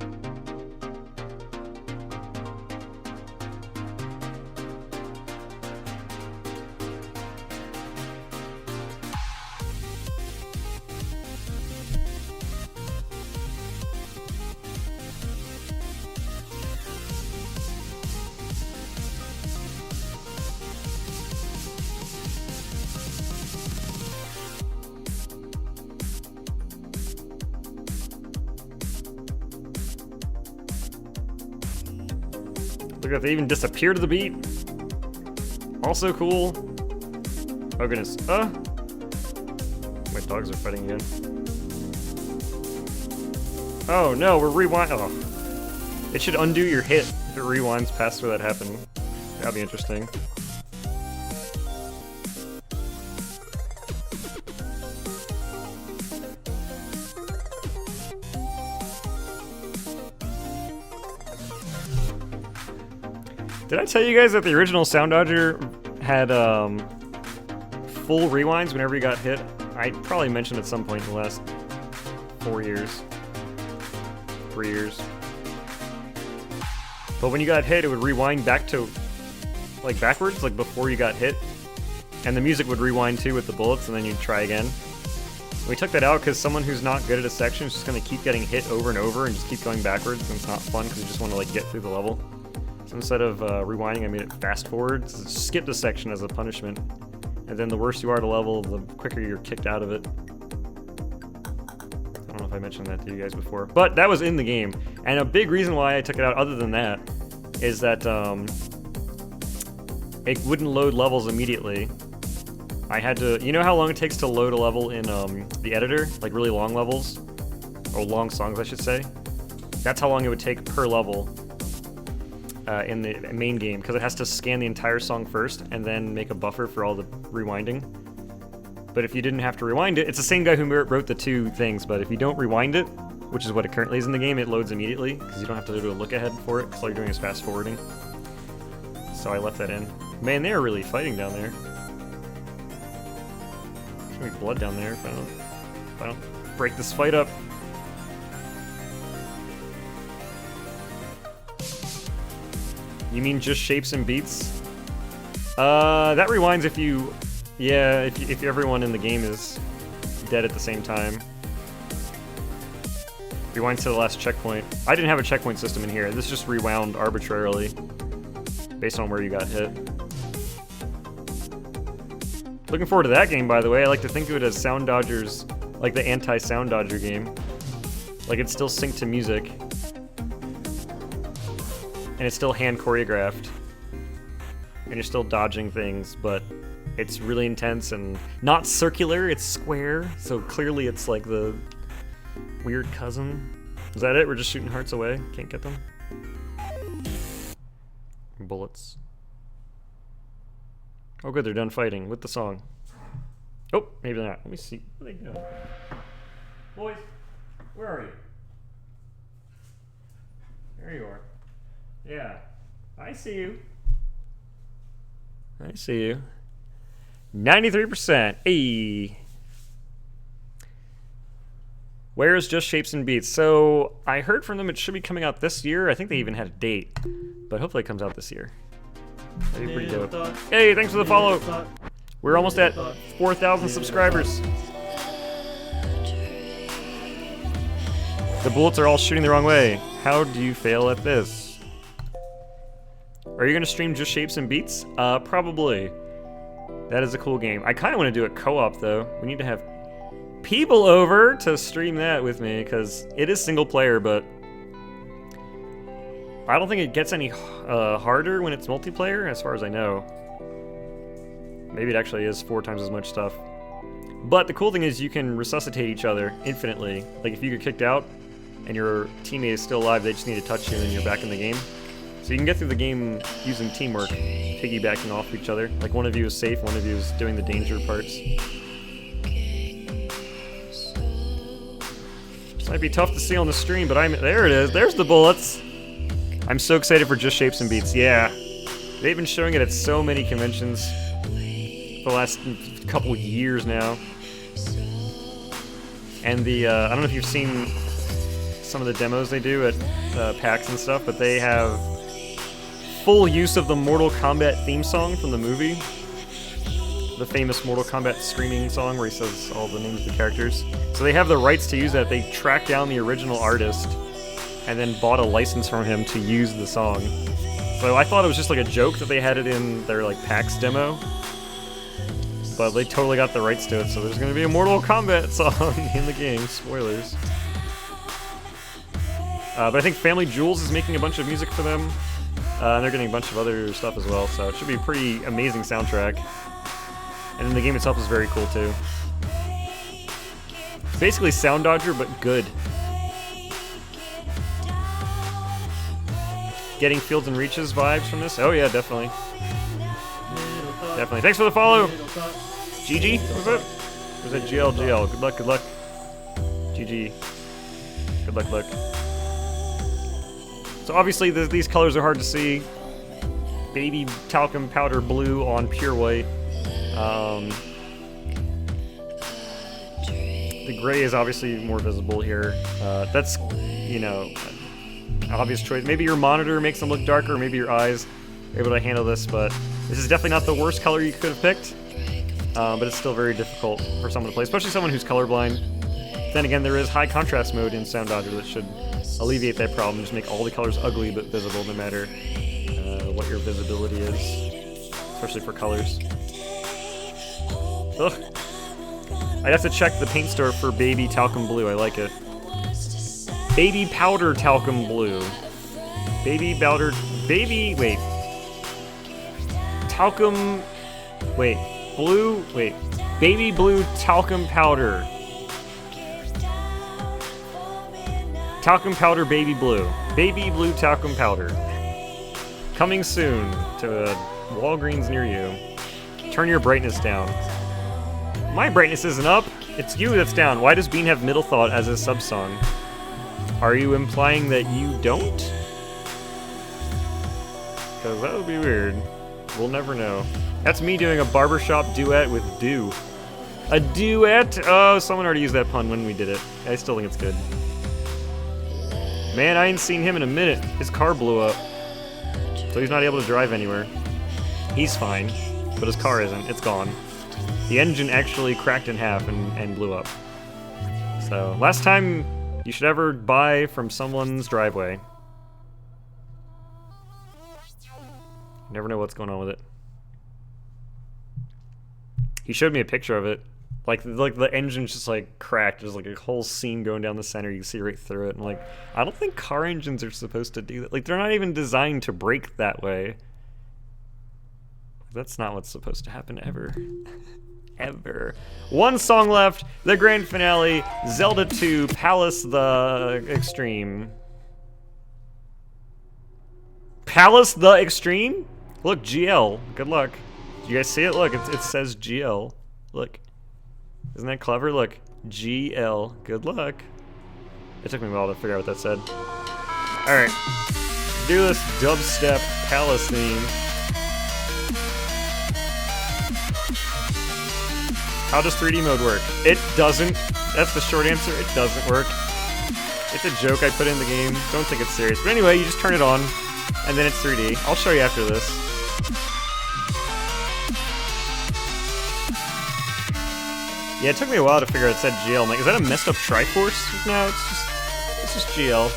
Speaker 1: Look at that, they even disappear to the beat. Also cool. Oh goodness. My dogs are fighting again. Oh no, we're rewind. Oh. It should undo your hit if it rewinds past where that happened. That'd be interesting. Did I tell you guys that the original Soundodger had full rewinds whenever you got hit? I probably mentioned at some point in the last 4 years. 3 years. But when you got hit, it would rewind back to, like, backwards, like before you got hit. And the music would rewind too with the bullets, and then you'd try again. We took that out because someone who's not good at a section is just going to keep getting hit over and over and just keep going backwards, and it's not fun because you just want to, like, get through the level. So instead of rewinding, I made it fast forward. So skip the section as a punishment. And then the worse you are to level, the quicker you're kicked out of it. I don't know if I mentioned that to you guys before. But that was in the game. And a big reason why I took it out, other than that, is that it wouldn't load levels immediately. I had to... You know how long it takes to load a level in the editor? Like really long levels? Or long songs, I should say. That's how long it would take per level. In the main game, because it has to scan the entire song first and then make a buffer for all the rewinding. But if you didn't have to rewind it, it's the same guy who wrote the two things, but if you don't rewind it, which is what it currently is in the game, it loads immediately, because you don't have to do a look ahead for it, because all you're doing is fast forwarding. So I left that in. Man, they're really fighting down there. There's gonna be blood down there if I don't break this fight up. You mean just shapes and beats? That rewinds if you... Yeah, if everyone in the game is dead at the same time. Rewinds to the last checkpoint. I didn't have a checkpoint system in here. This just rewound arbitrarily based on where you got hit. Looking forward to that game, by the way. I like to think of it as Soundodger's, like the anti-Soundodger game. Like it's still synced to music. And it's still hand choreographed. And you're still dodging things, but it's really intense and not circular, it's square. So clearly it's like the weird cousin. Is that it? We're just shooting hearts away? Can't get them? Bullets. Oh, good, they're done fighting with the song. Oh, maybe they're not. Let me see. What are they doing? Boys, where are you? There you are. Yeah, I see you. I see you. 93%. Hey. Where's Just Shapes and Beats? So I heard from them it should be coming out this year. I think they even had a date, but hopefully it comes out this year. That'd be pretty dope. Hey, thanks for the follow. We're almost at 4,000 subscribers. The bullets are all shooting the wrong way. How do you fail at this? Are you gonna stream Just Shapes and Beats? Probably. That is a cool game. I kind of want to do it co-op though. We need to have people over to stream that with me because it is single player, but I don't think it gets any harder when it's multiplayer, as far as I know. Maybe it actually is 4 times as much stuff. But the cool thing is you can resuscitate each other infinitely. Like if you get kicked out and your teammate is still alive, they just need to touch you and then you're back in the game. So you can get through the game using teamwork, piggybacking off each other. Like one of you is safe, one of you is doing the danger parts. This might be tough to see on the stream, but there it is. There's the bullets. I'm so excited for Just Shapes and Beats. Yeah, they've been showing it at so many conventions for the last couple years now. And the I don't know if you've seen some of the demos they do at PAX and stuff, but they have full use of the Mortal Kombat theme song from the movie. The famous Mortal Kombat screaming song where he says all the names of the characters. So they have the rights to use that. They tracked down the original artist and then bought a license from him to use the song. So I thought it was just like a joke that they had it in their like PAX demo. But they totally got the rights to it, so there's gonna be a Mortal Kombat song in the game. Spoilers. But I think Family Jewels is making a bunch of music for them. And they're getting a bunch of other stuff as well, so it should be a pretty amazing soundtrack. And then the game itself is very cool too. Basically Soundodger, but good. Getting Fields and Reaches vibes from this? Oh yeah, definitely. Definitely. Thanks for the follow! GG? What was it? Or was it GL? Good luck, good luck. GG. Good luck, luck. So obviously these colors are hard to see. Baby talcum powder blue on pure white. The gray is obviously more visible here. That's, you know, an obvious choice. Maybe your monitor makes them look darker, maybe your eyes are able to handle this, but this is definitely not the worst color you could have picked. But it's still very difficult for someone to play, especially someone who's colorblind. Then again, there is high contrast mode in Soundodger that should alleviate that problem. Just make all the colors ugly but visible no matter what your visibility is, especially for colors. Ugh. I'd have to check the paint store for baby talcum blue. I like it. Baby powder talcum blue. Baby powder... Wait. Talcum... Wait. Blue... Wait. Baby blue talcum powder. Talcum powder baby blue. Baby blue talcum powder. Coming soon to Walgreens near you. Turn your brightness down. My brightness isn't up. It's you that's down. Why does Bean have Middle Thought as his sub-song? Are you implying that you don't? Because that would be weird. We'll never know. That's me doing a barbershop duet with Dew. A duet? Oh, someone already used that pun when we did it. I still think it's good. Man, I ain't seen him in a minute. His car blew up. So he's not able to drive anywhere. He's fine, but his car isn't. It's gone. The engine actually cracked in half and blew up. So, last time you should ever buy from someone's driveway. You never know what's going on with it. He showed me a picture of it. Like the engine's just like cracked. There's like a whole seam going down the center. You can see right through it. And like, I don't think car engines are supposed to do that. Like, they're not even designed to break that way. That's not what's supposed to happen ever. Ever. One song left. The grand finale. Zelda 2 Palace the Extreme. Palace the Extreme? Look, GL. Good luck. You guys see it? Look, it says GL. Look. Isn't that clever? Look. GL. Good luck. It took me a while to figure out what that said. Alright. Do this dubstep palace theme. How does 3D mode work? It doesn't. That's the short answer. It doesn't work. It's a joke I put in the game. Don't take it serious. But anyway, you just turn it on, and then it's 3D. I'll show you after this. Yeah, it took me a while to figure out it said GL. I'm like, is that a messed up Triforce? No, it's just GL.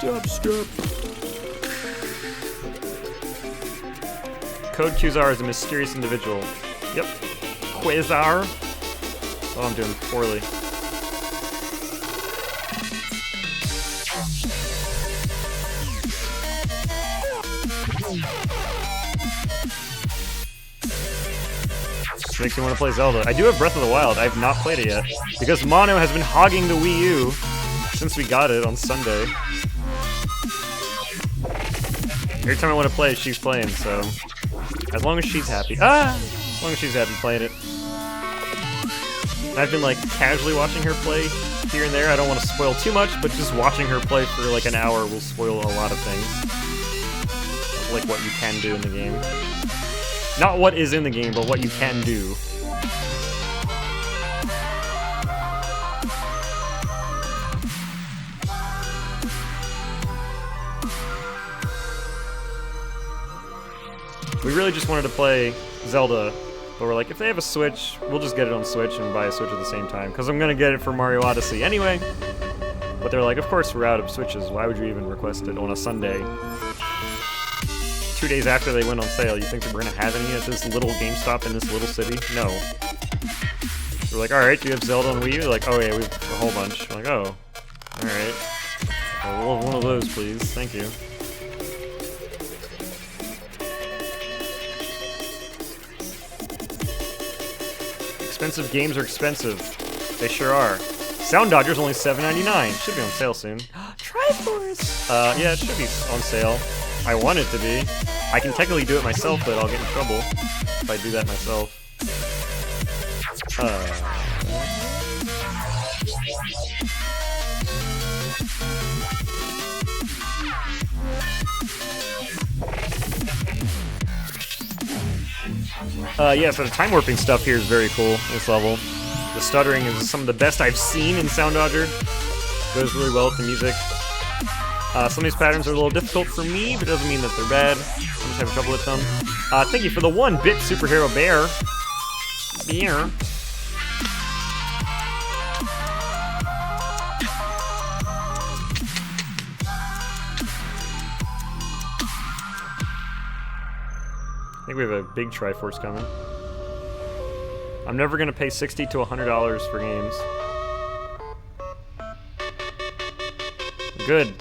Speaker 1: Dubstep. Code Qzar is a mysterious individual. Yep. Quasar. Oh, I'm doing poorly. Just makes me want to play Zelda. I do have Breath of the Wild. I have not played it yet. Because Mono has been hogging the Wii U since we got it on Sunday. Every time I want to play it, she's playing, so... As long as she's happy. As long as she's happy playing it. I've been, like, casually watching her play here and there. I don't want to spoil too much, but just watching her play for, like, an hour will spoil a lot of things. Like, what you can do in the game. Not what is in the game, but what you can do. We really just wanted to play Zelda, but we're like, if they have a Switch, we'll just get it on Switch and buy a Switch at the same time, because I'm going to get it for Mario Odyssey anyway. But they're like, of course we're out of Switches, why would you even request it on a Sunday? 2 days after they went on sale, you think that we're going to have any at this little GameStop in this little city? No. We're like, alright, do you have Zelda on Wii U? They're like, oh yeah, we have a whole bunch. We're like, oh, alright. Well, we'll have one of those, please. Thank you. Expensive games are expensive. They sure are. Soundodger's only $7.99. Should be on sale soon. Triforce! Yeah, it should be on sale. I want it to be. I can technically do it myself, but I'll get in trouble if I do that myself. Yeah, so the time warping stuff here is very cool, this level. The stuttering is some of the best I've seen in Soundodger. Goes really well with the music. Some of these patterns are a little difficult for me, but it doesn't mean that they're bad. I'm just having trouble with them. Thank you for the 1-bit superhero bear. Bear. I think we have a big Triforce coming. I'm never gonna pay $60 to $100 for games. Good.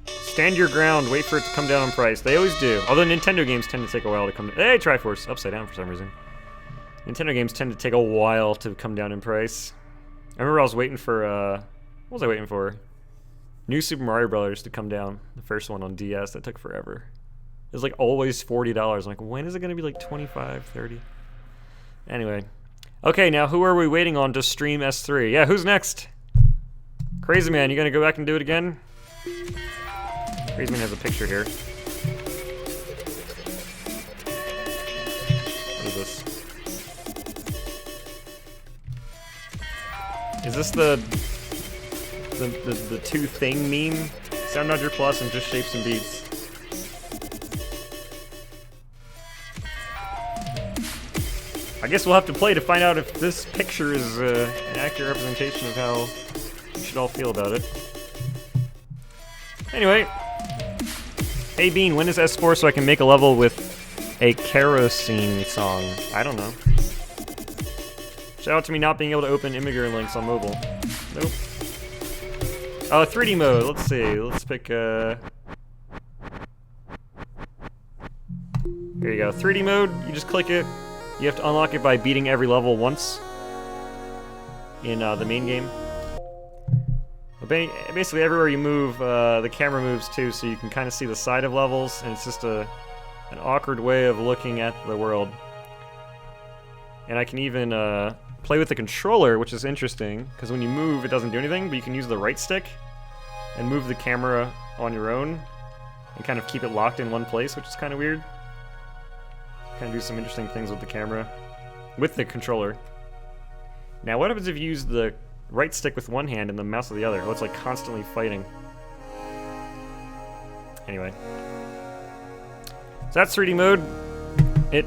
Speaker 1: Stand your ground, wait for it to come down in price. They always do. Although Nintendo games tend to take a while to come down. Hey, Triforce! Upside down for some reason. Nintendo games tend to take a while to come down in price. I remember I was waiting for, what was I waiting for? New Super Mario Brothers to come down. The first one on DS. That took forever. It was like always $40. I'm like, when is it gonna be like 25, 30? Anyway. Okay, now who are we waiting on to stream S3? Yeah, who's next? Crazy Man, you gonna go back and do it again? Crazy Man has a picture here. What is this? Is this the two thing meme? Soundodger Plus and just shapes and beats. I guess we'll have to play to find out if this picture is an accurate representation of how we should all feel about it. Anyway. Hey Bean, when is S4 so I can make a level with a kerosene song? I don't know. Shout out to me not being able to open immigrant links on mobile. Nope. Oh, 3D mode. Let's see. Let's pick, Here you go. 3D mode. You just click it. You have to unlock it by beating every level once in the main game. basically everywhere you move, the camera moves too, so you can kind of see the side of levels, and it's just an awkward way of looking at the world. And I can even play with the controller, which is interesting, because when you move, it doesn't do anything, but you can use the right stick and move the camera on your own and kind of keep it locked in one place, which is kind of weird. Kind of do some interesting things with the camera, with the controller. Now, what happens if you use the right stick with one hand and the mouse with the other? Oh, it's like constantly fighting. Anyway. So that's 3D mode.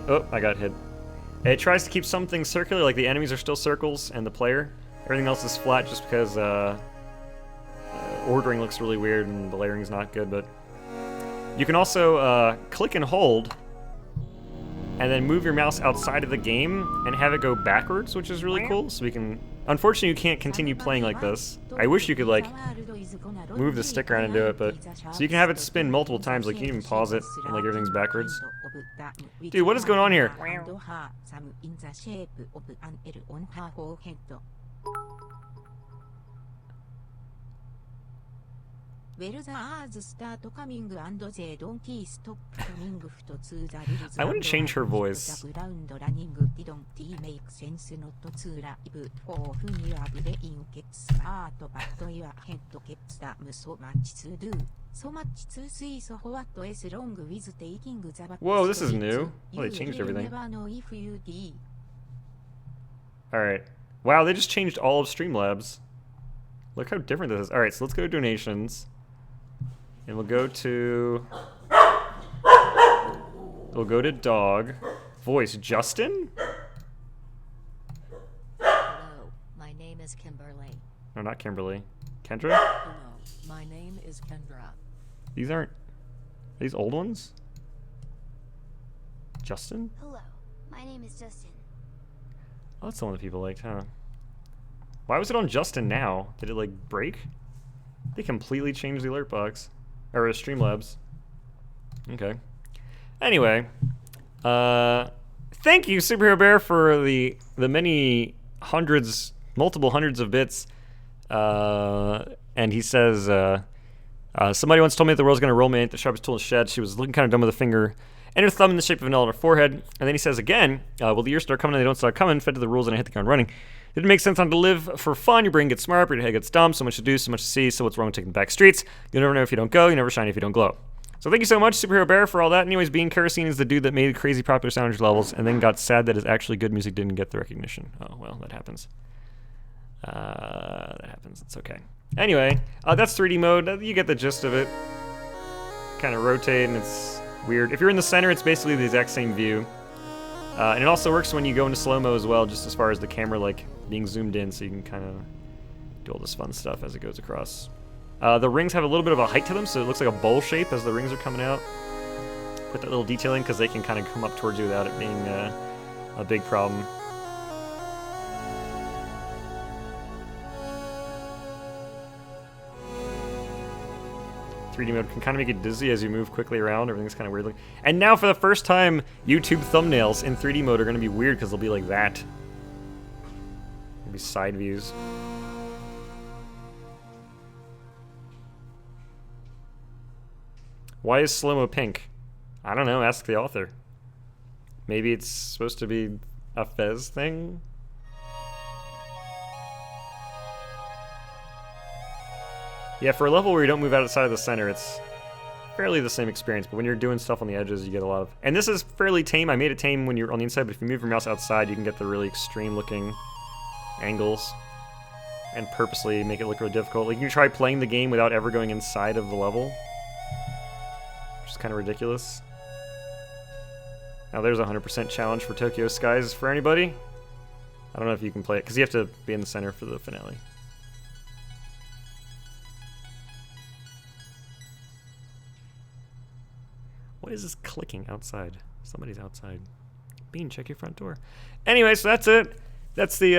Speaker 1: Oh, I got hit. It tries to keep some things circular, like the enemies are still circles and the player. Everything else is flat just because ordering looks really weird and the layering's not good, but you can also click and hold and then move your mouse outside of the game and have it go backwards, which is really cool. So we can... Unfortunately, you can't continue playing like this. I wish you could, like, move the stick around and do it, but... So you can have it spin multiple times, like, you can even pause it, and, like, everything's backwards. Dude, what is going on here?
Speaker 3: I
Speaker 1: want to change her voice. Whoa, this is new. Oh, they changed everything. Alright. Wow, they just changed all of Streamlabs. Look how different this is. Alright, so let's go to donations. And we'll go to... We'll go to dog. Voice, Justin?
Speaker 3: Hello, my name is Kimberly.
Speaker 1: No, not Kimberly. Kendra?
Speaker 3: Hello, my name is Kendra.
Speaker 1: These aren't... These old ones? Justin?
Speaker 4: Hello, my name is Justin.
Speaker 1: Oh, that's the one that people liked, huh? Why was it on Justin now? Did it, like, break? They completely changed the alert box. Or Streamlabs. Okay. Anyway. Thank you, Superhero Bear, for the many hundreds, multiple hundreds of bits. And he says, somebody once told me that the world's going to roll me ain't the sharpest tool in the shed. She was looking kind of dumb with a finger and her thumb in the shape of an L on her forehead. And then he says again, will the years start coming and they don't start coming? Fed to the rules and I hit the ground running. Didn't make sense on to live for fun. Your brain gets smart, but your head gets dumb. So much to do, so much to see. So what's wrong with taking the back streets? You'll never know if you don't go. You never shine if you don't glow. So thank you so much, Superhero Bear, for all that. Anyways, Bean Kerosene is the dude that made crazy popular Soundodger levels and then got sad that his actually good music didn't get the recognition. Oh, well, that happens. That happens. It's okay. Anyway, that's 3D mode. You get the gist of it. Kind of rotate, and it's weird. If you're in the center, it's basically the exact same view. And it also works when you go into slow-mo as well, just as far as the camera, like, being zoomed in, so you can kind of do all this fun stuff as it goes across. The rings have a little bit of a height to them, so it looks like a bowl shape as the rings are coming out. Put that little detailing, because they can kind of come up towards you without it being a big problem. .3D mode can kind of make you dizzy as you move quickly around. Everything's kind of weird looking. And now for the first time, YouTube thumbnails in 3D mode are going to be weird because they'll be like that. Maybe side views. Why is slow-mo pink? I don't know, ask the author. Maybe it's supposed to be a Fez thing? Yeah, for a level where you don't move outside of the center, it's fairly the same experience, but when you're doing stuff on the edges, you get a lot of... And this is fairly tame. I made it tame when you're on the inside, but if you move your mouse outside, you can get the really extreme-looking angles and purposely make it look really difficult. Like, you can try playing the game without ever going inside of the level, which is kind of ridiculous. Now there's a 100% challenge for Tokyo Skies for anybody. I don't know if you can play it, because you have to be in the center for the finale. What is this clicking outside? Somebody's outside. Bean, check your front door. Anyway, so that's it. That's the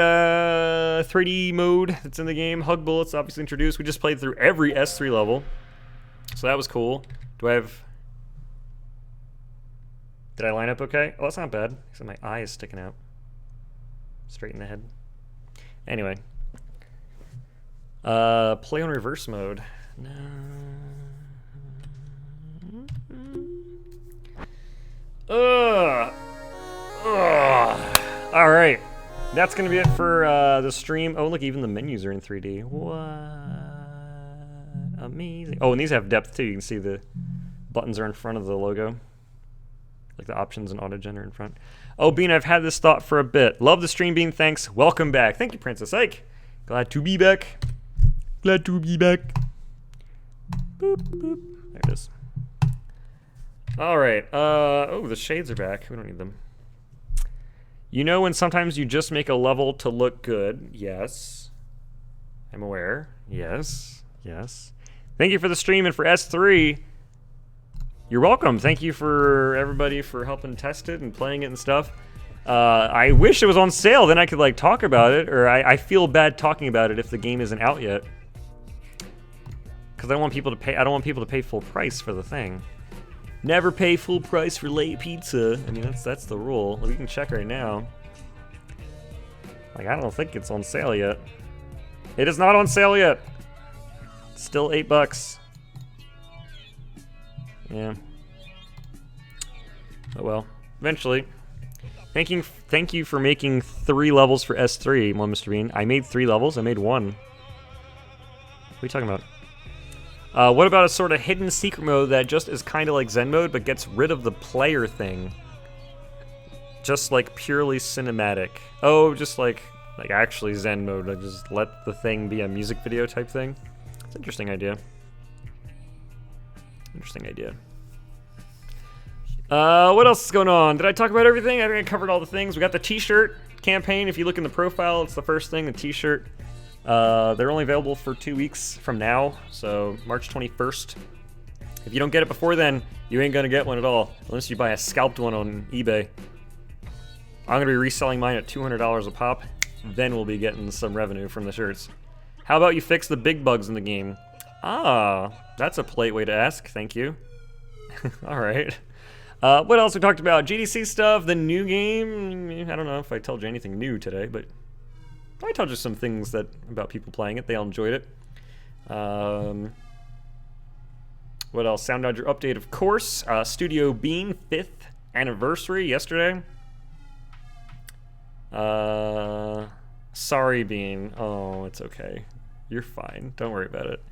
Speaker 1: 3D mode that's in the game. Hug Bullets, obviously introduced. We just played through every S3 level. So that was cool. Do I have... Did I line up okay? Oh, that's not bad. Except my eye is sticking out. Straight in the head. Anyway. Play on reverse mode. No. Ugh. All right. That's going to be it for the stream. Oh, look, even the menus are in 3D. What? Amazing. Oh, and these have depth, too. You can see the buttons are in front of the logo. Like the options and AutoGen are in front. Oh, Bean, I've had this thought for a bit. Love the stream, Bean. Thanks. Welcome back. Thank you, Princess Ike. Glad to be back. Glad to be back. Boop, boop. There it is. All right. Oh, the shades are back. We don't need them. You know when sometimes you just make a level to look good? Yes. I'm aware. Yes. Yes. Thank you for the stream and for S3. You're welcome. Thank you for everybody for helping test it and playing it and stuff. I wish it was on sale, then I could like talk about it, or I feel bad talking about it if the game isn't out yet. Because I don't want people to pay. I don't want people to pay full price for the thing. Never pay full price for late pizza. I mean, that's the rule. We can check right now. Like, I don't think it's on sale yet. It is not on sale yet. It's still $8. Yeah. Oh well. Eventually. Thank you for making 3 levels for S3, well, Mr. Bean. I made 3 levels. I made 1. What are you talking about? What about a sort of hidden secret mode that just is kind of like Zen mode, but gets rid of the player thing? Just like purely cinematic. Oh, just like actually Zen mode. Like just let the thing be a music video type thing. It's an interesting idea. Interesting idea. What else is going on? Did I talk about everything? I think I covered all the things. We got the t-shirt campaign. If you look in the profile, it's the first thing, the t-shirt. They're only available for 2 weeks from now, so March 21st. If you don't get it before then, you ain't gonna get one at all, unless you buy a scalped one on eBay. I'm gonna be reselling mine at $200 a pop, then we'll be getting some revenue from the shirts. How about you fix the big bugs in the game? Ah, that's a polite way to ask, thank you. Alright. What else we talked about? GDC stuff, the new game. I don't know if I told you anything new today, but I told you some things about people playing it. They all enjoyed it. What else? Soundodger update, of course. Studio Bean 5th anniversary yesterday. Sorry, Bean. Oh, it's okay. You're fine. Don't worry about it.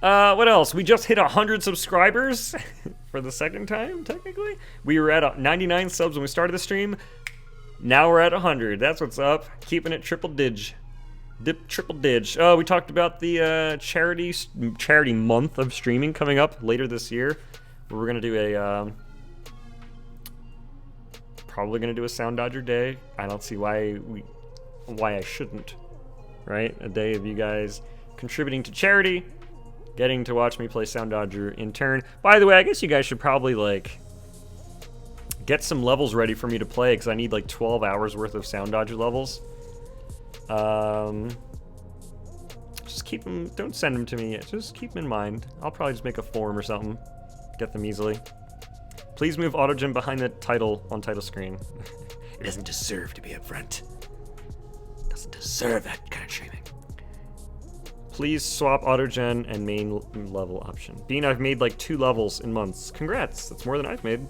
Speaker 1: What else? We just hit 100 subscribers for the second time, technically. We were at 99 subs when we started the stream. Now we're at 100. That's what's up. Keeping it triple dig. Triple dig. Oh, we talked about the charity month of streaming coming up later this year. We're gonna do a probably gonna do a Soundodger day. I don't see why I shouldn't. Right? A day of you guys contributing to charity, getting to watch me play Soundodger in turn. By the way, I guess you guys should probably like get some levels ready for me to play, because I need like 12 hours worth of Soundodger levels. Just keep them, don't send them to me yet, just keep them in mind. I'll probably just make a form or something, get them easily. Please move AutoGen behind the title on title screen. It doesn't deserve to be up front. It doesn't deserve that kind of streaming. Please swap AutoGen and main level option. Bean, I've made like 2 levels in months. Congrats, that's more than I've made.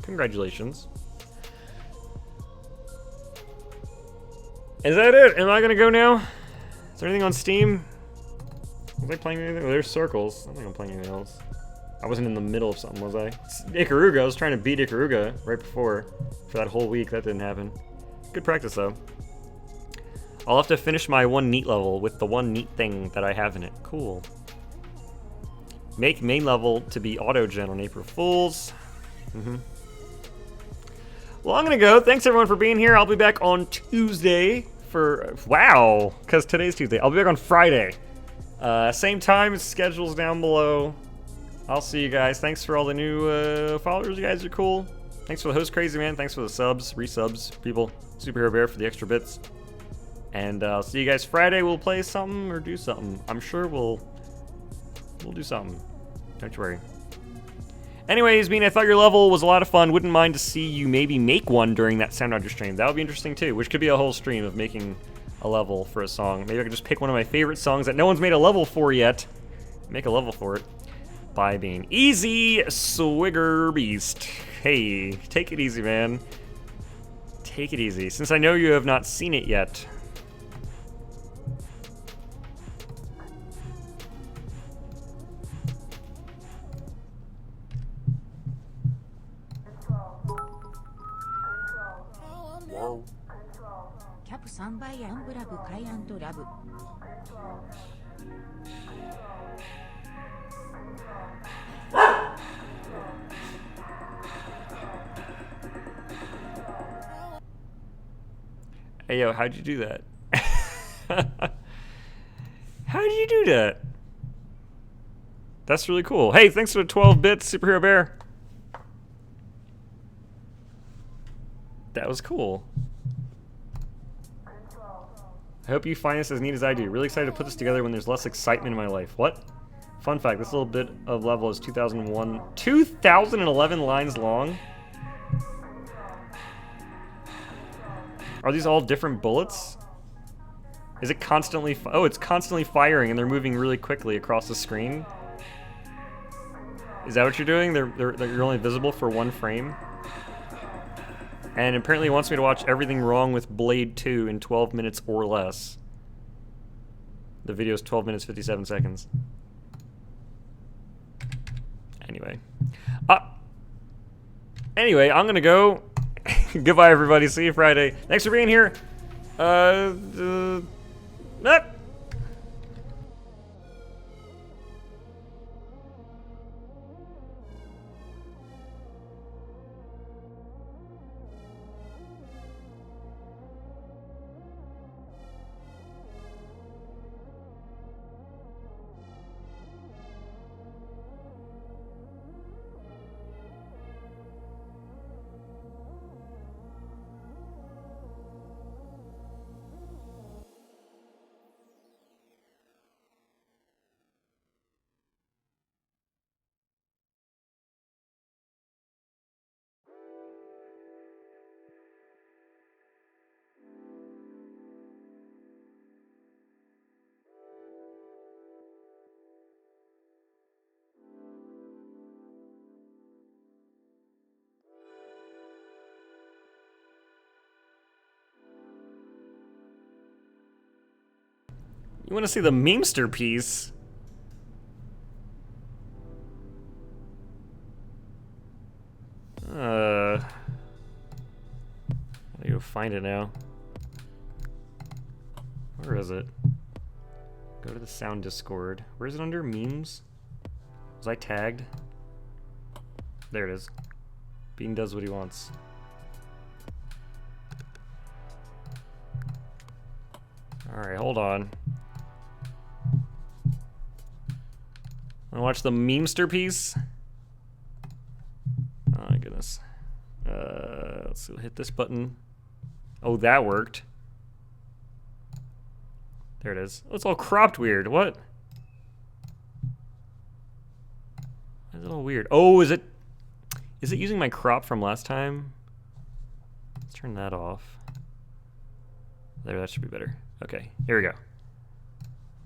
Speaker 1: Congratulations. Is that it? Am I gonna go now? Is there anything on Steam? Was I playing anything? Oh, there's Circles. I don't think I'm playing anything else. I wasn't in the middle of something, was I? It's Ikaruga. I was trying to beat Ikaruga right before. For that whole week, that didn't happen. Good practice, though. I'll have to finish my 1 neat level with the 1 neat thing that I have in it. Cool. Make main level to be AutoGen on April Fools. Well, I'm gonna go. Thanks everyone for being here. I'll be back on Tuesday for, wow, because today's Tuesday. I'll be back on Friday. Same time, schedule's down below. I'll see you guys. Thanks for all the new followers. You guys are cool. Thanks for the host, Crazy Man. Thanks for the subs, resubs, people. Superhero Bear for the extra bits. And I'll see you guys Friday. We'll play something or do something. I'm sure we'll do something. Don't you worry. Anyways, Bean, I thought your level was a lot of fun. Wouldn't mind to see you maybe make one during that Soundodger stream. That would be interesting too, which could be a whole stream of making a level for a song. Maybe I could just pick one of my favorite songs that no one's made a level for yet. Make a level for it by being easy, Swigger Beast. Hey, take it easy, man. Take it easy. Since I know you have not seen it yet.
Speaker 3: Cap 3倍アンブラブカイアントラブ
Speaker 1: Hey, yo, how'd you do that? How'd you do that? That's really cool. Hey, thanks for the 12 bits, Superhero Bear. That was cool. I hope you find this as neat as I do. Really excited to put this together when there's less excitement in my life. What? Fun fact, this little bit of level is 2011 lines long. Are these all different bullets? Is it constantly oh, it's constantly firing and they're moving really quickly across the screen? Is that what you're doing? You're only visible for 1 frame? And apparently it wants me to watch everything wrong with Blade 2 in 12 minutes or less. The video is 12 minutes 57 seconds. Anyway. Anyway, I'm gonna go. Goodbye, everybody. See you Friday. Thanks for being here. You want to see the memester piece? I need to find it now. Where is it? Go to the sound Discord. Where is it under? Memes? Was I tagged? There it is. Bean does what he wants. Alright, hold on. Wanna watch the memester piece? Oh my goodness. Let's see, hit this button. Oh, that worked. There it is. Oh, it's all cropped weird. What? It's a little weird. Oh, is it using my crop from last time? Let's turn that off. There, that should be better. Okay, here we go.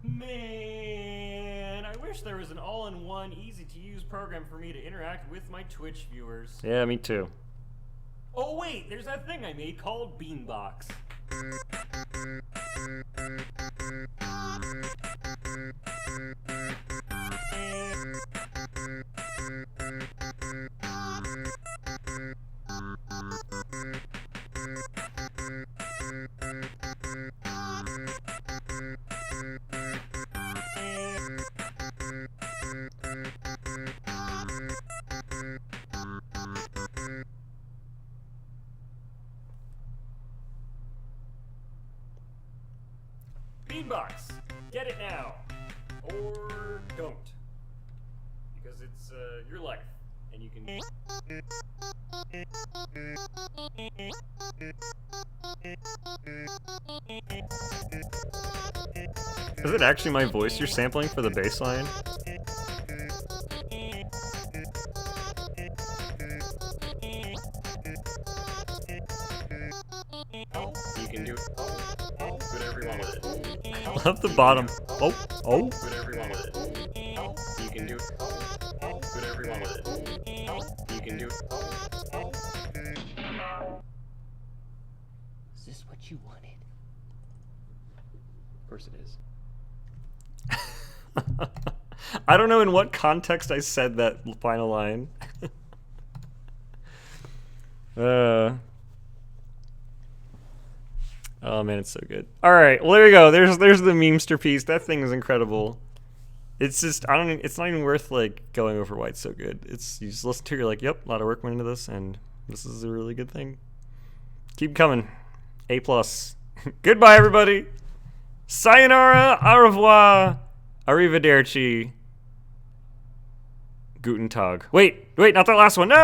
Speaker 1: Man, I wish there was an all-in-one, easy-to-use program for me to interact with my Twitch viewers. Yeah, me too. Oh wait, there's that thing I made called Beanbox. Beanbox! Get it now! Or don't. Because it's your life. And you can... Is it actually my voice you're sampling for the bass line? You can do whatever you Love the bottom. Oh, oh.
Speaker 5: Do whatever you want with it. You can do whatever you want with it. You can do. Is this what you wanted? Of course it is.
Speaker 1: I don't know in what context I said that final line. Oh man, it's so good. All right, well there you go. There's the memester piece. That thing is incredible. It's just it's not even worth like going over why it's so good. It's you just listen to it, you're like, yep, a lot of work went into this, and this is a really good thing. Keep coming. A+. Goodbye, everybody. Sayonara, au revoir, arrivederci, guten tag. Wait, not that last one. No.